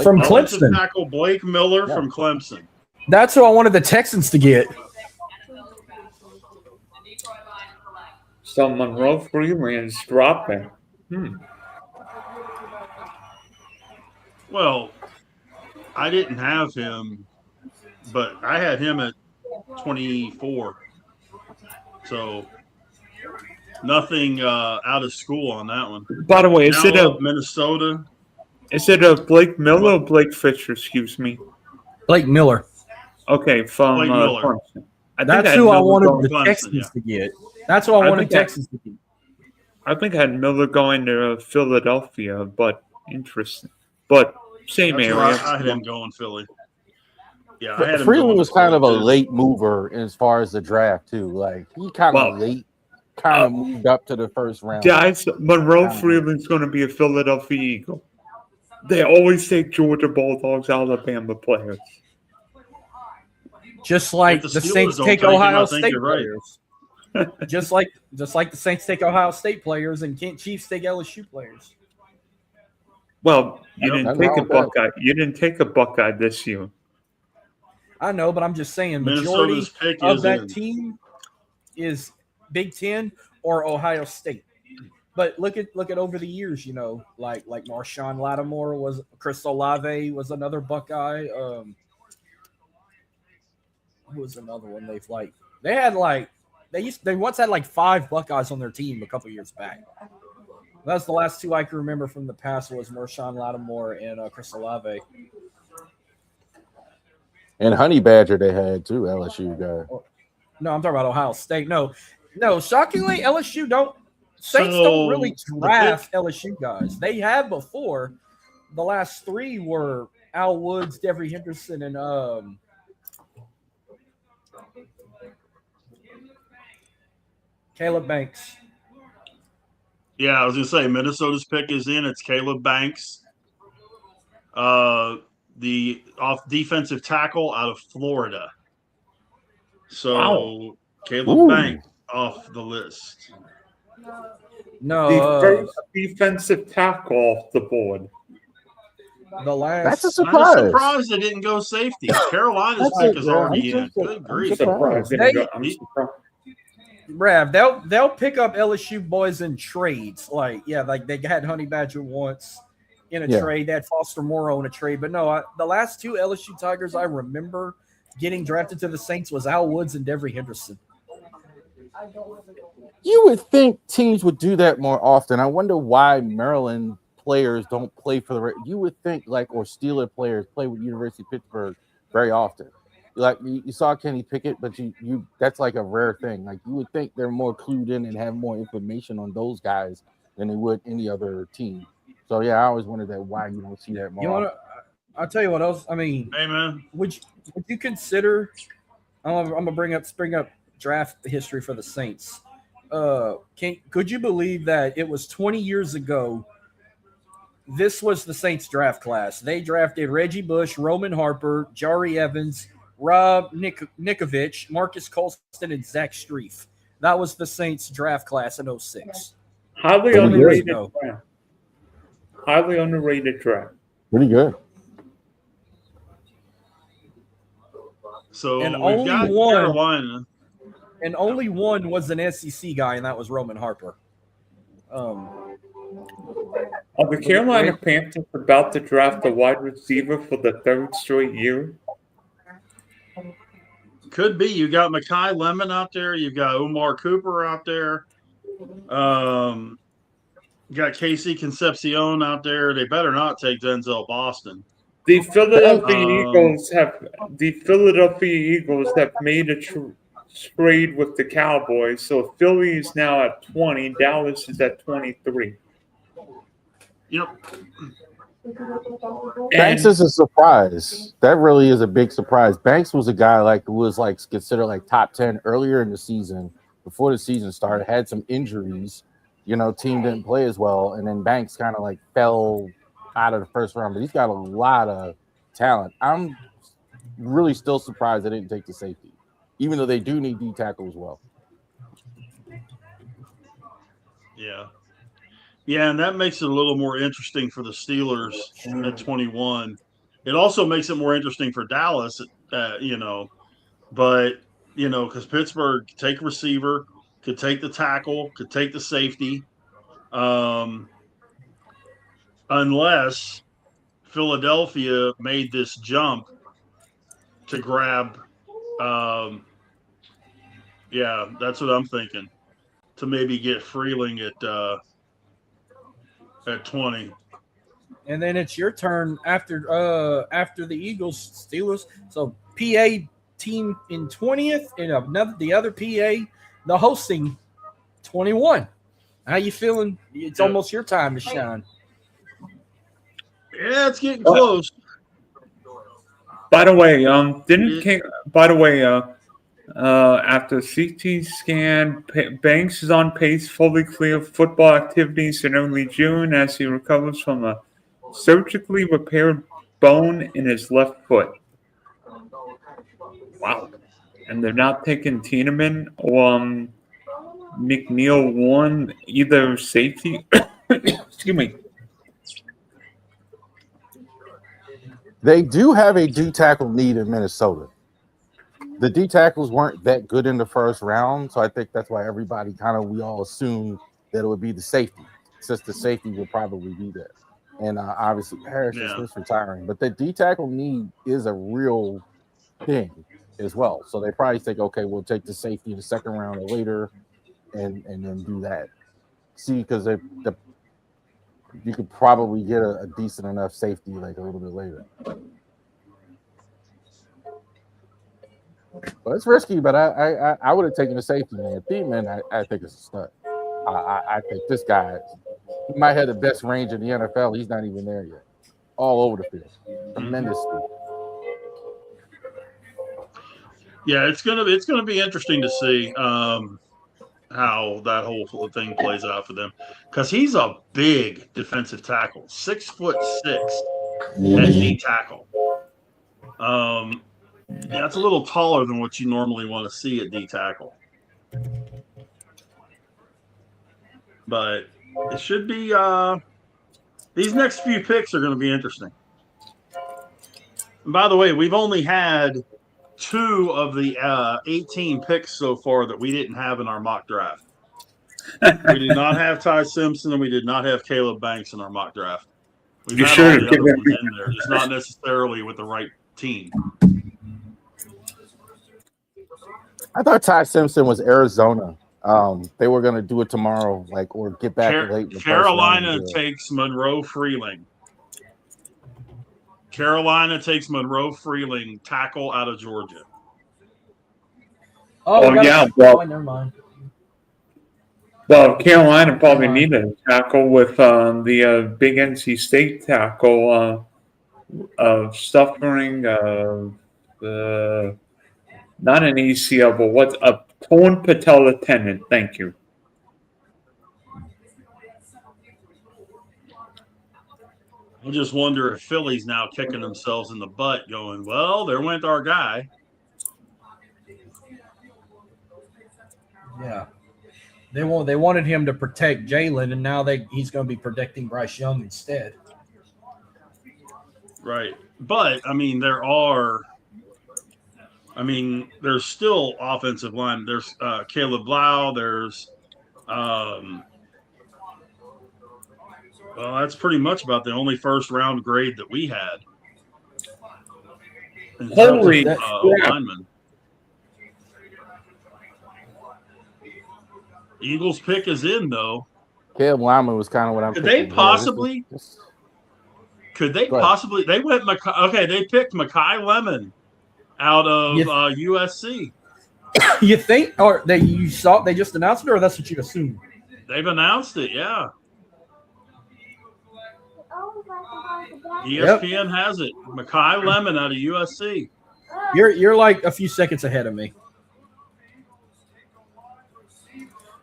From Offensive Clemson. tackle Blake Miller from Clemson. That's who I wanted the Texans to get. So Monroe Freeland's dropping. Well, I didn't have him, but I had him at 24. So nothing out of school on that one. By the way, is Now it a up Minnesota? Is it a Blake Miller or Blake Fisher? Excuse me. Blake Miller. Okay, from Blake Miller. Clemson. That's who I wanted the Clemson, Texans to get. That's who I wanted Texans to get. I think I had Miller going to Philadelphia, but interesting. But same That's area. where I had him going Philly. Yeah, I had him Freeland going was to kind of a Philly, too. late mover as far as the draft too. Like he kind of moved up to the first round. Guys, Monroe Freeland's going to be a Philadelphia Eagle. They always take Georgia Bulldogs, Alabama players. Just like If the Steelers Saints don't take take him, Ohio I think State you're right. players. just like the Saints take Ohio State players and Chiefs take LSU players. Well, you Yep. didn't take a Buckeye. You didn't take a Buckeye this year. I know, but I'm just saying majority Minnesota's pick of is that in. team is Big Ten or Ohio State. But look at over the years, like Marshawn Lattimore was, Chris Olave was another Buckeye. Who was another one they once had like 5 Buckeyes on their team a couple years back. That's the last 2 I can remember from the past was Marshawn Lattimore and Chris Olave. And Honey Badger they had too, LSU guy. No, I'm talking about Ohio State. No. Shockingly, LSU Saints don't really draft LSU guys. They have before. The last 3 were Al Woods, Devery Henderson, and Caleb Banks. Yeah, I was going to say Minnesota's pick is in. It's Caleb Banks, the defensive tackle out of Florida. So Caleb Banks off the list. No, The first defensive tackle off the board. That's a I'm surprise. surprised they didn't go safety. Carolina's pick is already in. Good grief. Surprised. I'm surprised. Rav, they'll pick up LSU boys in trades. Like they had Honey Badger once in a trade. They had Foster Morrow in a trade. But no, the last 2 LSU Tigers I remember getting drafted to the Saints was Al Woods and Devery Henderson. You would think teams would do that more often. I wonder why Maryland players don't play for the. You would think or Steeler players play with University of Pittsburgh very often. Like you saw Kenny Pickett, but you that's like a rare thing. Like you would think they're more clued in and have more information on those guys than they would any other team. So yeah, I always wondered why you don't see that more. I'll tell you what else. I mean, hey man, would you consider? I'm gonna bring up draft history for the Saints. Could you believe that it was 20 years ago? This was the Saints draft class. They drafted Reggie Bush, Roman Harper, Jari Evans, Rob Nikovich, Marcus Colston, and Zach Streif. That was the Saints draft class in 06. Highly underrated draft. Highly underrated draft. Pretty good. So And we've only got one- Carolina. And only one was an SEC guy, and that was Roman Harper. Are the Carolina Panthers about to draft a wide receiver for the 3rd straight year? Could be. You got Mekhi Lemon out there. You've got Omar Cooper out there. You got Casey Concepcion out there. They better not take Denzel Boston. The Philadelphia Eagles have made a trade with the Cowboys. So Philly is now at 20. Dallas is at 23. Yep. Banks is a surprise. That really is a big surprise. Banks was a guy who was considered top 10 earlier in the season, before the season started, had some injuries. Team didn't play as well, and then Banks kind of fell out of the first round. But he's got a lot of talent. I'm really still surprised they didn't take the safety, even though they do need D tackle as well. Yeah. Yeah, and that makes it a little more interesting for the Steelers at 21. It also makes it more interesting for Dallas, but because Pittsburgh could take receiver, could take the tackle, could take the safety, um, unless Philadelphia made this jump to grab. Yeah, that's what I'm thinking, to maybe get Freeling at 20. And then it's your turn after the Eagles Steelers. So PA team in 20th, and the other PA, the hosting 21. How you feeling? It's almost your time to shine. Yeah, it's getting close. By the way, after CT scan, Banks is on pace, fully clear of football activities in early June as he recovers from a surgically repaired bone in his left foot. Wow. And they're not taking Tiedemann or McNeil Warren, either safety. Excuse me. They do have a D tackle need in Minnesota. The D tackles weren't that good in the first round, so I think that's why we all assumed that it would be the safety, since the safety would probably be there. And obviously Harrison Smith's retiring, but the D tackle need is a real thing as well. So they probably think, okay, we'll take the safety in the second round or later, and then do that. See, because you could probably get a decent enough safety like a little bit later. But it's risky, but I would have taken the safety, man. Thiedman, I think it's a stud. I think this guy, he might have the best range in the NFL. He's not even there yet. All over the field. Tremendous speed. Yeah, it's gonna be interesting to see how that whole thing plays out for them, because he's a big defensive tackle, 6'6" at D tackle. Yeah, it's a little taller than what you normally want to see at D tackle, but it should be. These next few picks are going to be interesting. And by the way, we've only had 2 of the 18 picks so far that we didn't have in our mock draft. We did not have Ty Simpson, and we did not have Caleb Banks in our mock draft. We've had all the other ones in there, just not necessarily with the right team. I thought Ty Simpson was Arizona. They were going to do it tomorrow, or get back late. Carolina takes Monroe Freeling. Carolina takes Monroe Freeling, tackle out of Georgia. Never mind. Well, Carolina probably needed a tackle with the big NC State tackle suffering not an ACL, but what's a torn patella tendon. Thank you. I just wonder if Philly's now kicking themselves in the butt, going, "Well, there went our guy." Yeah, they wanted him to protect Jalen, and now he's going to be protecting Bryce Young instead. Right, but there's still offensive line. There's Caleb Blau. There's well, that's pretty much about the only first round grade that we had. Holy linemen. Eagles pick is in though. Caleb Lyman was kind of what I'm. Could they possibly? They went. They picked Makai Lemon out of USC. You think, or they just announced it, or that's what you assume? They've announced it, yeah. ESPN has it. Makai Lemon out of USC. You're like a few seconds ahead of me.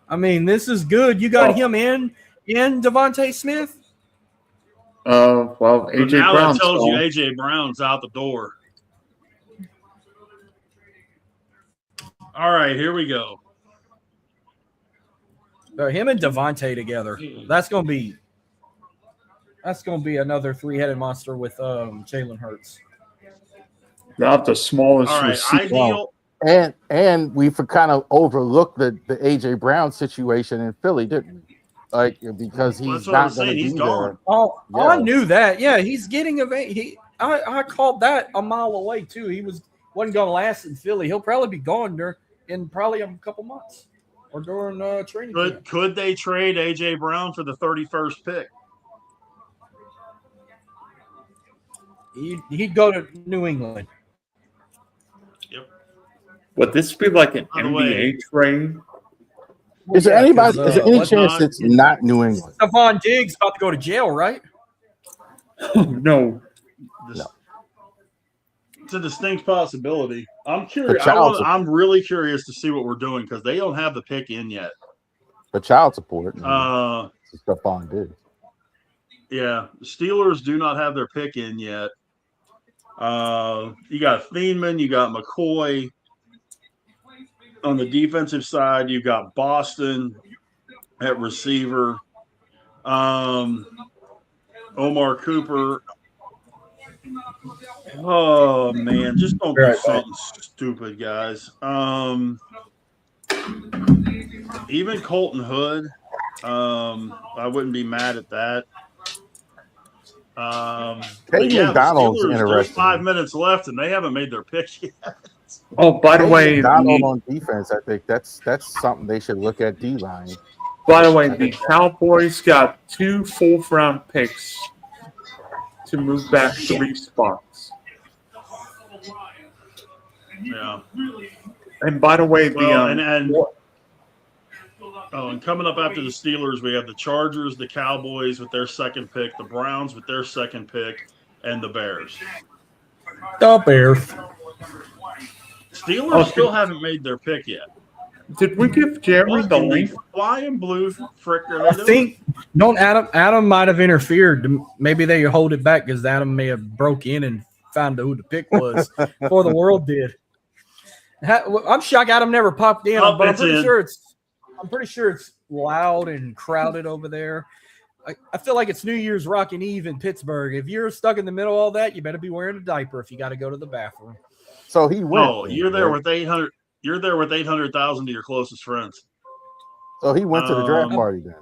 I mean, this is good. You got him in Devontae Smith. Well, AJ now Brown. That tells you AJ Brown's out the door. All right, here we go. Him and Devontae together. That's gonna be another three-headed monster with Jalen Hurts. Not the smallest All right, receiver. ideal. And we kind of overlooked the AJ Brown situation in Philly, didn't we? Like, because Well, he's that's what I'm not going to saying. be He's there. gone. Oh, Yeah. I knew that. Yeah, he's getting I called that a mile away too. He wasn't going to last in Philly. He'll probably be gone there in probably a couple months or during training camp. Could they trade AJ Brown for the 31st pick? He'd go to New England. Yep. Would this be like an By the NBA way- trade? Is there anybody? Is there any what's chance not- it's not New England? Stephon Diggs about to go to jail, right? No. It's a distinct possibility. I'm curious. The child support. I'm really curious to see what we're doing because they don't have the pick in yet. The child support. Uh, Stephon Diggs. Yeah, the Steelers do not have their pick in yet. You got Thieneman, you got McCoy. On the defensive side, you got Boston at receiver. Omar Cooper. Oh man, just don't do something stupid, guys. Even Colton Hood. I wouldn't be mad at that. But yeah, McDonald's the Steelers, there's interesting. 5 minutes left, and they haven't made their pick yet. Oh, by the way, McDonald on defense, I think that's something they should look at D-line. the Cowboys got 2 4th-round picks to move back 3 spots. Yeah. And by the way, Well, and coming up after the Steelers, we have the Chargers, the Cowboys with their second pick, the Browns with their second pick, and the Bears. The Bears. Steelers still haven't made their pick yet. did we give Jerry What the in the link? flying blue frick are I they doing? think Adam might have interfered. Maybe they hold it back because Adam may have broke in and found out who the pick was before the world did. I'm shocked Adam never popped in, Oh, but I'm it's pretty in. sure it's loud and crowded over there. I feel like it's New Year's Rockin' Eve in Pittsburgh. If you're stuck in the middle of all that, you better be wearing a diaper if you got to go to the bathroom. So he went. Oh, you're there with 800. You're there with 800,000 to your closest friends. So he went to the draft party then.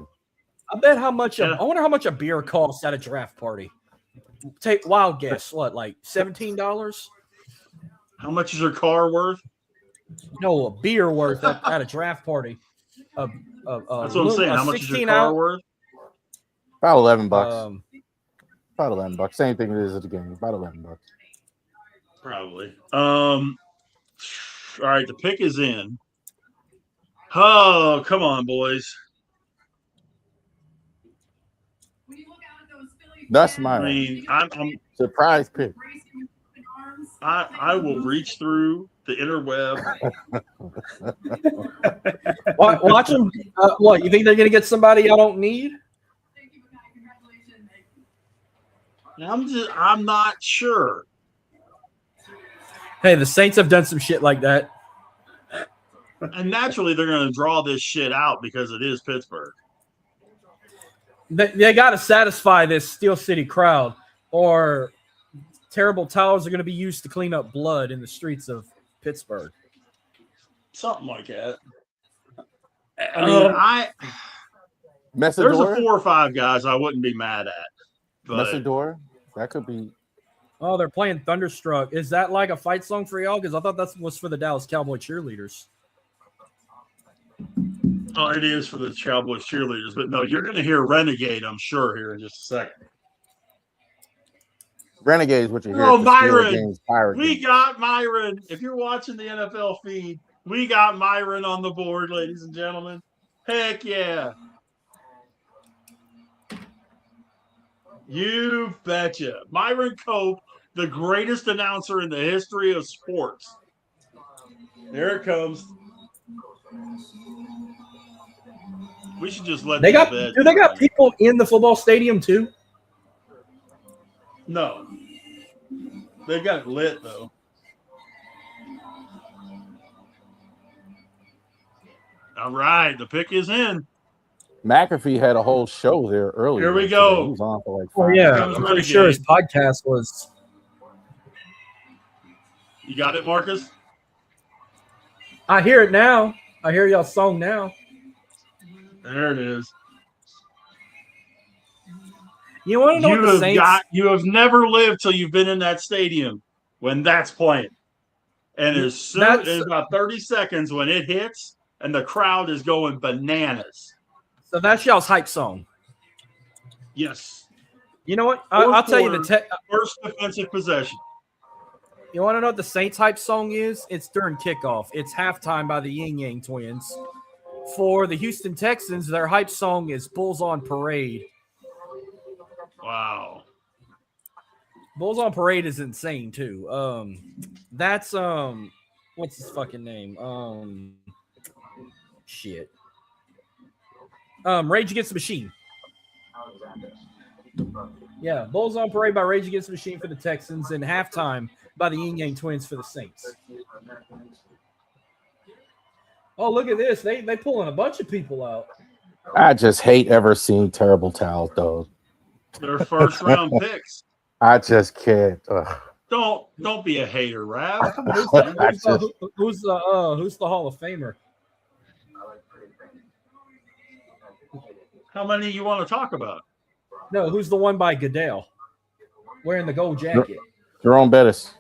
I bet how much. Yeah. I wonder how much a beer costs at a draft party. Take wild guess. What, like $17? How much is your car worth? No, a beer worth at a draft party. That's what I'm saying. How much is your car worth? About $11. About $11. Same thing it is at the game. About $11. Probably. All right, the pick is in. Oh, come on, boys. That's I my mean, I'm surprise pick. I will reach through the interweb. Watch them. What, you think they're going to get somebody I don't need? I'm not sure. Hey, the Saints have done some shit like that. And naturally, they're going to draw this shit out because it is Pittsburgh. They got to satisfy this Steel City crowd, or terrible towels are going to be used to clean up blood in the streets of Pittsburgh. Something like that. I mean, there's a Messidor? 4 or 5 guys I wouldn't be mad at. But Messidor? That could be. Oh, they're playing Thunderstruck. Is that like a fight song for y'all? Because I thought that was for the Dallas Cowboy cheerleaders. oh, it is for the Cowboys cheerleaders. But no, you're going to hear Renegade, I'm sure, here in just a second. Renegade is what you hear. Oh, at the Steelers Myron. games, Pirate We games. got Myron. If you're watching the NFL feed, we got Myron on the board, ladies and gentlemen. Heck yeah. You betcha. Myron Cope, the greatest announcer in the history of sports. There it comes. We should just let They got bed. do they got people in the football stadium too? No. They got it lit, though. All right. The pick is in. McAfee had a whole show there earlier. Here we today. go. He was on for like Oh 5 yeah, minutes. I'm pretty sure his podcast was. You got it, Marcus? I hear it now. I hear y'all song now. There it is. You want to know what the Saints? You have never lived till you've been in that stadium when that's playing. And as soon as about 30 seconds when it hits and the crowd is going bananas. So that's y'all's hype song. Yes. You know what? I'll tell you the first defensive possession. You want to know what the Saints hype song is? It's during kickoff. It's halftime by the Yin Yang Twins. For the Houston Texans, their hype song is Bulls on Parade. Wow. Bulls on Parade is insane too. That's what's his fucking name? Shit. Rage Against the Machine. Yeah, Bulls on Parade by Rage Against the Machine for the Texans, and halftime by the Yin Yang Twins for the Saints. Oh, look at this. They pulling a bunch of people out. I just hate ever seeing terrible towels, though. Their first round picks. I just can't. Don't be a hater, Rav. Who's the Hall of Famer? How many you want to talk about? No, who's the one by Goodell wearing the gold jacket? Jerome Bettis.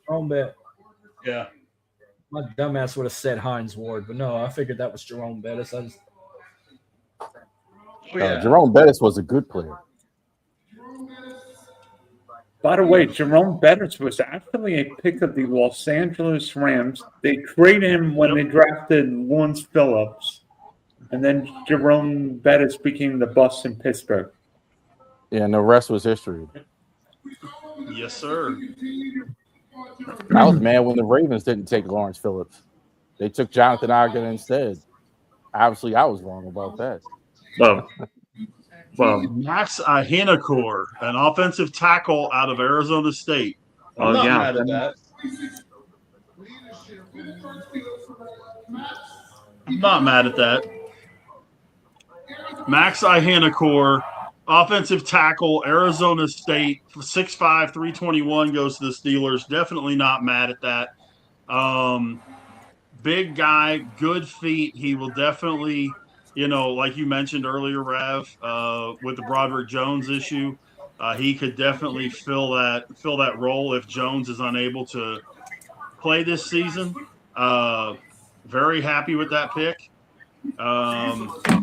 Jerome Bettis. Yeah. My dumbass would have said Hines Ward, but no, I figured that was Jerome Bettis. Jerome Bettis was a good player. By the way, Jerome Bettis was actually a pick of the Los Angeles Rams. They traded him when they drafted Lawrence Phillips. And then Jerome Bettis became the bust in Pittsburgh. Yeah, and the rest was history. Yes, sir. I was mad when the Ravens didn't take Lawrence Phillips. They took Jonathan Ogden instead. Obviously, I was wrong about that. Well, Max Ahinakor, an offensive tackle out of Arizona State. I'm not mad at that. I'm not mad at that. Max Ahinakor, offensive tackle, Arizona State, 6'5", 321, goes to the Steelers. Definitely not mad at that. Big guy, good feet. He will definitely, like you mentioned earlier, Rav, with the Broderick Jones issue, he could definitely fill that role if Jones is unable to play this season. Very happy with that pick.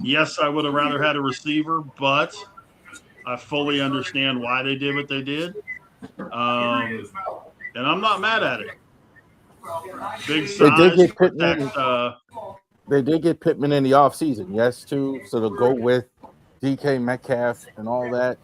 Yes, I would have rather had a receiver, but I fully understand why they did what they did. And I'm not mad at it. Big size. They did get Pittman in the offseason, yes, too. So they'll go with DK Metcalf and all that.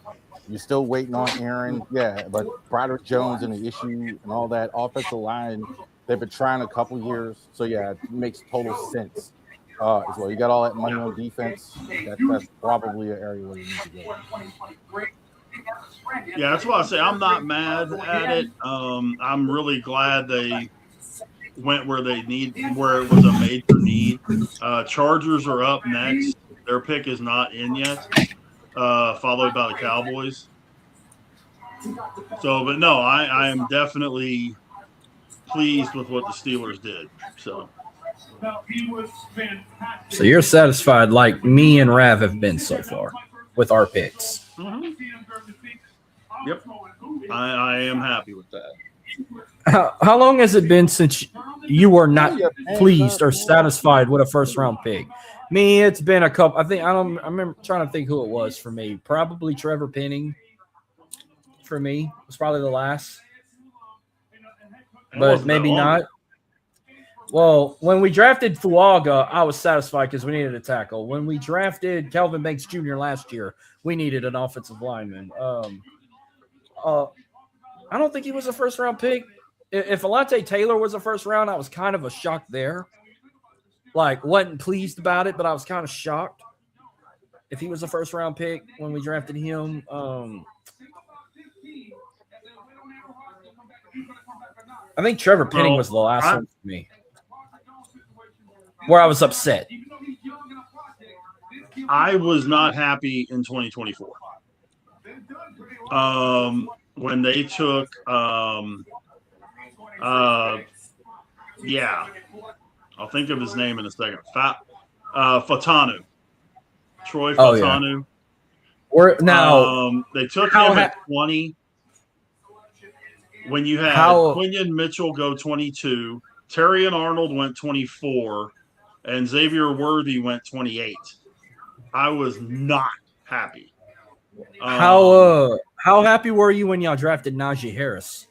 You're still waiting on Aaron. Yeah, but Broderick Jones and the issue and all that offensive line, they've been trying a couple years. So, yeah, it makes total sense. As well, you got all that money on defense. That's probably an area where you need to go. Yeah, that's why I say I'm not mad at it. I'm really glad they went where it was a major need. Chargers are up next. Their pick is not in yet, followed by the Cowboys. So, but no, I am definitely pleased with what the Steelers did. So you're satisfied like me and Rav have been so far with our picks. Mm-hmm. Yep. I am happy with that. How long has it been since you were not pleased or satisfied with a first round pick? Me, it's been a couple. I remember trying to think who it was for me. Probably Trevor Penning. For me, it was probably the last, but maybe not. Well, when we drafted Fuaga, I was satisfied because we needed a tackle. When we drafted Kelvin Banks Jr. last year, we needed an offensive lineman. I don't think he was a first-round pick. If Alontae Taylor was a first round, I was kind of a shock there. Like, wasn't pleased about it, but I was kind of shocked. If he was a first-round pick when we drafted him, I think Trevor Penning was the last one for me, where I was upset. I was not happy in 2024. When they took, yeah, I'll think of his name in a second. Fatanu, Troy Fatanu. We're now. They took him at 20. When you had Quinion Mitchell go 22, Terry and Arnold went 24, and Xavier Worthy went 28. I was not happy. How happy were you when y'all drafted Najee Harris?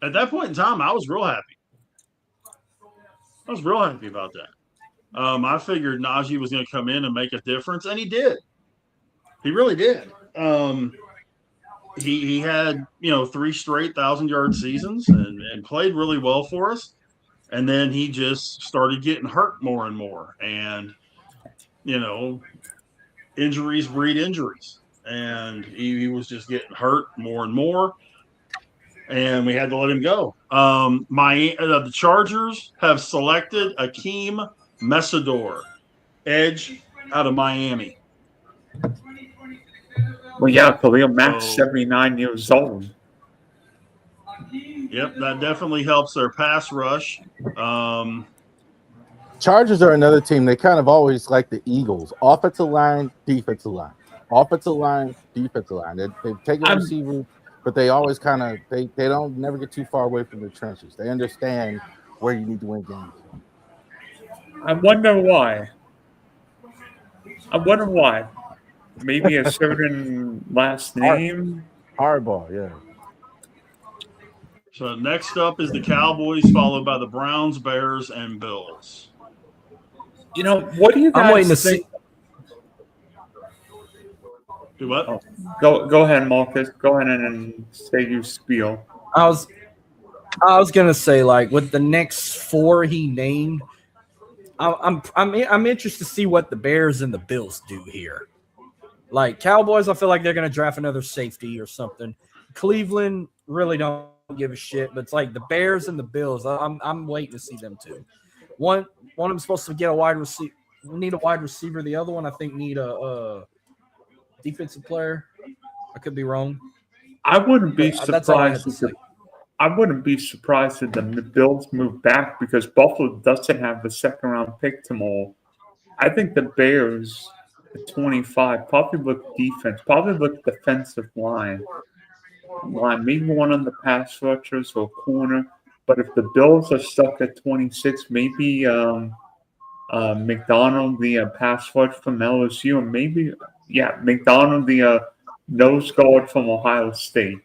At that point in time, I was real happy. I was real happy about that. I figured Najee was going to come in and make a difference, and he did. He really did. He had 3 straight 1,000-yard seasons and played really well for us. And then he just started getting hurt more and more. And, injuries breed injuries. And he was just getting hurt more and more. And we had to let him go. The Chargers have selected Akeem Mesidor, edge out of Miami. Well, yeah, Khalil Mack's 79 years old. Yep, that definitely helps their pass rush. Chargers are another team. They kind of always like the Eagles. Offensive line, defensive line. Offensive line, defensive line. They take a receiver, but they always kind of they don't never get too far away from the trenches. They understand where you need to win games. I wonder why. Maybe a certain last name. Hardball, yeah. So next up is the Cowboys, followed by the Browns, Bears, and Bills. What do you guys I'm waiting to think? see. Do what? Oh, go ahead, Marcus. Go ahead and say your spiel. I was gonna say, like, with the next 4 he named, I'm interested to see what the Bears and the Bills do here. Like Cowboys, I feel like they're gonna draft another safety or something. Cleveland really don't give a shit, but it's like the Bears and the Bills. I'm waiting to see them too. One of them supposed to get a wide receiver. Need a wide receiver. The other one, I think, need a defensive player. I could be wrong. I wouldn't be surprised. That's all I have to say. I wouldn't be surprised if the Bills move back because Buffalo doesn't have the 2nd-round pick tomorrow. I think the Bears at 25 probably look defense, probably look defensive line, maybe one on the pass rushers or corner. But if the Bills are stuck at 26, maybe McDonald, the pass rush from LSU, and maybe McDonald, the nose guard from Ohio State.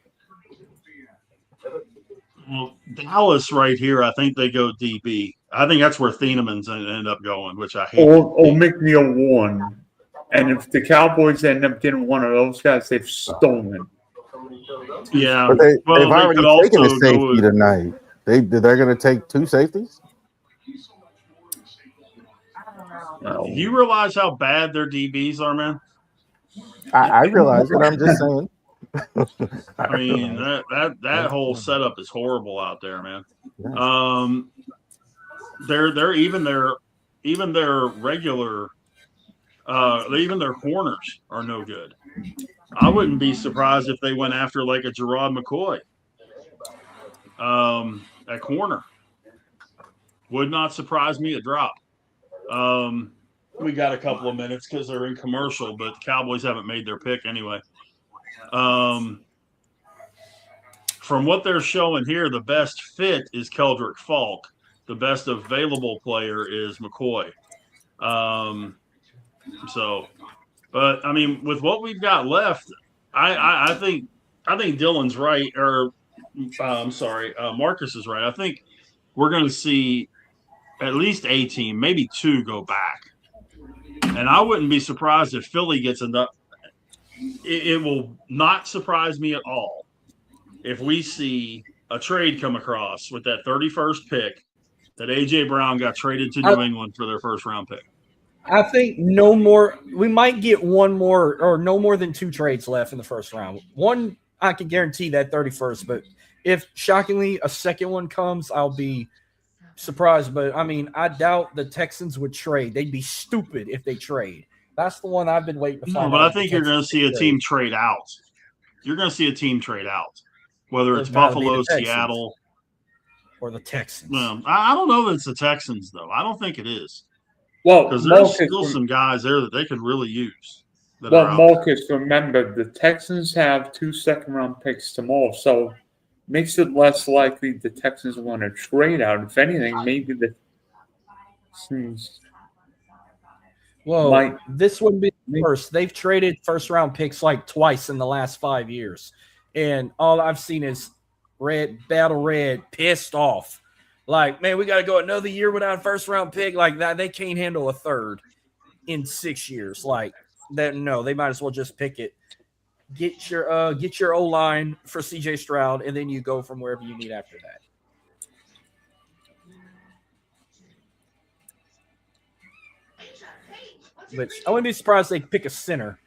Well, Dallas right here, I think they go DB. I think that's where Thienemann's end up going, which I hate. Or McNeil Warren. And if the Cowboys end up getting one of those guys, they've stolen. Yeah. But they've already taken a safety tonight. They're going to take 2 safeties? No. You realize how bad their DBs are, man? I realize it. I'm just saying. I mean, that whole setup is horrible out there, man. They're even their regular, even their corners are no good. I wouldn't be surprised if they went after like a Gerard McCoy at corner. Would not surprise me a drop. We got a couple of minutes because they're in commercial, but the Cowboys haven't made their pick anyway. From what they're showing here, the best fit is Keldrick Falk. The best available player is McCoy. But I mean, with what we've got left, I think Dylan's right, or Marcus is right. I think we're going to see at least a team, maybe 2, go back, and I wouldn't be surprised if Philly gets enough. It will not surprise me at all if we see a trade come across with that 31st pick that A.J. Brown got traded to New England for their 1st-round pick. I think no more. We might get one more or no more than 2 trades left in the 1st round. One, I can guarantee that 31st, but if shockingly a second one comes, I'll be surprised, but I mean, I doubt the Texans would trade. They'd be stupid if they trade. That's the one I've been waiting to No, find but out. I think you're going to see a team trade out. You're going to see a team trade out, whether it's It'd probably be Buffalo, the Texans. Seattle, or the Texans. Well, I don't know that it's the Texans, though. I don't think it is. Well, Because there's Marcus, still some guys there that they could really use. well, Marcus, remember, the Texans have 2 second-round picks tomorrow, so makes it less likely the Texans want to trade out. If anything, maybe the Well, this wouldn't be the first. They've traded first-round picks like twice in the last 5 years. And all I've seen is Battle Red pissed off. Like, man, we got to go another year without a first-round pick. Like that, they can't handle a third in 6 years. Like that, no, they might as well just pick it. Get your O-line for CJ Stroud, and then you go from wherever you need after that. Which I wouldn't be surprised they pick a center.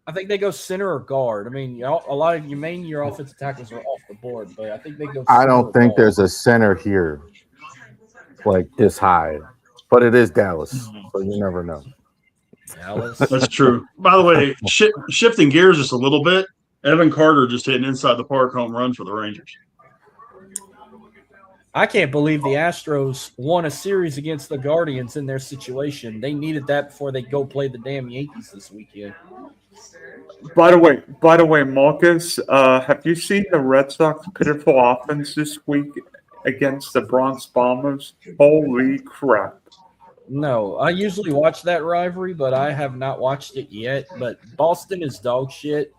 I think they go center or guard. I mean, a lot of your offensive tackles are off the board, but I think they go. I don't think there's a center here like this high, but it is Dallas, so you never know. Dallas. That's true. By the way, shifting gears just a little bit, Evan Carter just hit an inside the park home run for the Rangers. I can't believe the Astros won a series against the Guardians in their situation. They needed that before they go play the damn Yankees this weekend. By the way, Marcus, have you seen the Red Sox pitiful offense this week against the Bronx Bombers? Holy crap. No, I usually watch that rivalry, but I have not watched it yet. But Boston is dog shit.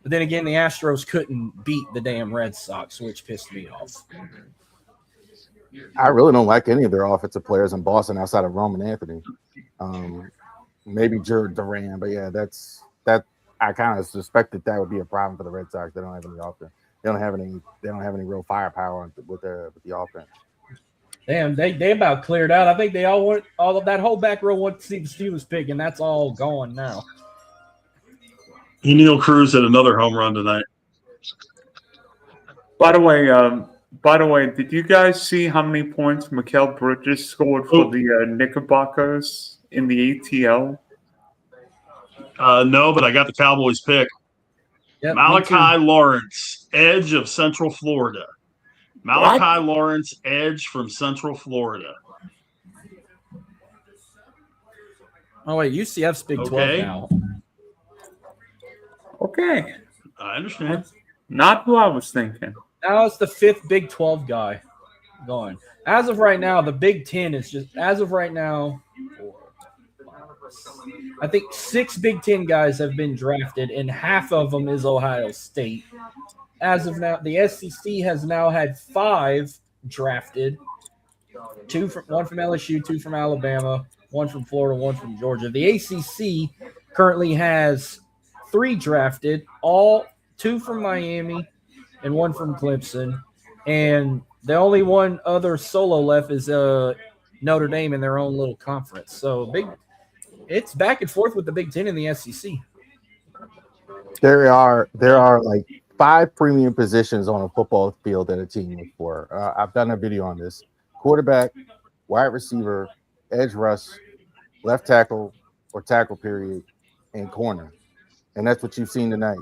But then again, the Astros couldn't beat the damn Red Sox, which pissed me off. I really don't like any of their offensive players in Boston outside of Roman Anthony. Maybe Jared Duran, but yeah, that. I kind of suspected that would be a problem for the Red Sox. They don't have any offense. They don't have any real firepower with the offense. Damn, they about cleared out. I think they all of that whole back row went to see the Steelers pick, and that's all gone now. Neil Cruz hit another home run tonight. By the way, did you guys see how many points Mikal Bridges scored for the Knickerbockers in the ATL? No, but I got the Cowboys pick. Yep, Malachi Lawrence, edge of Central Florida. Malachi Lawrence, edge from Central Florida. Oh, wait, UCF's Big 12 now. Okay. I understand. Not who I was thinking. Now it's the 5th Big 12 guy going. As of right now, the Big 10 is just, as of right now, I think 6 Big 10 guys have been drafted, and half of them is Ohio State. As of now, the SEC has now had 5 drafted, 1 from LSU, 2 from Alabama, 1 from Florida, 1 from Georgia. The ACC currently has 3 drafted, 2 from Miami and 1 from Clemson. And the only one other solo left is Notre Dame in their own little conference. So it's back and forth with the Big Ten and the SEC. There are like 5 premium positions on a football field that a team looks for. I've done a video on this: quarterback, wide receiver, edge rush, left tackle or tackle period, and corner. And that's what you've seen tonight.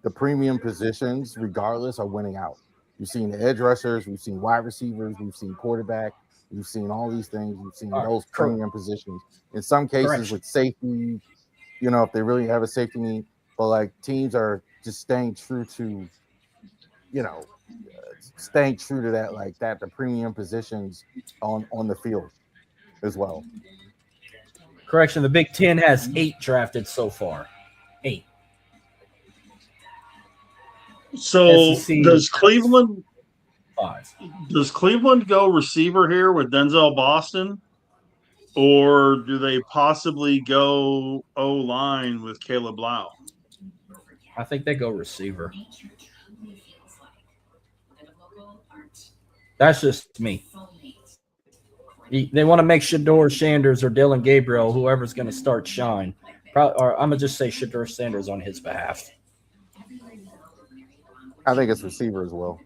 The premium positions, regardless, are winning out. You've seen the edge rushers, we've seen wide receivers, we've seen quarterback, we've seen all these things, we've seen those premium positions. In some cases with safety, if they really have a safety need, but like teams are just staying true to that, like that, the premium positions on the field as well. Correction, the Big Ten has 8 drafted so far. 8. So SEC, does Cleveland 5. Does Cleveland go receiver here with Denzel Boston, or do they possibly go O-line with Caleb Lau? I think they go receiver. That's just me. They want to make Shedeur Sanders or Dylan Gabriel, whoever's going to start, shine. Or I'm going to just say Shedeur Sanders on his behalf. I think it's receiver as well.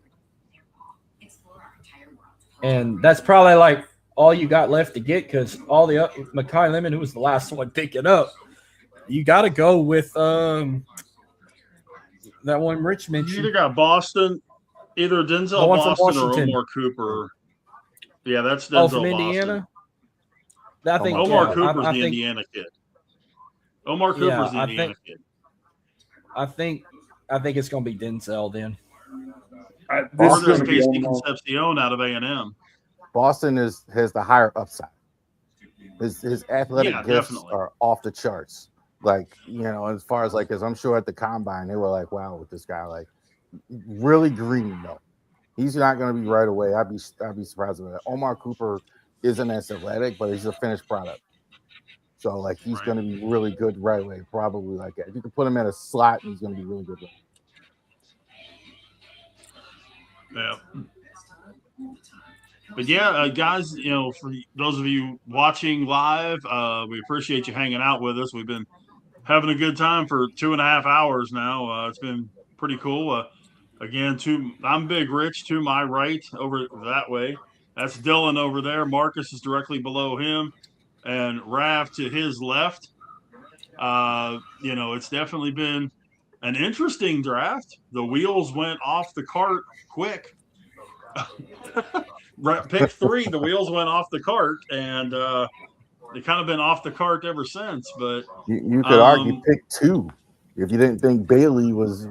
And that's probably like all you got left to get because all the Makai Lemon, who was the last one picking up, you got to go with that one Rich You mentioned. either got Boston, either The Denzel one from Boston or Washington. Omar Cooper. Yeah, that's Denzel Oh, from Boston. Indiana? I think Omar Cooper's I the think, Indiana kid. Omar Cooper's the I Indiana think, kid. I think it's going to be Denzel then. This Or is there's going to be Casey almost. Concepcion out of A&M. Boston has the higher upside. His athletic Yeah, gifts definitely. are off the charts. Like, you know, as far as like, because I'm sure at the combine they were like, wow, with this guy, like, really green though. He's not going to be right away. I'd be surprised with that. Omar Cooper isn't as athletic, but he's a finished product. So like, he's going to be really good right away. Probably like that. If you can put him in a slot, he's going to be really good. Yeah. But yeah, guys, you know, for those of you watching live, we appreciate you hanging out with us. We've been having a good time for 2.5 hours now. It's been pretty cool. Again, I'm Big Rich to my right over that way. That's Dylan over there. Marcus is directly below him, and Rav to his left. You know, it's definitely been an interesting draft. The wheels went off the cart quick. Pick 3, the wheels went off the cart, and they kind of been off the cart ever since. But you could argue pick 2 if you didn't think Bailey was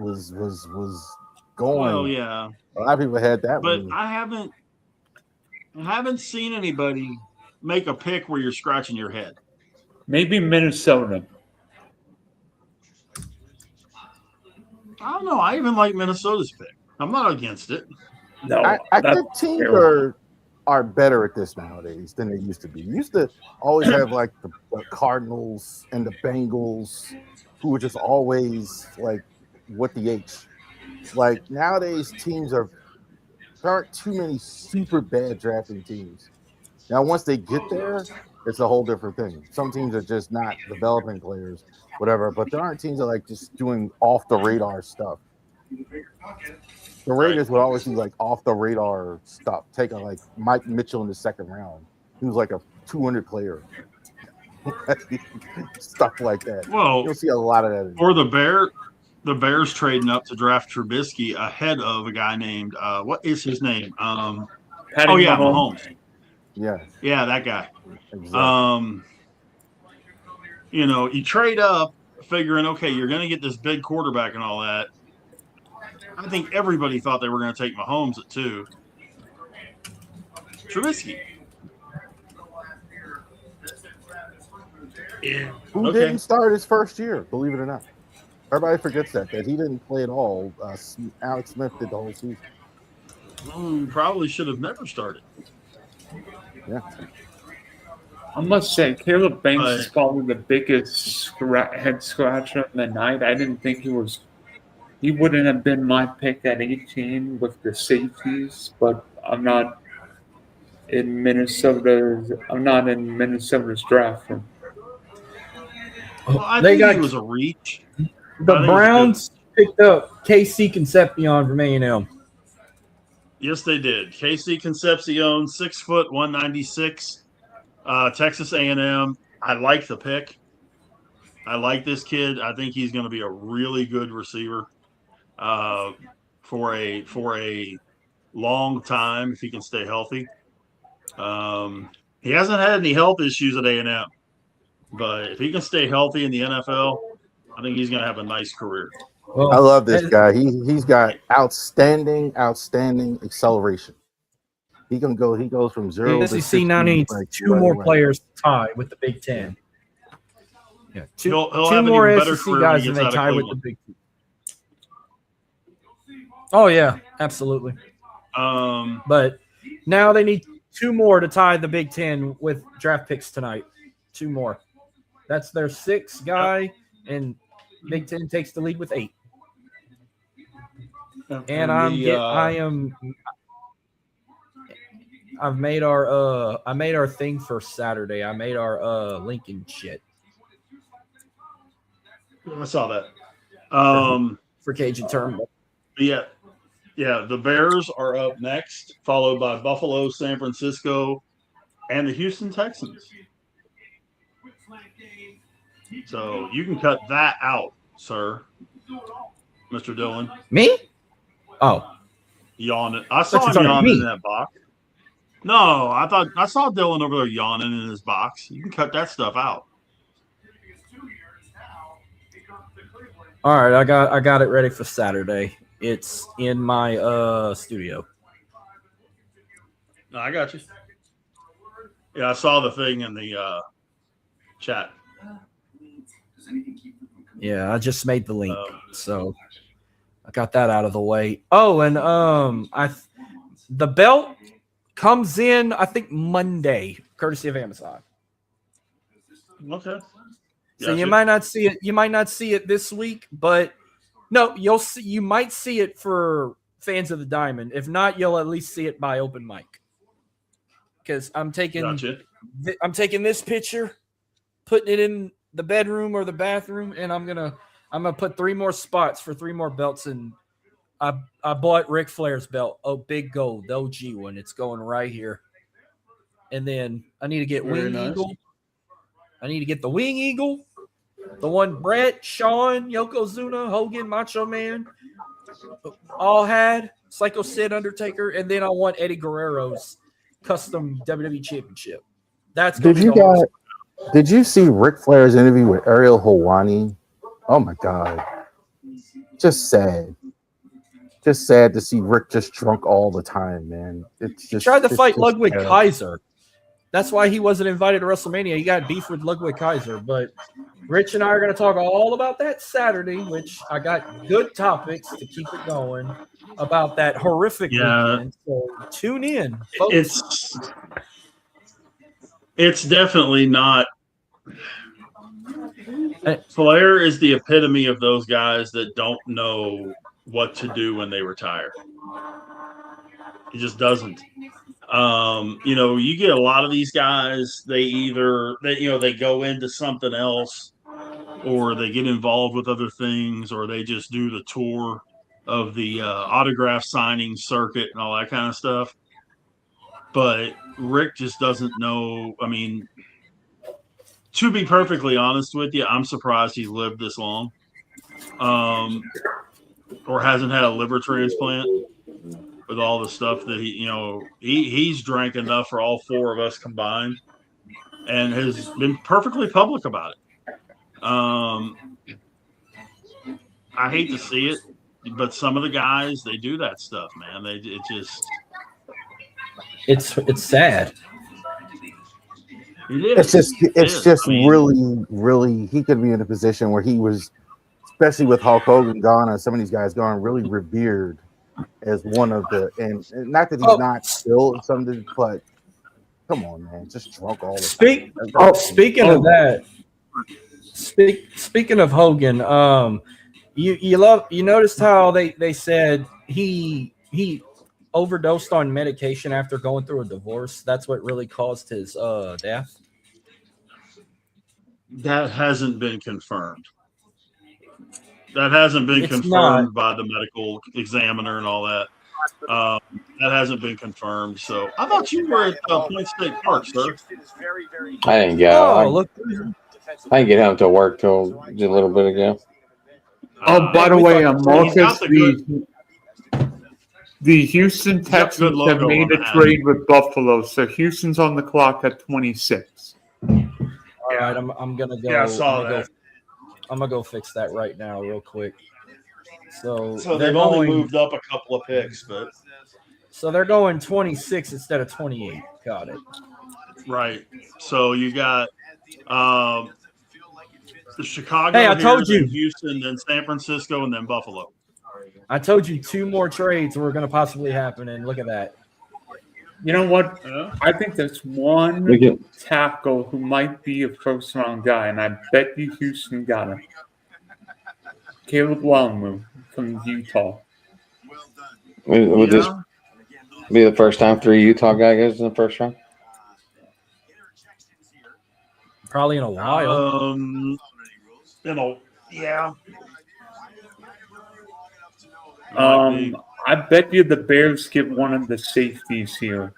going. Well, yeah, a lot of people had that. But one. I haven't seen anybody make a pick where you're scratching your head. Maybe Minnesota. I don't know. I even like Minnesota's pick. I'm not against it. No, I think teams are better at this nowadays than they used to be. You used to always have like the Cardinals and the Bengals, who were just always like what the H. Like nowadays, there aren't too many super bad drafting teams. Now, once they get there, it's a whole different thing. Some teams are just not developing players, whatever. But there aren't teams that are like just doing off the radar stuff. The Raiders would always do like off the radar stuff, taking like Mike Mitchell in the second round. He was like a 200 player. Stuff like that. Well, you'll see a lot of that. Or the Bears trading up to draft Trubisky ahead of a guy named what is his name? Mahomes. Yeah, that guy. Exactly. You know, you trade up figuring, okay, you're going to get this big quarterback and all that. I think everybody thought they were going to take Mahomes at 2. Trubisky. Yeah. Who didn't start his first year, believe it or not. Everybody forgets that he didn't play at all. Alex Smith did the whole season. Probably should have never started. Yeah. I must say, Caleb Banks is probably the biggest head scratcher of the night. I didn't think he wouldn't have been my pick at 18 with the safeties, but I'm not in Minnesota's draft. Well, I think he was a reach. The Browns picked up Casey Concepcion from A&M. Yes, they did. Casey Concepcion, 6 foot, 196, Texas A&M. I like the pick. I like this kid. I think he's going to be a really good receiver for a long time if he can stay healthy. He hasn't had any health issues at A&M, but if he can stay healthy in the NFL, I think he's going to have a nice career. Well, I love this guy. He's got outstanding acceleration. He can go. He goes from 0 to 60. Now needs like, 2 more players to tie with the Big Ten. Yeah, he'll two have more an even better SEC career guys when than he gets they out of tie with the Cleveland. Big Ten. Oh yeah, absolutely. But now they need 2 more to tie the Big Ten with draft picks tonight. 2 more. That's their 6th guy, and Big Ten takes the lead with 8. And I made our thing for Saturday. I made our Lincoln shit. I saw that. For Cajun Tournament. Yeah, Yeah, the Bears are up next, followed by Buffalo, San Francisco, and the Houston Texans. So you can cut that out, sir, Mr. Dillon. Me? Oh, Yawning. I thought saw you him were talking to yawning in me. that box. No, I saw Dylan over there yawning in his box. You can cut that stuff out. All right, I got it ready for Saturday. It's in my studio. No, I got you. Yeah, I saw the thing in the chat. Yeah, I just made the link, so I got that out of the way. Oh, and the belt comes in, I think, Monday, courtesy of Amazon. Okay. So you might not see it. You might not see it this week, but no, you'll see. You might see it for fans of the Diamond. If not, you'll at least see it by open mic. Because I'm taking this picture, putting it in the bedroom or the bathroom, and I'm gonna put 3 more spots for 3 more belts. And I bought Ric Flair's belt, big gold, the OG one. It's going right here. And then I need to get Eagle. I need to get the Wing Eagle, the one Brett, Shawn, Yokozuna, Hogan, Macho Man all had, Psycho Sid, Undertaker, and then I want Eddie Guerrero's custom WWE Championship. That's gonna Did you see Ric Flair's interview with Ariel Helwani? Oh my God, just sad. Just sad to see Rick just drunk all the time, man. He tried to fight Ludwig Kaiser. That's why he wasn't invited to WrestleMania. He got beef with Ludwig Kaiser. But Rich and I are going to talk all about that Saturday, which I got good topics to keep it going about that horrific weekend. So tune in, folks. It's definitely not. Flair is the epitome of those guys that don't know what to do when they retire. He just doesn't. You get a lot of these guys, they go into something else, or they get involved with other things, or they just do the tour of the autograph signing circuit and all that kind of stuff. But Rick just doesn't know. I mean, to be perfectly honest with you, I'm surprised he's lived this long, or hasn't had a liver transplant. With all the stuff that he's drank enough for all 4 of us combined, and has been perfectly public about it. I hate to see it, but some of the guys, they do that stuff, man. It's sad. It's just really, really. He could be in a position where he was, especially with Hulk Hogan gone and some of these guys gone, really revered as one of the, and not that he's not still something, but come on, man, just drunk all the time. Speaking of that, speaking of Hogan, you noticed how they said he overdosed on medication after going through a divorce. That's what really caused his death. That hasn't been confirmed. That hasn't been confirmed by the medical examiner and all that. That hasn't been confirmed. So I thought you were at Point State Park, sir. I didn't go. I didn't get home to work till just a little bit ago. By the way, Marcus, the Houston Texans have made a trade with Buffalo, so Houston's on the clock at 26. All right, I'm gonna go. Yeah, I saw that. I'm gonna go fix that right now, real quick. So they've only moved up a couple of picks, but so they're going 26 instead of 28. Got it. Right. So you got the Chicago. Hey, I told you. Houston, then San Francisco, and then Buffalo. I told you 2 more trades were going to possibly happen, and look at that. You know what? I think there's one tackle who might be a first-round guy, and I bet you Houston got him. Caleb Longmu from Utah. Would this be the first time 3 Utah guy goes in the first round? Probably in a while. Yeah. I bet you the Bears get one of the safeties here.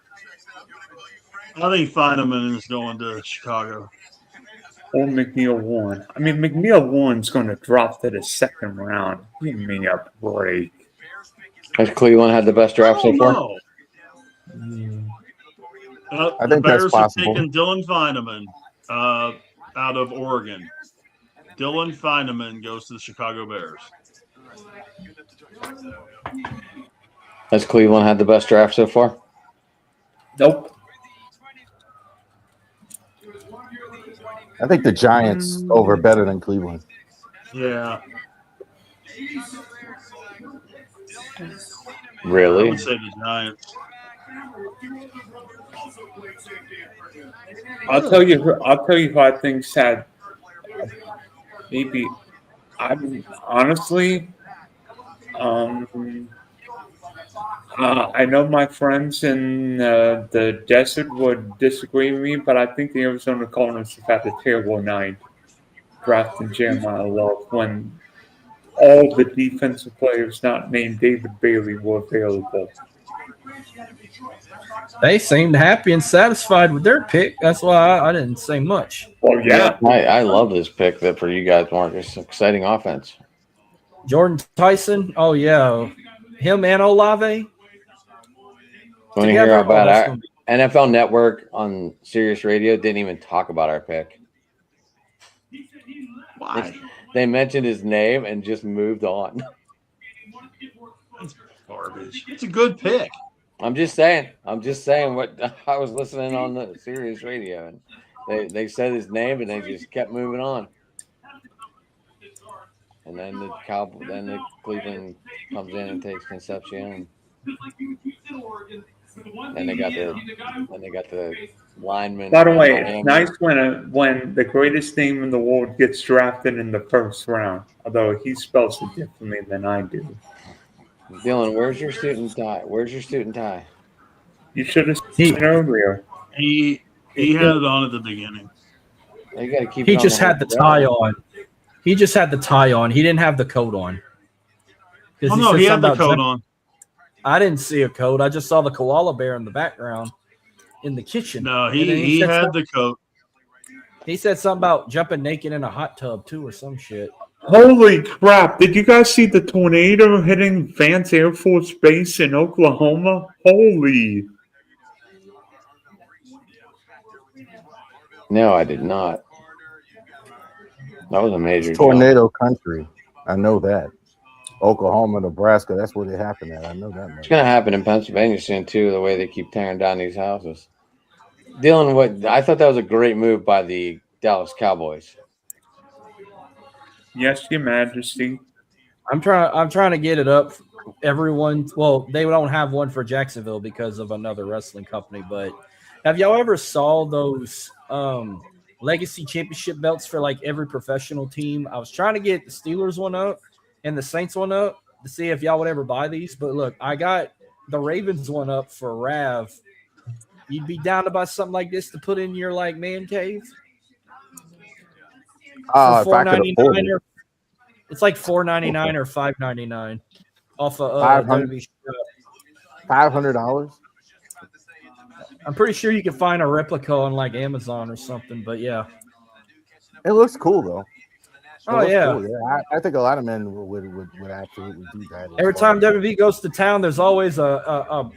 I think Feineman is going to Chicago. Or McNeil Warren. I mean, McNeil Warren's going to drop to the second round. Give me a break. Has Cleveland had the best draft so far? No. I The think that's Bears have possible. taken Dylan Feineman out of Oregon. Dylan Feineman goes to the Chicago Bears. Has Cleveland had the best draft so far? Nope. I think the Giants over better than Cleveland. Yeah. I Really? would say the Giants. I'll tell you who I think's had maybe. I'm honestly, I know my friends in the desert would disagree with me, but I think the Arizona Cardinals have had a terrible night drafting Jeremiah Love when all the defensive players not named David Bailey were available. They seemed happy and satisfied with their pick. That's why I didn't say much. Well, yeah. I love this pick that for you guys, Marcus. Exciting offense. Jordan Tyson. Oh, yeah. Him and Olave. Want to hear about our NFL Network on Sirius Radio? Didn't even talk about our pick. Why? They mentioned his name and just moved on. That's garbage. It's a good pick. I'm just saying what I was listening on the Sirius Radio, and they said his name and they just kept moving on. And then the Cleveland comes in and takes Concepcion. Then they got the lineman. By the way, it's nice when the greatest name in the world gets drafted in the first round, although he spells it differently than I do. Dylan, where's your suit and tie? You should have seen it earlier. He had it on at the beginning. You gotta keep. He just had the tie on. He just had the tie on. He didn't have the coat on. Oh no, he had the coat on. I didn't see a coat. I just saw the koala bear in the background in the kitchen. No, he had the coat. He said something about jumping naked in a hot tub too, or some shit. Holy crap! Did you guys see the tornado hitting Vance Air Force Base in Oklahoma? Holy! No, I did not. That was a major tornado country. I know that. Oklahoma, Nebraska, that's where they happen at. I know that much. It's going to happen in Pennsylvania soon, too, the way they keep tearing down these houses. Dylan, I thought that was a great move by the Dallas Cowboys. Yes, Your Majesty. I'm trying to get it up. Everyone, well, they don't have one for Jacksonville because of another wrestling company. But have y'all ever saw those legacy championship belts for like every professional team? I was trying to get the Steelers one up and the Saints one up to see if y'all would ever buy these. But look, I got the Ravens one up for Rav. You'd be down to buy something like this to put in your like man cave? If I could afford it. It's like $4.99 or $5.99 off of $500. I'm pretty sure you can find a replica on like Amazon or something, but yeah. It looks cool though. Oh yeah. Cool. Yeah. I think a lot of men would absolutely do that. Every time WB goes to town, there's always a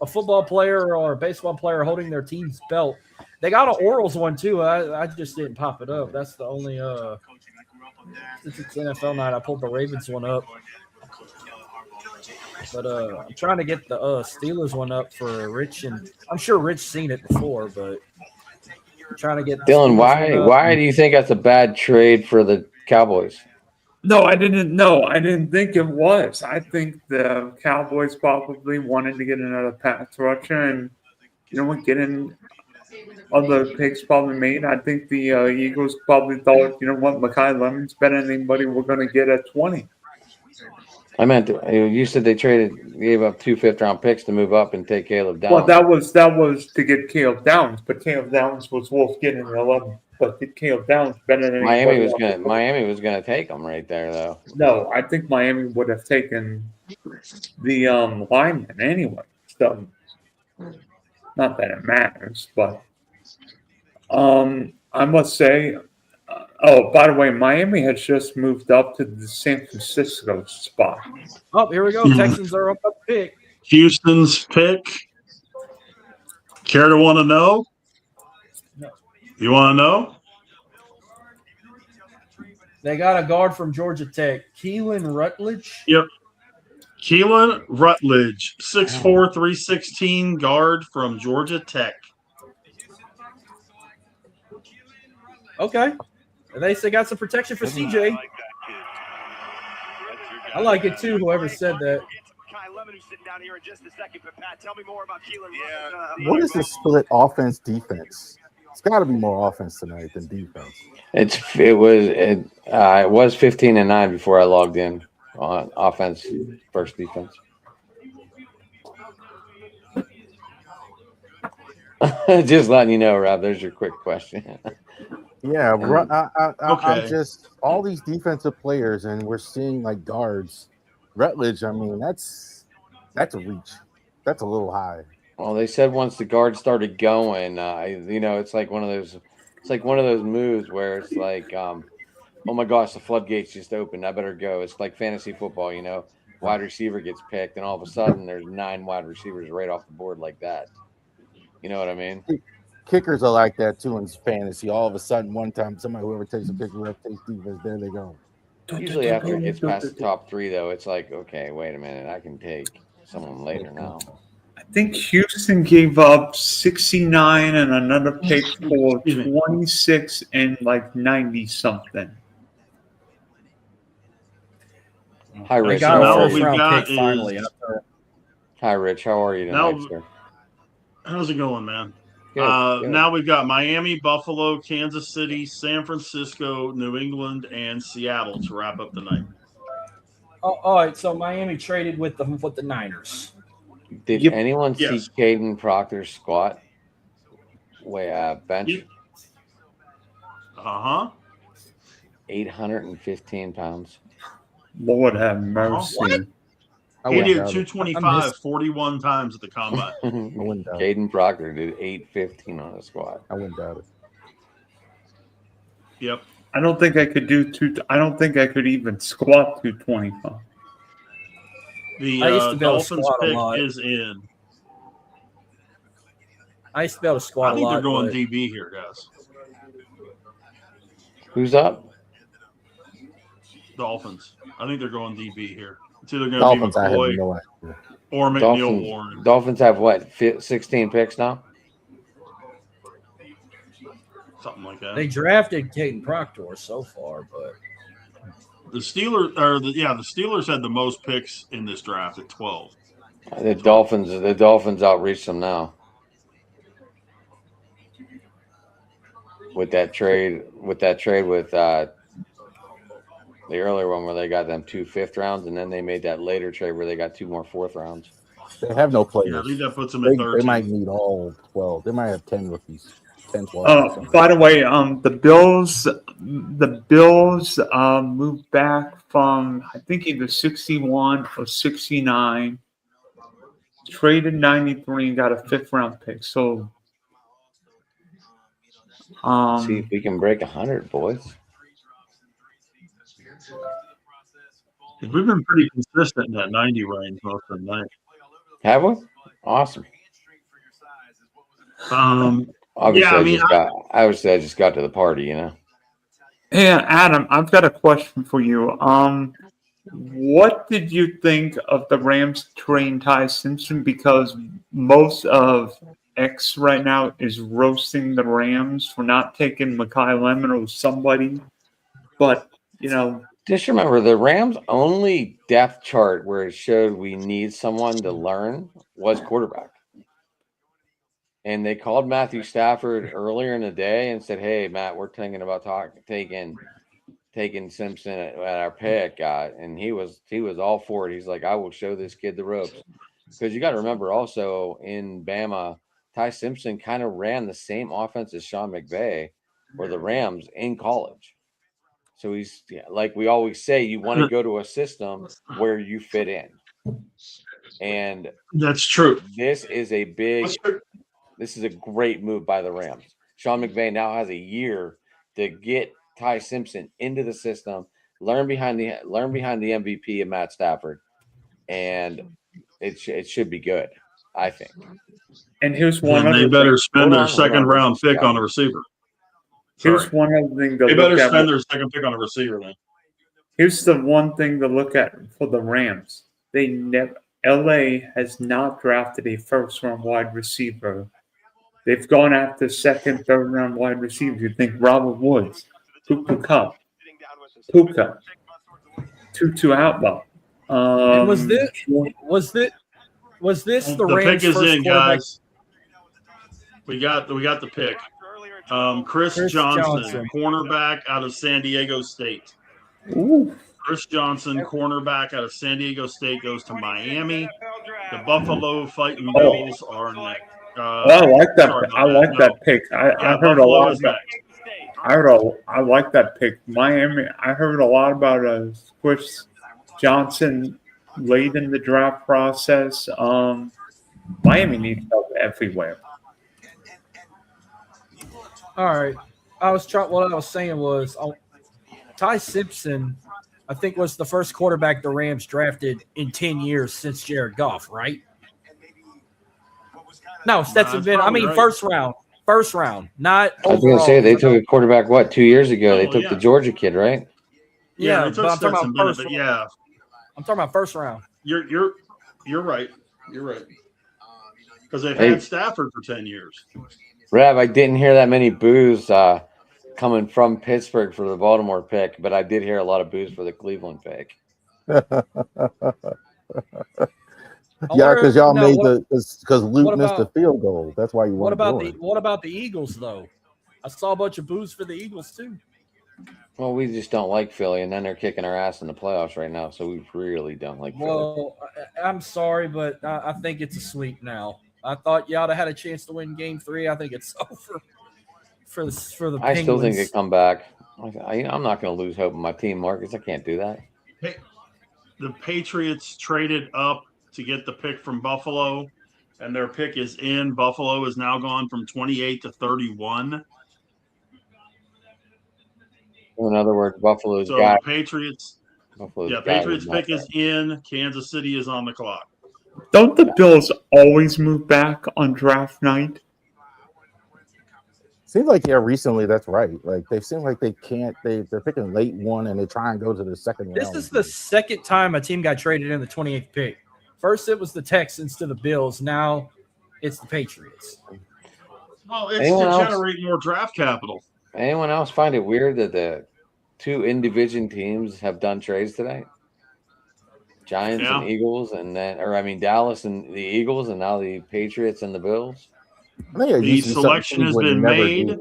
football player or a baseball player holding their team's belt. They got an Orioles one too. I just didn't pop it up. That's the only since it's NFL night, I pulled the Ravens one up. But I'm trying to get the Steelers one up for Rich, and I'm sure Rich seen it before, but I'm trying to get Dylan, why do you think that's a bad trade for the Cowboys? No, I didn't know. I didn't think it was. I think the Cowboys probably wanted to get another pass rusher, and you know what, getting other picks probably made. I think the Eagles probably thought, you know what, Mekhi Lemon's better than anybody we're going to get at 20. I meant you said they gave up 2 fifth-round picks to move up and take Caleb Downs. Well, that was to get Caleb Downs, but Caleb Downs was worth getting 11. But Caleb Downs better than Miami was gonna take him right there though. No, I think Miami would have taken the linemen anyway. So not that it matters, but I must say. Oh, by the way, Miami has just moved up to the San Francisco spot. Oh, here we go. Mhm. Texans are up pick. Houston's pick. Care to want to know? No. You want to know? They got a guard from Georgia Tech, Keelan Rutledge. Yep. Keelan Rutledge, 6'4", 316 guard from Georgia Tech. Okay. They say got some protection for CJ. I like it too, whoever said that. What is the split offense defense? It's got to be more offense tonight than defense. It was 15-9 before I logged in on offense versus defense. Just letting you know, Rob. There's your quick question. Yeah, Okay. I'm just all these defensive players, and we're seeing like guards. Rutledge, I mean, that's a reach. That's a little high. Well, they said once the guard started going, it's like one of those. It's like one of those moves where it's like, oh my gosh, the floodgates just opened. I better go. It's like fantasy football, wide receiver gets picked, and all of a sudden there's 9 wide receivers right off the board like that. You know what I mean? Kickers are like that too in fantasy. All of a sudden, one time, whoever takes a kicker, whoever takes defense, there they go. Usually after it gets past the top 3, though, it's like, okay, wait a minute, I can take someone later now. I think Houston gave up 69 and another pick for 26 and like 90 something. Hi, Rich. They got a Now first we've round got pick finally. is- Hi, Rich. How are you tonight, sir? How's it going, man? Good. Now we've got Miami, Buffalo, Kansas City, San Francisco, New England, and Seattle to wrap up the night. Oh, all right, so Miami traded with the Niners. Did Yep. anyone Yes. see Caden Proctor's squat? Bench? Yep. 815 pounds. Lord have mercy. What? I He wouldn't did doubt it. 225 41 times at the combine. wouldn't doubt it. Caden Proctor did 815 on a squat. I wouldn't doubt it. Yep. I don't think I could do I don't think I could even squat 225. The I used to be able to Dolphins squat a pick lot. is in. I used to be able to squat I think a lot. they're going but DB here, guys. Who's up? Dolphins. I think they're going DB here. It's either going to be Dolphins, I have McCoy no idea. or McNeil Warren. Dolphins have what? 16 picks now? Something like that. They drafted Caden Proctor so far, but The Steelers had the most picks in this draft at 12. The Dolphins outreached them now. With that trade with the earlier one where they got them 2 5th rounds, and then they made that later trade where they got 2 more 4th rounds. They have no players. Yeah, I think that puts them at They 13. might need all 12. They might have 10 rookies. 10, 12. By the way, the Bills moved back from I think either 61 or 69, traded 93 and got a 5th round pick. So See if we can break 100, boys. We've been pretty consistent in that 90 range most of the night. Have we? Awesome. Obviously, I just got to the party, Hey, Adam, I've got a question for you. What did you think of the Rams trading Ty Simpson? Because most of X right now is roasting the Rams for not taking Mekhi Lemon or somebody. But, just remember the Rams' only depth chart where it showed we need someone to learn was quarterback. And they called Matthew Stafford earlier in the day and said, "Hey, Matt, we're thinking about taking Simpson at our pick." And he was all for it. He's like, "I will show this kid the ropes." Because you got to remember also in Bama, Ty Simpson kind of ran the same offense as Sean McVay or the Rams in college. So he's like we always say, you want to go to a system where you fit in. And That's true. this is a great move by the Rams. Sean McVay now has a year to get Ty Simpson into the system, learn behind the MVP of Matt Stafford, and it should be good, I think. And here's one And other they better thing. spend their second round pick on a receiver. Here's one other thing to They look better at. spend their second pick on a receiver then. Here's the one thing to look at for the Rams. LA has not drafted a first-round wide receiver. They've gone after second, third-round wide receivers. You think Robert Woods, Puka Cup, Tutu Outlaw. And was this the Rams' pick is first in, quarterback? guys. We got the pick. Chris Johnson, cornerback out of San Diego State. Ooh. Chris Johnson, cornerback out of San Diego State, goes to Miami. The Buffalo Fighting Bills are next. I like that. That pick. I heard a lot about. I like that pick. Miami. I heard a lot about Chris Johnson late in the draft process. Miami needs help everywhere. All right. What I was saying was Ty Simpson, I think, was the first quarterback the Rams drafted in 10 years since Jared Goff, right? No, Stetson Bennett. I mean, right. First round, not overall. I was going to say, they took a quarterback, 2 years ago? They took the Georgia kid, right? Yeah, but I'm talking about first round. Yeah. I'm talking about first round. You're right. You're right. Because they've had Stafford for 10 years. Rev, I didn't hear that many boos coming from Pittsburgh for the Baltimore pick, but I did hear a lot of boos for the Cleveland pick. Yeah, because y'all made because Luke missed the field goal. That's why you want. What about the Eagles though? I saw a bunch of boos for the Eagles too. Well, we just don't like Philly, and then they're kicking our ass in the playoffs right now, so we really don't like Philly. Well, I'm sorry, but I think it's a sweep now. I thought y'all had a chance to win Game 3. I think it's over for the Penguins. I still think they come back. I'm not going to lose hope in my team, Marcus. I can't do that. Hey, the Patriots traded up to get the pick from Buffalo, and their pick is in. Buffalo is now gone from 28 to 31. In other words, Buffalo's got the Patriots. Patriots pick is in. Kansas City is on the clock. Don't the Bills always move back on draft night? Seems like recently that's right. Like they seem like they can't. They're picking late one and they try and go to the second round. This is the second time a team got traded in the 28th pick. First it was the Texans to the Bills. Now it's the Patriots. Well, it's to generate more draft capital. Anyone else find it weird that the two in-division teams have done trades today? Giants and Eagles, Dallas and the Eagles, and now the Patriots and the Bills. The selection has been made.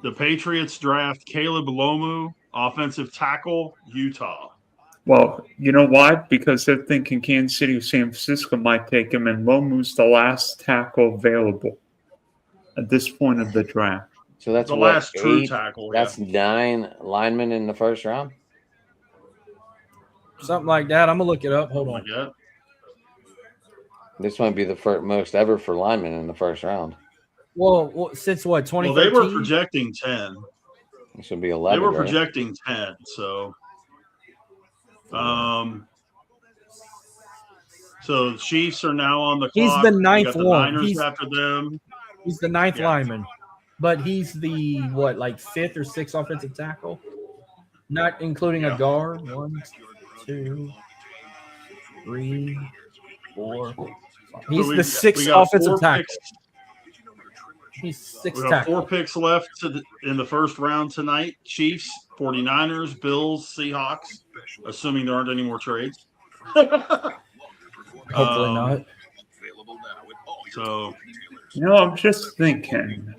The Patriots draft Caleb Lomu, offensive tackle, Utah. Well, you know why? Because they're thinking Kansas City or San Francisco might take him, and Lomu's the last tackle available at this point of the draft. So that's the last true tackle. That's 9 linemen in the first round. Something like that. I'm gonna look it up. Hold on. Yeah. This might be the most ever for linemen in the first round. Well, since what? 2013? Well, they were projecting 10. It should be 11. They were projecting 10. So, so the Chiefs are now on the clock. He's the ninth one. Niners after them. He's the ninth lineman, but he's the fifth or sixth offensive tackle, not including a guard. 1, 2, 3, 4. He's the sixth offensive tackle. He's sixth tackle. 4 picks left in the first round tonight. Chiefs, 49ers, Bills, Seahawks, assuming there aren't any more trades. Hopefully not. So, I'm just thinking.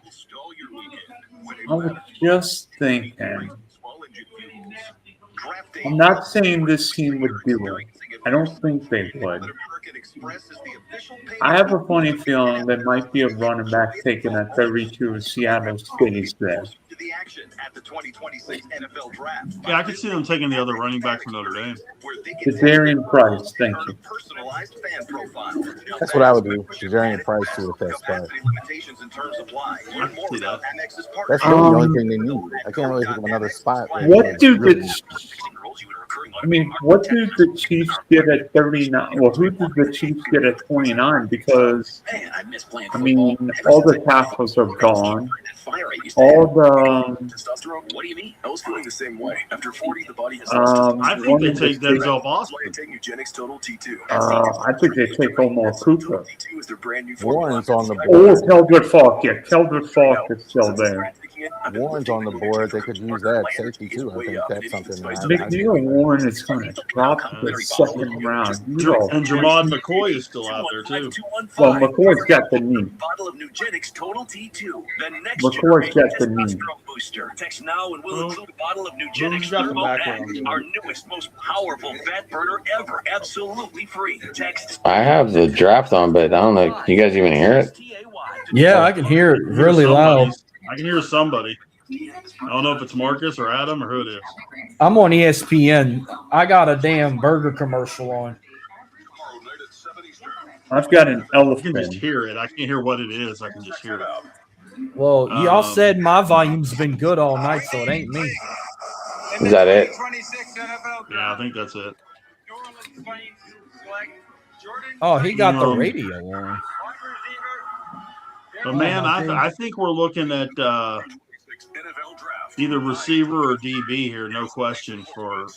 I'm not saying this team would do it. I don't think they would. I have a funny feeling there might be a running back taken at 32 if Seattle stays there. Yeah, I could see them taking the other running back from Notre Dame. Darian Price, thank you. That's what I would do. Darian Price to at that spot. I can see that. That's really the only thing they need. I can't really think of another spot. What do the Chiefs get at 39? Well, who did the Chiefs get at 29? Because I mean, all the tackles are gone. All the What do you mean? I was feeling the same way. After 40, the body has I think they take Denzel Boston. I think they take Omar Cooper. Warren's on the Oh, board. Keldrick Falk. Yeah, Keldrick Falk is still there. Warren's on the board. They could use that safety too. I think that's something. McNeil Warren is going to drop the second round. And Jamad McCoy is still out there too. Well, McCoy's got the knee. McCoy's got the knee. Text now and we'll include a bottle of Who's got the background? our newest, most powerful fat burner ever, absolutely free. Text. I have the draft on, but I don't know. You guys even hear it? Yeah, I can hear it really loud. I can hear somebody. I don't know if it's Marcus or Adam or who it is. I'm on ESPN. I got a damn burger commercial on. I've got an I can elephant. just hear it. I can't hear what it is. I can just hear it. Well, y'all said my volume's been good all night, so it ain't me. Is that it? Yeah, I think that's it. Oh, he got the radio on. But man, I think we're looking at either receiver or DB here, no question, for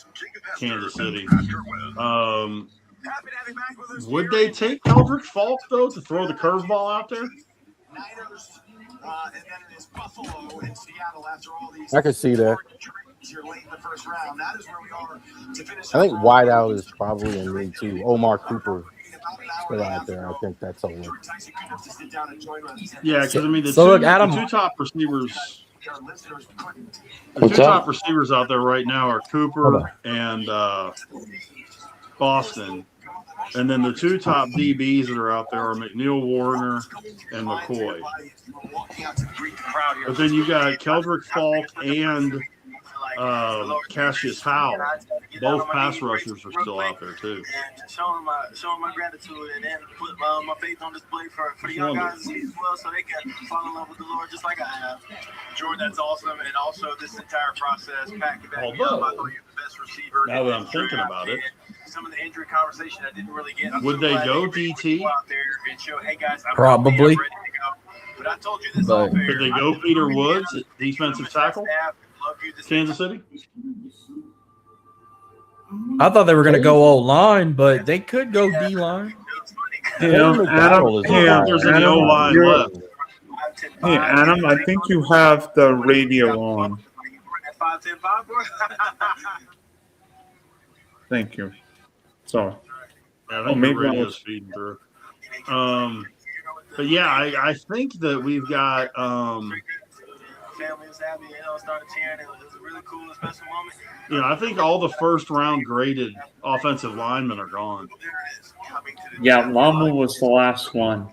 Kansas City. Would they take Keldrick Falk though to throw the curveball out there? I could see that. I think wideout is probably in league too. Omar Cooper still out there. I think that's a look. Yeah, because I mean the two top receivers. The two top receivers out there right now are Cooper and Boston. And then the two top DBs that are out there are McNeil Warner and McCoy. But then you got Keldrick Falk and Cassius Howell. Both pass rushers are still out there too. Showing my gratitude and then put my faith on display for the young guys as well, so they can fall in love with the Lord just like I have. Jordan, that's awesome, and also this entire process, Pat, I thought you're the best receiver. Now that I'm thinking about it, some of the injury conversation I didn't really get. Would they go DT? Probably. But I told you this off air. Could they go Peter Woods at defensive tackle? Kansas City? I thought they were going to go O-line, but they could go D-line. Hey, Adam, there's an O-line left. Hey, Adam, I think you have the radio on. Thank you. So, yeah, I think the radio's feeding through. But yeah, I think that we've got family was happy, started cheering. It was a really cool and special moment. I think all the first round graded offensive linemen are gone. Yeah, Lama was the last one.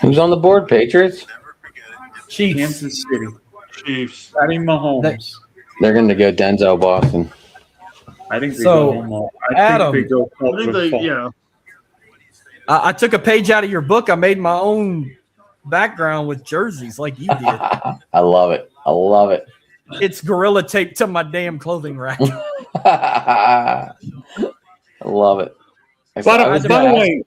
Who's on the board? Patriots? Chiefs. Kansas City. Chiefs. Patty Mahomes. They're going to go Denzel Boston. I think they so. go. I took a page out of your book. I made my own background with jerseys like you did. I love it. I love it. It's gorilla tape to my damn clothing rack. I love it. By the way,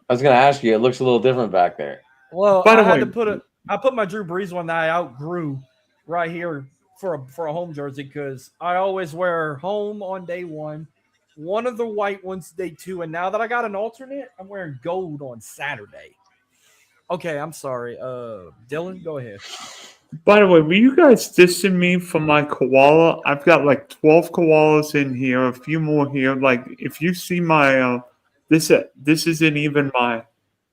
I was going to ask you. It looks a little different back there. Well, I put my Drew Brees one that I outgrew right here for a home jersey because I always wear home on day one of the white ones day two, and now that I got an alternate, I'm wearing gold on Saturday. Okay, I'm sorry. Dylan, go ahead. By the way, were you guys dissing me for my koala? I've got like 12 koalas in here, a few more here. Like, if you see my this isn't even my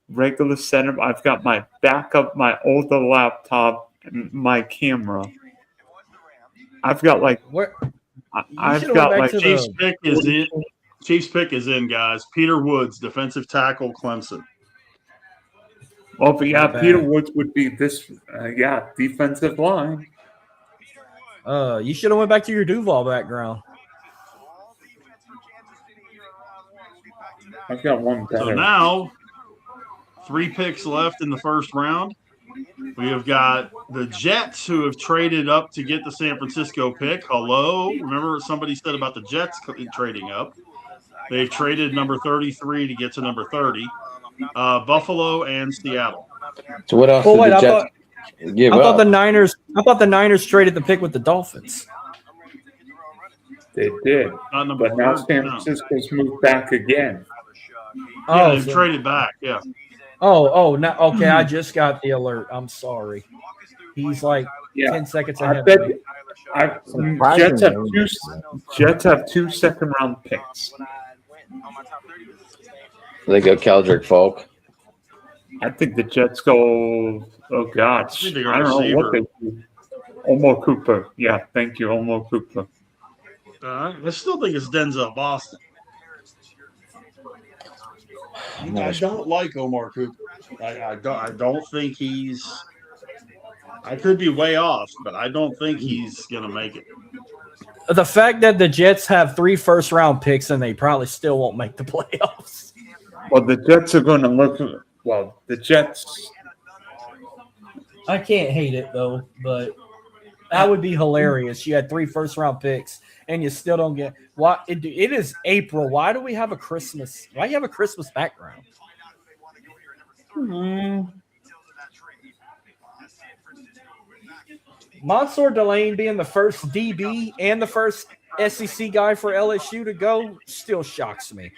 regular setup. I've got my backup, my older laptop, and my camera. I've got like Chiefs pick is in. Chiefs pick is in, guys. Peter Woods, defensive tackle, Clemson. Oh, but yeah, Not bad. Peter Woods would be this. Defensive line. You should have went back to your Duval background. I've got one better. So now, 3 picks left in the first round. We have got the Jets, who have traded up to get the San Francisco pick. Hello. Remember somebody said about the Jets trading up. They've traded number 33 to get to number 30. Buffalo and Seattle. So what else Well, did wait, the I Jets give thought up? the Niners traded the pick with the Dolphins. They did. Not number But now 30, San no. Francisco's moved back again. Yeah, Oh, they've traded back. Yeah. no, okay. I just got the alert. I'm sorry. He's like Yeah. 10 seconds I ahead bet of me. Jets have 2 second-round picks. They go Keldrick Folk. I think the Jets go. Oh God, I think they I go don't know what receiver. they do. Omar Cooper. Yeah, thank you, Omar Cooper. I still think it's Denzel Boston. I don't like Omar Cooper. I don't think he's. I could be way off, but I don't think he's gonna make it. The fact that the Jets have 3 first-round picks and they probably still won't make the playoffs. Well, the Jets are going to look. Well, the Jets. I can't hate it though, but that would be hilarious. You had 3 first-round picks and you still don't get. Why? It is April. Why do we have a Christmas? Why do you have a Christmas background? Mansour Delane being the first DB and the first SEC guy for LSU to go still shocks me.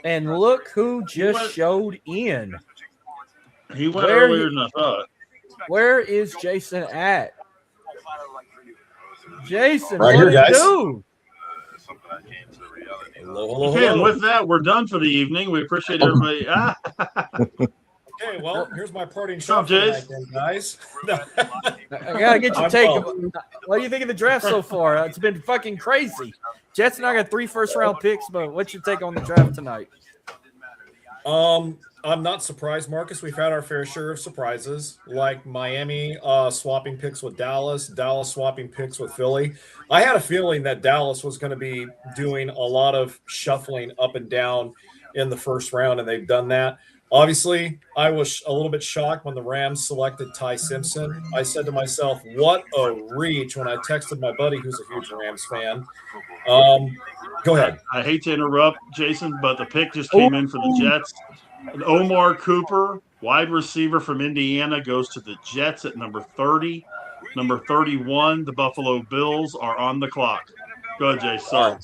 And look who just showed in. He went earlier than I thought. Where is Jason at? Jason, Right what here, did guys. do? Hello, Okay, and with that, we're done for the evening. We appreciate everybody. Okay, well, here's my parting What's shot up, for the Jace? night, then, guys. I gotta get your I'm take. up. What do you think of the draft so far? It's been fucking crazy. Jets and I got 3 first-round picks, but what's your take on the draft tonight? I'm not surprised, Marcus. We've had our fair share of surprises, like Miami swapping picks with Dallas, Dallas swapping picks with Philly. I had a feeling that Dallas was going to be doing a lot of shuffling up and down in the first round, and they've done that. Obviously, I was a little bit shocked when the Rams selected Ty Simpson. I said to myself, what a reach, when I texted my buddy who's a huge Rams fan. Go ahead. I hate to interrupt, Jason, but the pick just came in for the Jets. Omar Cooper, wide receiver from Indiana, goes to the Jets at number 30. Number 31, the Buffalo Bills are on the clock. Go ahead, Jay. Sorry.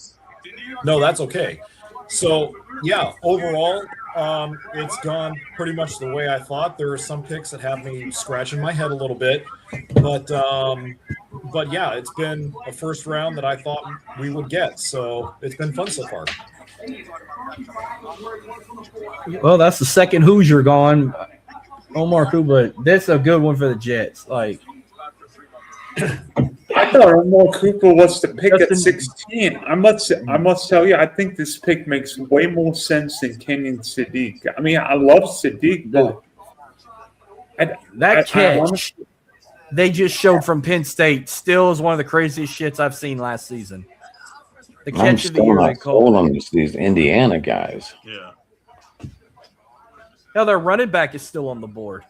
No, that's okay. So, yeah, overall, it's gone pretty much the way I thought. There are some picks that have me scratching my head a little bit, but yeah, it's been a first round that I thought we would get. So it's been fun so far. Well, that's the second Hoosier gone. Omar Cooper. That's a good one for the Jets. Like, I thought Omar Cooper was the pick at Justin- 16. I must tell you, I think this pick makes way more sense than Kenyon Sadiq. I mean, I love Sadiq, but that catch they just showed from Penn State still is one of the craziest shits I've seen last season. The I'm catch of the still year, they not sold called. on these Indiana guys. Yeah. Now their running back is still on the board.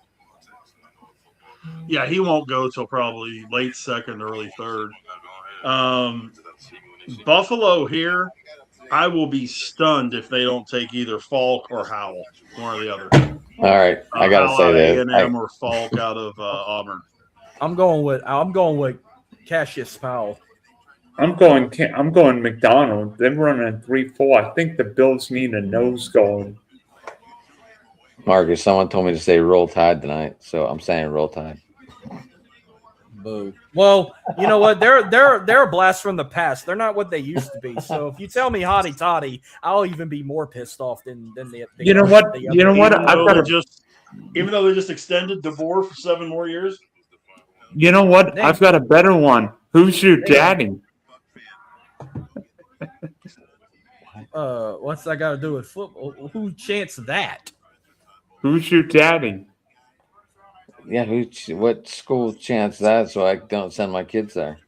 Yeah, he won't go till probably late second, early third. Buffalo here, I will be stunned if they don't take either Falk or Howell, one or the other. All right, I gotta Howell say out of this. A&M or Falk out of Auburn. I'm going with Cassius Powell. I'm going McDonald. They're running 3-4. I think the Bills need a nose going. Marcus, someone told me to say roll tide tonight, so I'm saying roll tide. Boo. Well, you know what? They're a blast from the past. They're not what they used to be. So if you tell me hotty toddy, I'll even be more pissed off than the You know what? Even though they just extended DeBoer for 7 more years. You know what? I've got a better one. Who's your daddy? What's that got to do with football? Who chants that? Who's your daddy? Yeah, what school chants that so I don't send my kids there?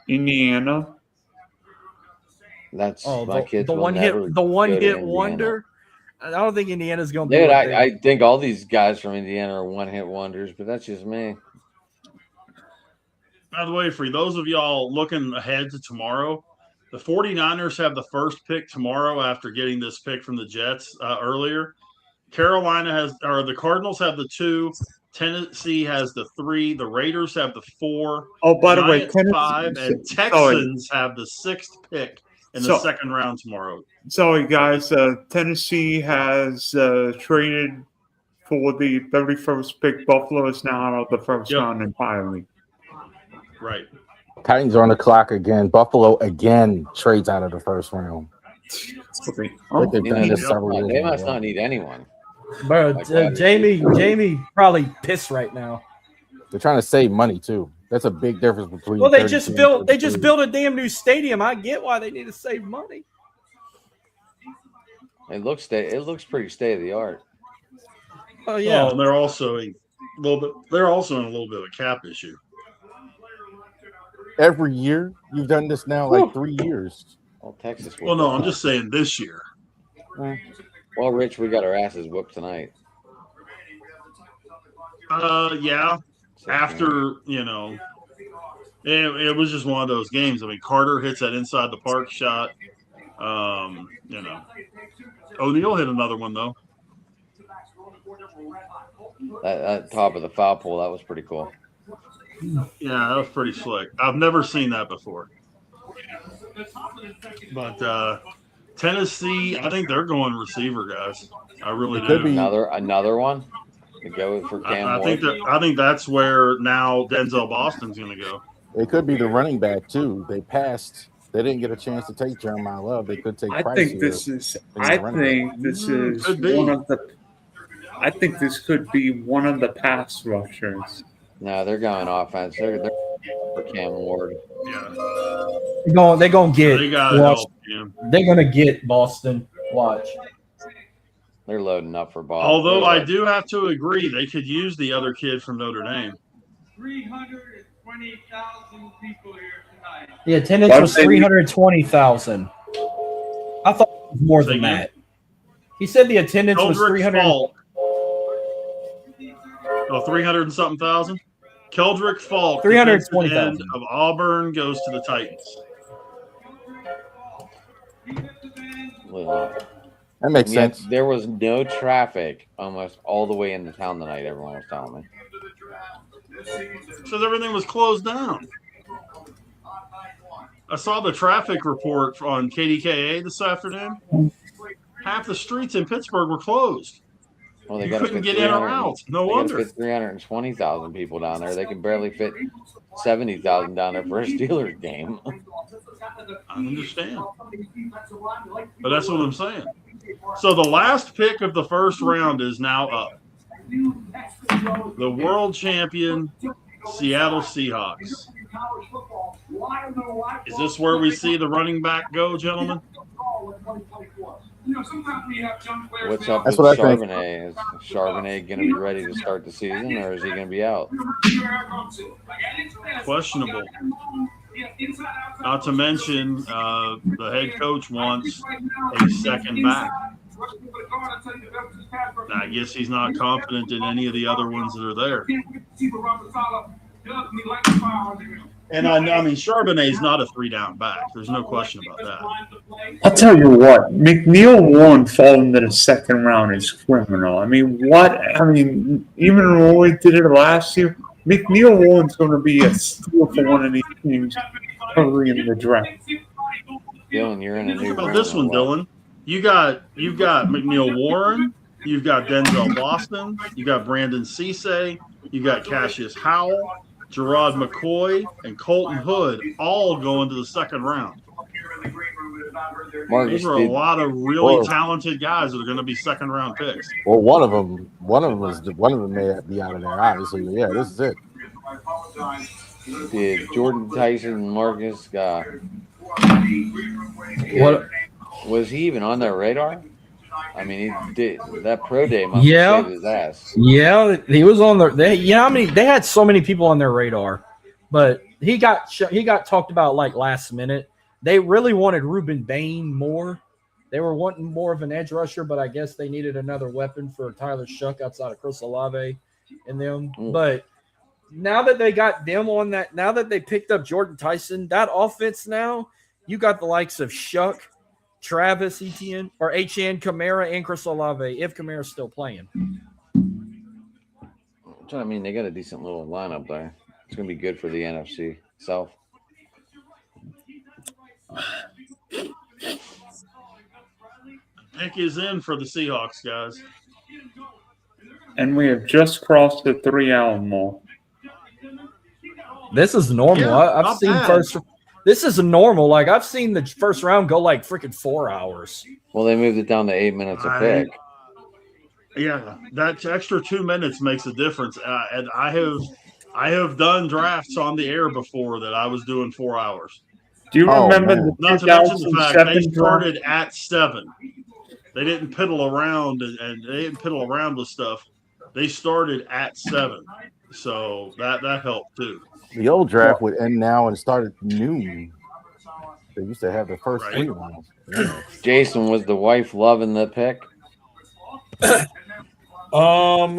Indiana. That's Oh, my kids the will one never hit, the one go to hit Indiana. wonder. I don't think Indiana's going to do Dude, it. I think all these guys from Indiana are one-hit wonders, but that's just me. By the way, for those of y'all looking ahead to tomorrow, the 49ers have the first pick tomorrow after getting this pick from the Jets earlier. The Cardinals have the 2. Tennessee has the 3. The Raiders have the 4. Oh, by the way, Giants Tennessee, 5, and sorry. Texans have the 6th pick in the second round tomorrow. Sorry, guys. Tennessee has traded for the 31st pick. Buffalo is now out of the first round entirely. Right. Titans are on the clock again. Buffalo again trades out of the first round. They must not need anyone. Bro, Jamie probably pissed right now. They're trying to save money too. That's a big difference between. Well, they just built a damn new stadium. I get why they need to save money. It looks pretty state of the art. Oh yeah. Well, they're also in a little bit of a cap issue. Every year you've done this now like 3 years. Well, Texas. Well, no, I'm just saying this year. Well, Rich, we got our asses whooped tonight. Yeah. After it was just one of those games. I mean, Carter hits that inside the park shot. O'Neal hit another one though. That top of the foul pole, that was pretty cool. Yeah, that was pretty slick. I've never seen that before. But Tennessee, I think they're going receiver, guys. I really do. Another one to go for Cam. I think that's where now Denzel Boston's going to go. It could be the running back too. They passed. They didn't get a chance to take Jeremiah Love. They could take. I think this could be one of the pass rushers. No, they're going offense. They're for Cam Ward. Yeah. They're gonna get. They're gonna get Boston. Watch. They're loading up for Boston. Although I do have to agree, they could use the other kid from Notre Dame. 320,000 people here tonight. The attendance was 320,000. I thought it was more than that. He said the attendance was 300. 300 and something thousand. Keldrick Falk, 320,000 of Auburn, goes to the Titans. That makes sense. There was no traffic almost all the way into town tonight. Everyone was telling me. Because everything was closed down. I saw the traffic report on KDKA this afternoon. Half the streets in Pittsburgh were closed. Well, they couldn't get in or out. No wonder. Fit 320,000 people down there. They can barely fit 70,000 down there for a Steelers game. I understand. But that's what I'm saying. So the last pick of the first round is now up. The world champion Seattle Seahawks. Is this where we see the running back go, gentlemen? What's up with Charbonnet? Is Charbonnet going to be ready to start the season, or is he going to be out? Questionable. Not to mention, the head coach wants a second back. I guess he's not confident in any of the other ones that are there. And I mean, Charbonnet's not a 3-down back. There's no question about that. I'll tell you what, McNeil Warren falling to the second round is criminal. I mean, even when we did it last year, McNeil Warren's going to be a steal for one of these teams early in the draft. Dylan, you're in a new. Think about this one, Dylan. You've got McNeil Warren, you've got Denzel Boston, you got Brandon Cisse, you got Cassius Howell, Gerard McCoy, and Colton Hood all go into the second round. Marcus, these are a lot of really talented guys that are going to be second round picks. Well, one of them may be out of there. Obviously, yeah, this is it. Did Jordan Tyson and Marcus Was he even on their radar? I mean, he did that pro day must Yeah. have saved his ass. Yeah, he was on their. They had so many people on their radar, but he got talked about like last minute. They really wanted Ruben Bain more. They were wanting more of an edge rusher, but I guess they needed another weapon for Tyler Shuck outside of Chris Olave and them. But now that they got them on that, now that they picked up Jordan Tyson, that offense now, you got the likes of Shuck, Travis Etienne, or HN, Kamara, and Chris Olave, if Kamara's still playing. I mean, they got a decent little lineup there. It's going to be good for the NFC South. Pick is in for the Seahawks, guys. And we have just crossed the 3-hour mark. This is normal. Yeah, I've seen bad. first. This is normal. Like I've seen the first round go like freaking 4 hours. Well, they moved it down to 8 minutes a pick. Yeah, that extra 2 minutes makes a difference. And I have done drafts on the air before that I was doing 4 hours. Do you remember the Not to mention the fact they 2007 started at 7. They didn't piddle around and they didn't piddle around with stuff. They started at 7, so that helped too. The old draft would end now and start at noon. They used to have the first 3 rounds. Yeah. Jason, was the wife loving the pick? Well,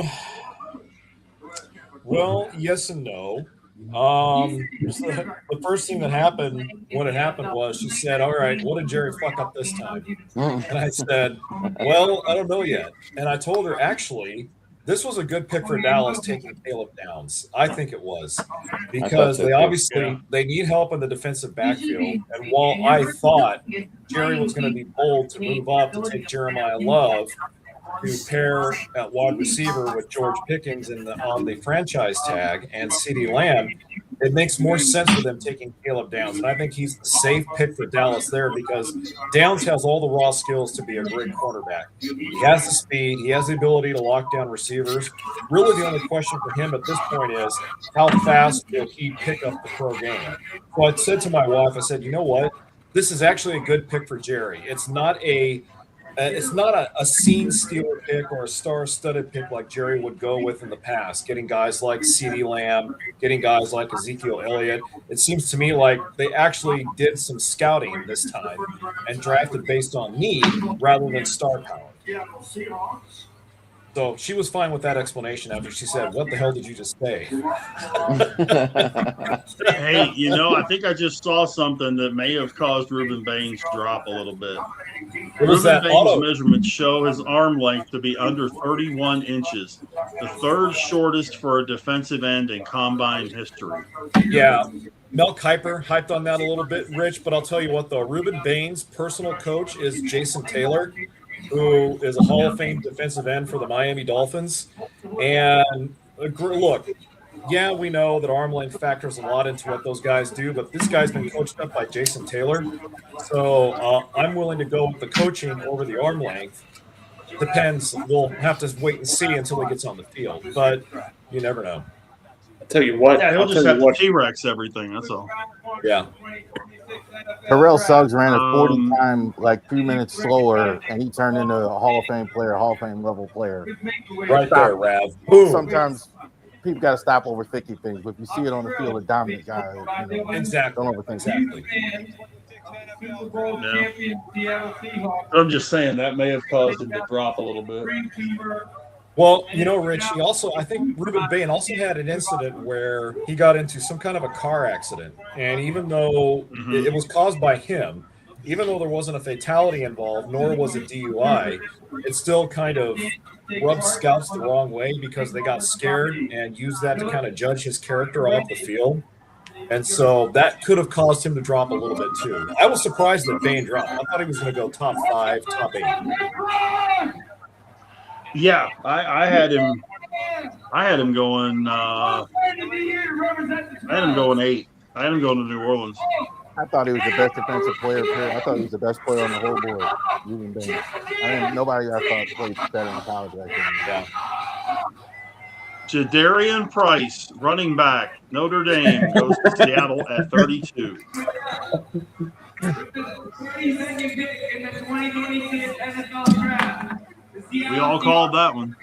yes and no. The first thing that happened when it happened was she said, "All right, what did Jerry fuck up this time?" And I said, "Well, I don't know yet." And I told her, actually, this was a good pick for Dallas taking Caleb Downs. I think it was because they obviously they need help in the defensive backfield. And while I thought Jerry was going to be bold to move up to take Jeremiah Love to pair at wide receiver with George Pickens on the franchise tag and CeeDee Lamb, it makes more sense for them taking Caleb Downs. And I think he's the safe pick for Dallas there because Downs has all the raw skills to be a great quarterback. He has the speed. He has the ability to lock down receivers. Really the only question for him at this point is how fast will he pick up the pro game? So I said to my wife, I said, you know what? This is actually a good pick for Jerry. It's not a scene stealer pick or a star-studded pick like Jerry would go with in the past, getting guys like CeeDee Lamb, getting guys like Ezekiel Elliott. It seems to me like they actually did some scouting this time and drafted based on need rather than star power. So she was fine with that explanation after she said, "What the hell did you just say?" Hey, I think I just saw something that may have caused Ruben Bain's drop a little bit. Ruben Bain's measurements show his arm length to be under 31 inches, the third shortest for a defensive end in combine history. Yeah. Mel Kiper hyped on that a little bit, Rich, but I'll tell you what, though. Ruben Bain's personal coach is Jason Taylor, who is a Hall of Fame defensive end for the Miami Dolphins. And look, yeah, we know that arm length factors a lot into what those guys do, but this guy's been coached up by Jason Taylor. So I'm willing to go with the coaching over the arm length. Depends. We'll have to wait and see until he gets on the field, but you never know. I'll tell you what. Yeah, he'll just have to T-Rex everything. That's all. Yeah. Terrell Suggs ran a 40 time like 2 minutes slower, and he turned into a Hall of Fame player, Hall of Fame level player. Right there, Rav. Sometimes people got to stop overthinking things, but if you see it on the field, a dominant guy. Exactly. Don't overthink exactly. Yeah. I'm just saying that may have caused him to drop a little bit. Well, Rich, I think Ruben Bain also had an incident where he got into some kind of a car accident. And even though it was caused by him, even though there wasn't a fatality involved, nor was it DUI, it still kind of rubbed scouts the wrong way because they got scared and used that to kind of judge his character off the field. And so that could have caused him to drop a little bit too. I was surprised that Bain dropped. I thought he was going to go top 5, top 8. Yeah, I had him. I had him going. I had him going 8. I had him going to New Orleans. I thought he was the best defensive player. I thought he was the best player on the whole board. Ruben Bain. Nobody I thought played better in college. Yeah. Jadarian Price, running back, Notre Dame, goes to Seattle at 32. 32nd pick in the 2026 NFL Draft. We all called that one.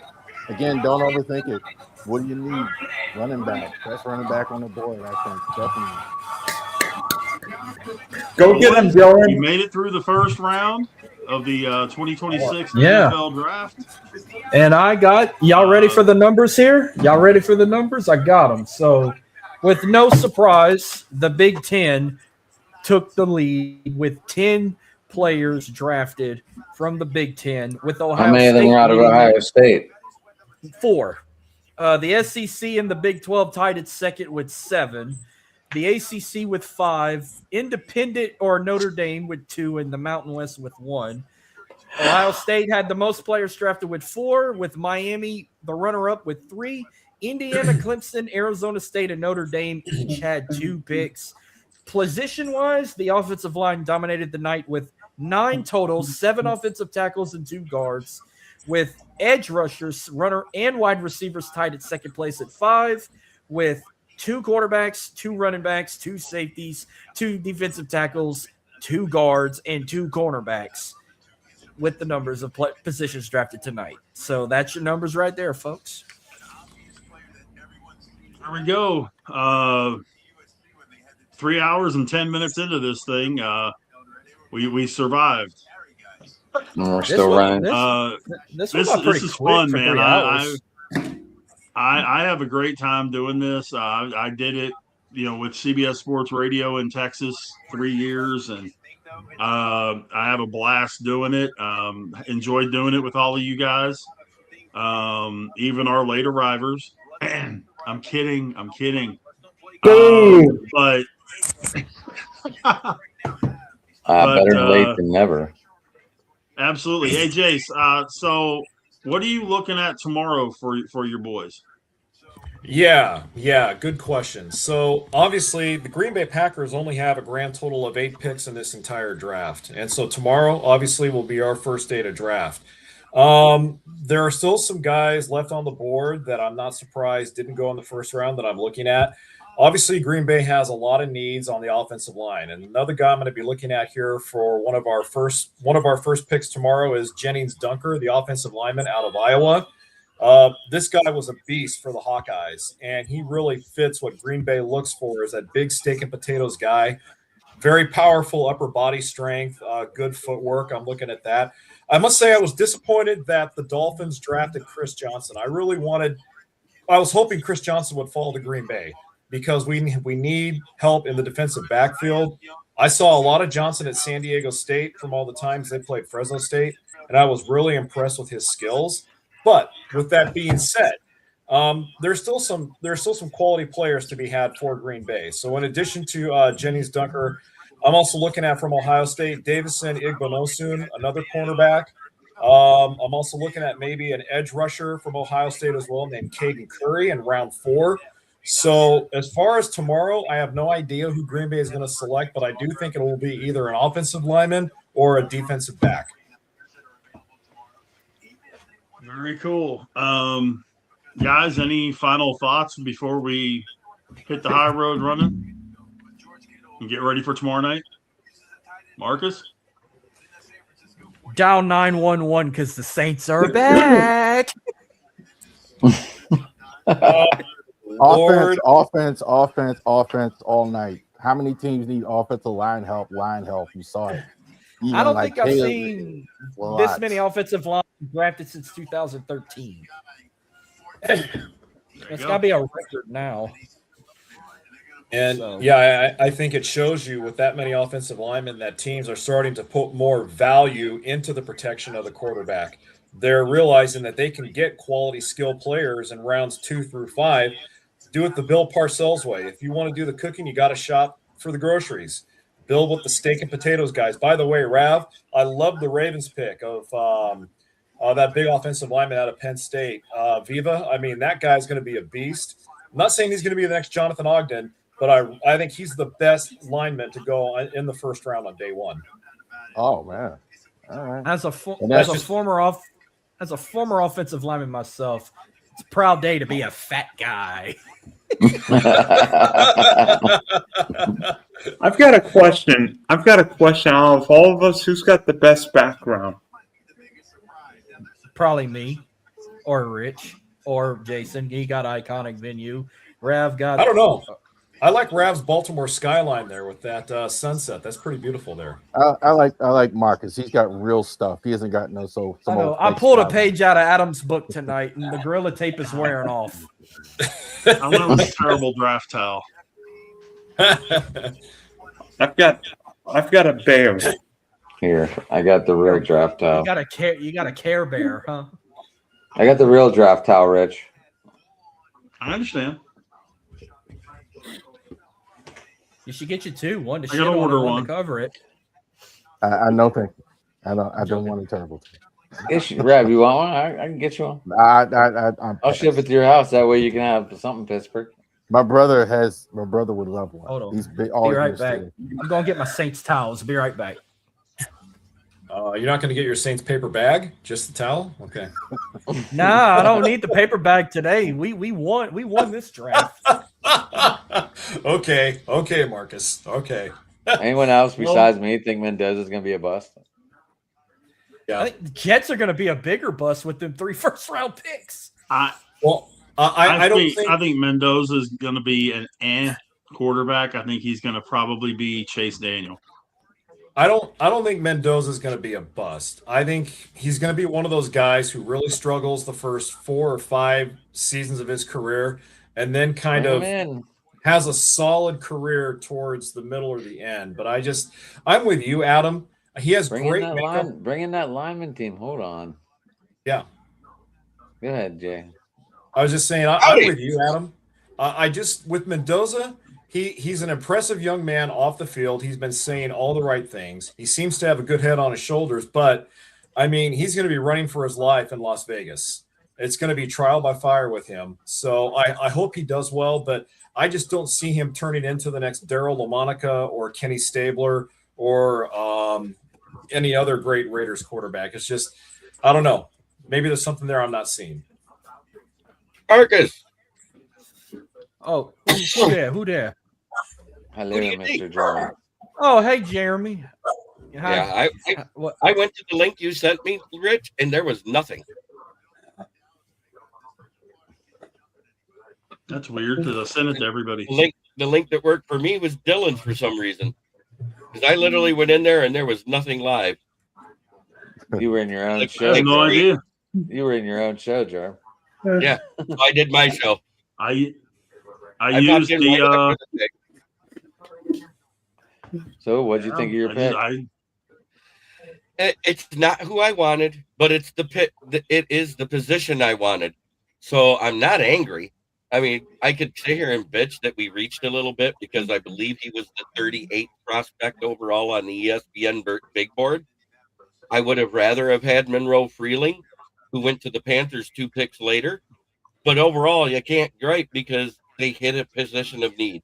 Again, don't overthink it. What do you need? Running back. Best running back on the board, I think. Definitely. Go get him, You Dylan. made it through the first round of the 2026 Yeah. NFL Draft. And I got y'all ready for the numbers here? Y'all ready for the numbers? I got them. So, with no surprise, the Big Ten took the lead with 10 players drafted from the Big Ten. With Ohio How many of them State are out of leading Ohio State? 4. The SEC and the Big 12 tied at second with 7. The ACC with 5. Independent or Notre Dame with 2, and the Mountain West with 1. Ohio State had the most players drafted with 4, with Miami the runner-up with 3. Indiana, Clemson, Arizona State, and Notre Dame each had 2 picks. Position-wise, the offensive line dominated the night with 9 totals, 7 offensive tackles and 2 guards, with edge rushers, runner, and wide receivers tied at second place at 5, with 2 quarterbacks, 2 running backs, 2 safeties, 2 defensive tackles, 2 guards, and 2 cornerbacks, with the numbers of positions drafted tonight. So that's your numbers right there, folks. There we go. 3 hours and 10 minutes into this thing, we survived. And we're still running. This This is fun, man. I have a great time doing this. I did it, with CBS Sports Radio in Texas 3 years, and I have a blast doing it. Enjoyed doing it with all of you guys, even our late arrivers. I'm kidding. But better late than never. Absolutely. Hey, Jace. So, what are you looking at tomorrow for your boys? Yeah, good question. So obviously the Green Bay Packers only have a grand total of 8 picks in this entire draft. And so tomorrow obviously will be our first day to draft. There are still some guys left on the board that I'm not surprised didn't go in the first round that I'm looking at. Obviously, Green Bay has a lot of needs on the offensive line. And another guy I'm going to be looking at here for one of our first picks tomorrow is Jennings Dunker, the offensive lineman out of Iowa. This guy was a beast for the Hawkeyes, and he really fits what Green Bay looks for, is that big steak and potatoes guy. Very powerful upper body strength, good footwork. I'm looking at that. I must say I was disappointed that the Dolphins drafted Chris Johnson. I was hoping Chris Johnson would fall to Green Bay because we need help in the defensive backfield. I saw a lot of Johnson at San Diego State from all the times they played Fresno State, and I was really impressed with his skills. But with that being said, there's still some quality players to be had for Green Bay. So in addition to Jennings Dunker, I'm also looking at from Ohio State, Davison Igbonosun, another cornerback. I'm also looking at maybe an edge rusher from Ohio State as well, named Caden Curry in round 4. So as far as tomorrow, I have no idea who Green Bay is going to select, but I do think it will be either an offensive lineman or a defensive back. Very cool. Guys, any final thoughts before we hit the high road running and get ready for tomorrow night? Marcus? Dial 911 because the Saints are back. Offense all night. How many teams need offensive line help? You saw it. I don't think I've seen this many offensive line drafted since 2013. It's got to be a record now. And I think it shows you with that many offensive linemen that teams are starting to put more value into the protection of the quarterback. They're realizing that they can get quality skill players in rounds 2 through 5. Do it the Bill Parcells way. If you want to do the cooking, you got to shop for the groceries. Build with the steak and potatoes guys. By the way, Rav, I love the Ravens pick of that big offensive lineman out of Penn State, Viva. I mean, that guy's going to be a beast. I'm not saying he's going to be the next Jonathan Ogden, but I think he's the best lineman to go in the first round on day 1. Oh man! All right. As a former offensive lineman myself, it's a proud day to be a fat guy. I've got a question. Out of all of us, who's got the best background? Probably me, or Rich, or Jason. He got iconic venue. Rav got. I don't know. I like Rav's Baltimore skyline there with that sunset. That's pretty beautiful there. I like Marcus. He's got real stuff. He hasn't got no so. I know. I pulled a page out of Adam's book tonight, and the Gorilla Tape is wearing off. I went with a terrible draft towel. I've got a bear. Here, I got the real draft towel. You got a Care Bear, huh? I got the real draft towel, Rich. I understand. You should get you two. One to I shit gotta on order and one one. to cover it. I know thing. I don't want a terrible thing. Rav, you want one? I can get you one. I'll ship it to your house. That way you can have something, Pittsburgh. My brother would love one. Hold on. He's big. Be right back. I'm gonna get my Saints towels. Be right back. You're not going to get your Saints paper bag, just the towel? Okay. Nah, I don't need the paper bag today. We won this draft. Okay, Marcus. Okay. Anyone else besides me think Mendoza is going to be a bust? Yeah. I think the Jets are going to be a bigger bust with them 3 first-round picks. I think Mendoza is going to be an quarterback. I think he's going to probably be Chase Daniel. I don't think Mendoza is going to be a bust. I think he's going to be one of those guys who really struggles the first 4 or 5 seasons of his career, and then kind of has a solid career towards the middle or the end. But I'm with you, Adam. He has bring in that lineman team. Hold on. Yeah. Go ahead, Jay. I was just saying, I'm with you, Adam. With Mendoza, he's an impressive young man off the field. He's been saying all the right things. He seems to have a good head on his shoulders, but I mean, he's going to be running for his life in Las Vegas. It's going to be trial by fire with him. So I hope he does well, but I just don't see him turning into the next Daryl LaMonica or Kenny Stabler or any other great Raiders quarterback. It's just, I don't know. Maybe there's something there I'm not seeing. Marcus. Oh, who there? Hello, Mr. Jeremy. Oh, hey, Jeremy. Hi. Yeah, I went to the link you sent me, Rich, and there was nothing. That's weird because I sent it to everybody. The link that worked for me was Dylan's for some reason. Because I literally went in there and there was nothing live. You were in your own show. I have no idea. You were in your own show, Jar. Yeah, I did my show. I used the. So, what'd you think of your pick? It's not who I wanted, but it's it is the position I wanted. So I'm not angry. I mean, I could sit here and bitch that we reached a little bit because I believe he was the 38th prospect overall on the ESPN big board. I would have rather have had Monroe Freeling, who went to the Panthers 2 picks later. But overall, you can't gripe because they hit a position of need.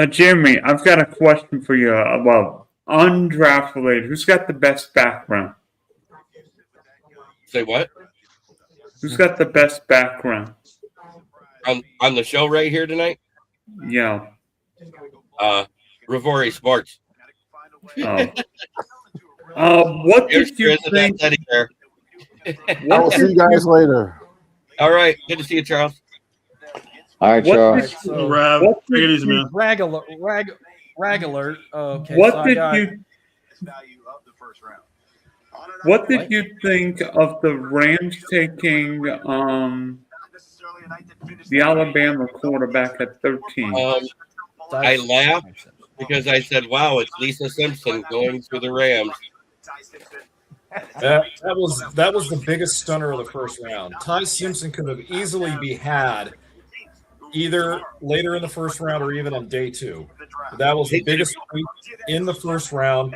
Jeremy, I've got a question for you about undrafted. Who's got the best background? Say what? Who's got the best background? On the show right here tonight? Yeah. Rivori Sports. What did you think? I will see you guys later. All right. Good to see you, Charles. All right, Charles. Rag alert. Okay. What did you think of the Rams taking the Alabama quarterback at 13? I laughed because I said, "Wow, it's Lisa Simpson going to the Rams." That was the biggest stunner of the first round. Ty Simpson could have easily be had either later in the first round or even on day 2. That was the biggest tweet in the first round.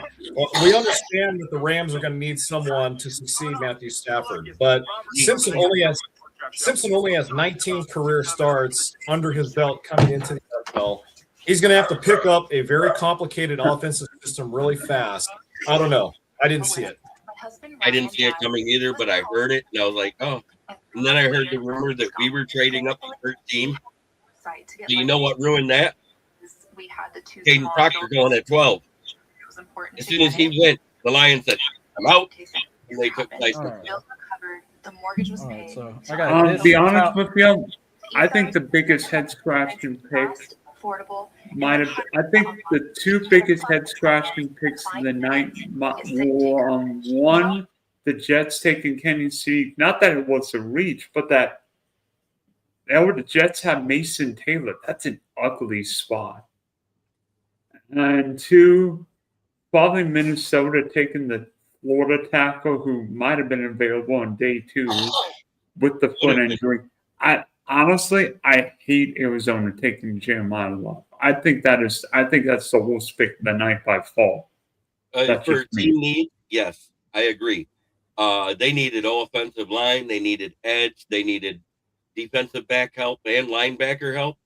We understand that the Rams are going to need someone to succeed Matthew Stafford, but Simpson only has 19 career starts under his belt coming into the NFL. He's going to have to pick up a very complicated offensive system really fast. I don't know. I didn't see it. I didn't see it coming either, but I heard it, and I was like, oh. And then I heard the rumor that we were trading up the first team. Do you know what ruined that? we had the two Caden small Proctor children. going at 12. It was important As to soon as get he it. went, the Lions said, "I'm out," In case it and they took happened. place. All right. Bills were covered. The mortgage was All right, paid. so I got To this. be honest towel- with you, I think the biggest head scratching pick Fast, affordable, might have. I think the two biggest head scratching picks of the night were one, the Jets taking Kenny C. Not that it was a reach, but that the Jets have Mason Taylor. That's an ugly spot. And two, probably Minnesota taking the Florida tackle who might have been available on day 2 with the foot injury. I hate Arizona taking Jeremiah Love. I think that's the worst pick of the night by far. That's For just me. team need, yes, I agree. They needed offensive line, they needed edge, they needed defensive back help and linebacker help.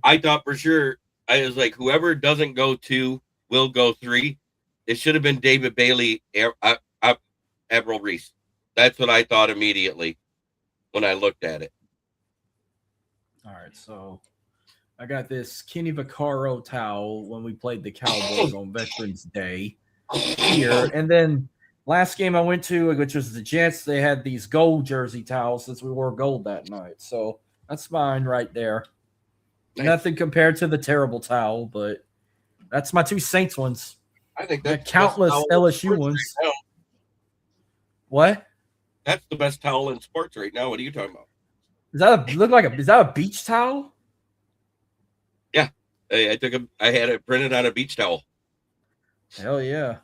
I thought for sure, I was like, whoever doesn't go 2 will go 3. It should have been David Bailey, Avril Reese. That's what I thought immediately when I looked at it. All right, so I got this Kenny Vaccaro towel when we played the Cowboys on Veterans Day here. And then last game I went to, which was the Jets, they had these gold jersey towels since we wore gold that night. So that's mine right there. Nice. Nothing compared to the terrible towel, but that's my 2 Saints ones. I think I that's got countless the best towel in LSU sports ones. right now. What? That's the best towel in sports right now. What are you talking about? Is that a beach towel? Yeah, I had it printed on a beach towel Hell yeah.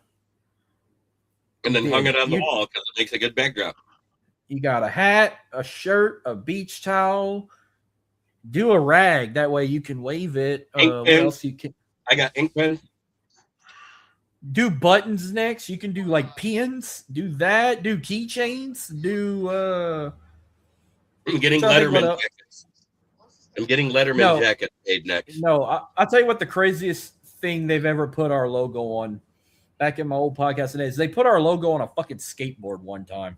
and then You hung did. it on the You- wall because it makes a good backdrop. You got a hat, a shirt, a beach towel. Do a rag. That way you can wave it. Ink What pen. else you can I got ink pens. do? Buttons next. You can do like pins. Do that. Do keychains. Do I'm getting trying to think what Letterman else. jackets. I'm getting Letterman No. jackets made next. No, I'll tell you what the craziest thing they've ever put our logo on. Back in my old podcast days, they put our logo on a fucking skateboard one time.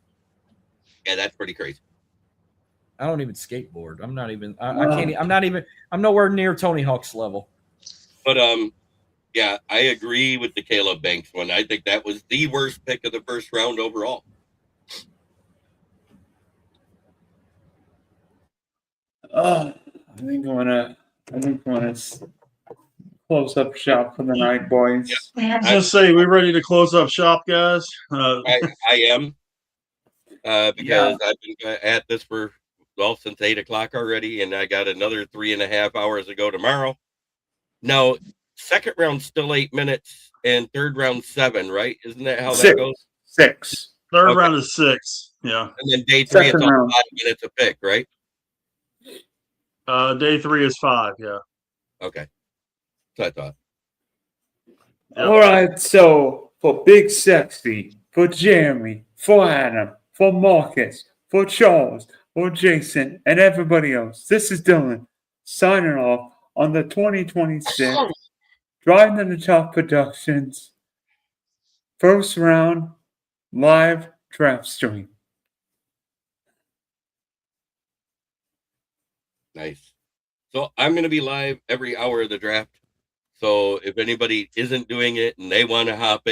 Yeah, that's pretty crazy. I don't even skateboard. I'm not even. I can't. I'm not even. I'm nowhere near Tony Hawk's level. But yeah, I agree with the Caleb Banks one. I think that was the worst pick of the first round overall. I think I'm gonna close up shop for the night, boys. I was just say, we ready to close up shop, guys? I am because I've been at this for since 8 o'clock already, and I got another 3.5 hours to go tomorrow. Now, second round still 8 minutes, and third round 7, right? Isn't that how that goes? 6. Third Okay. round is 6. Yeah. And then day 3 Second it's all round. 5 minutes a pick, right? Day 3 is 5. Yeah. Okay, so I thought. Yep. All right, so for Big Sexy, for Jeremy, for Adam, for Marcus, for Charles, for Jason, and everybody else, this is Dylan signing off on the 2026 Driving to the Top Productions first round live draft stream. Nice. So I'm going to be live every hour of the draft. So if anybody isn't doing it and they want to hop in,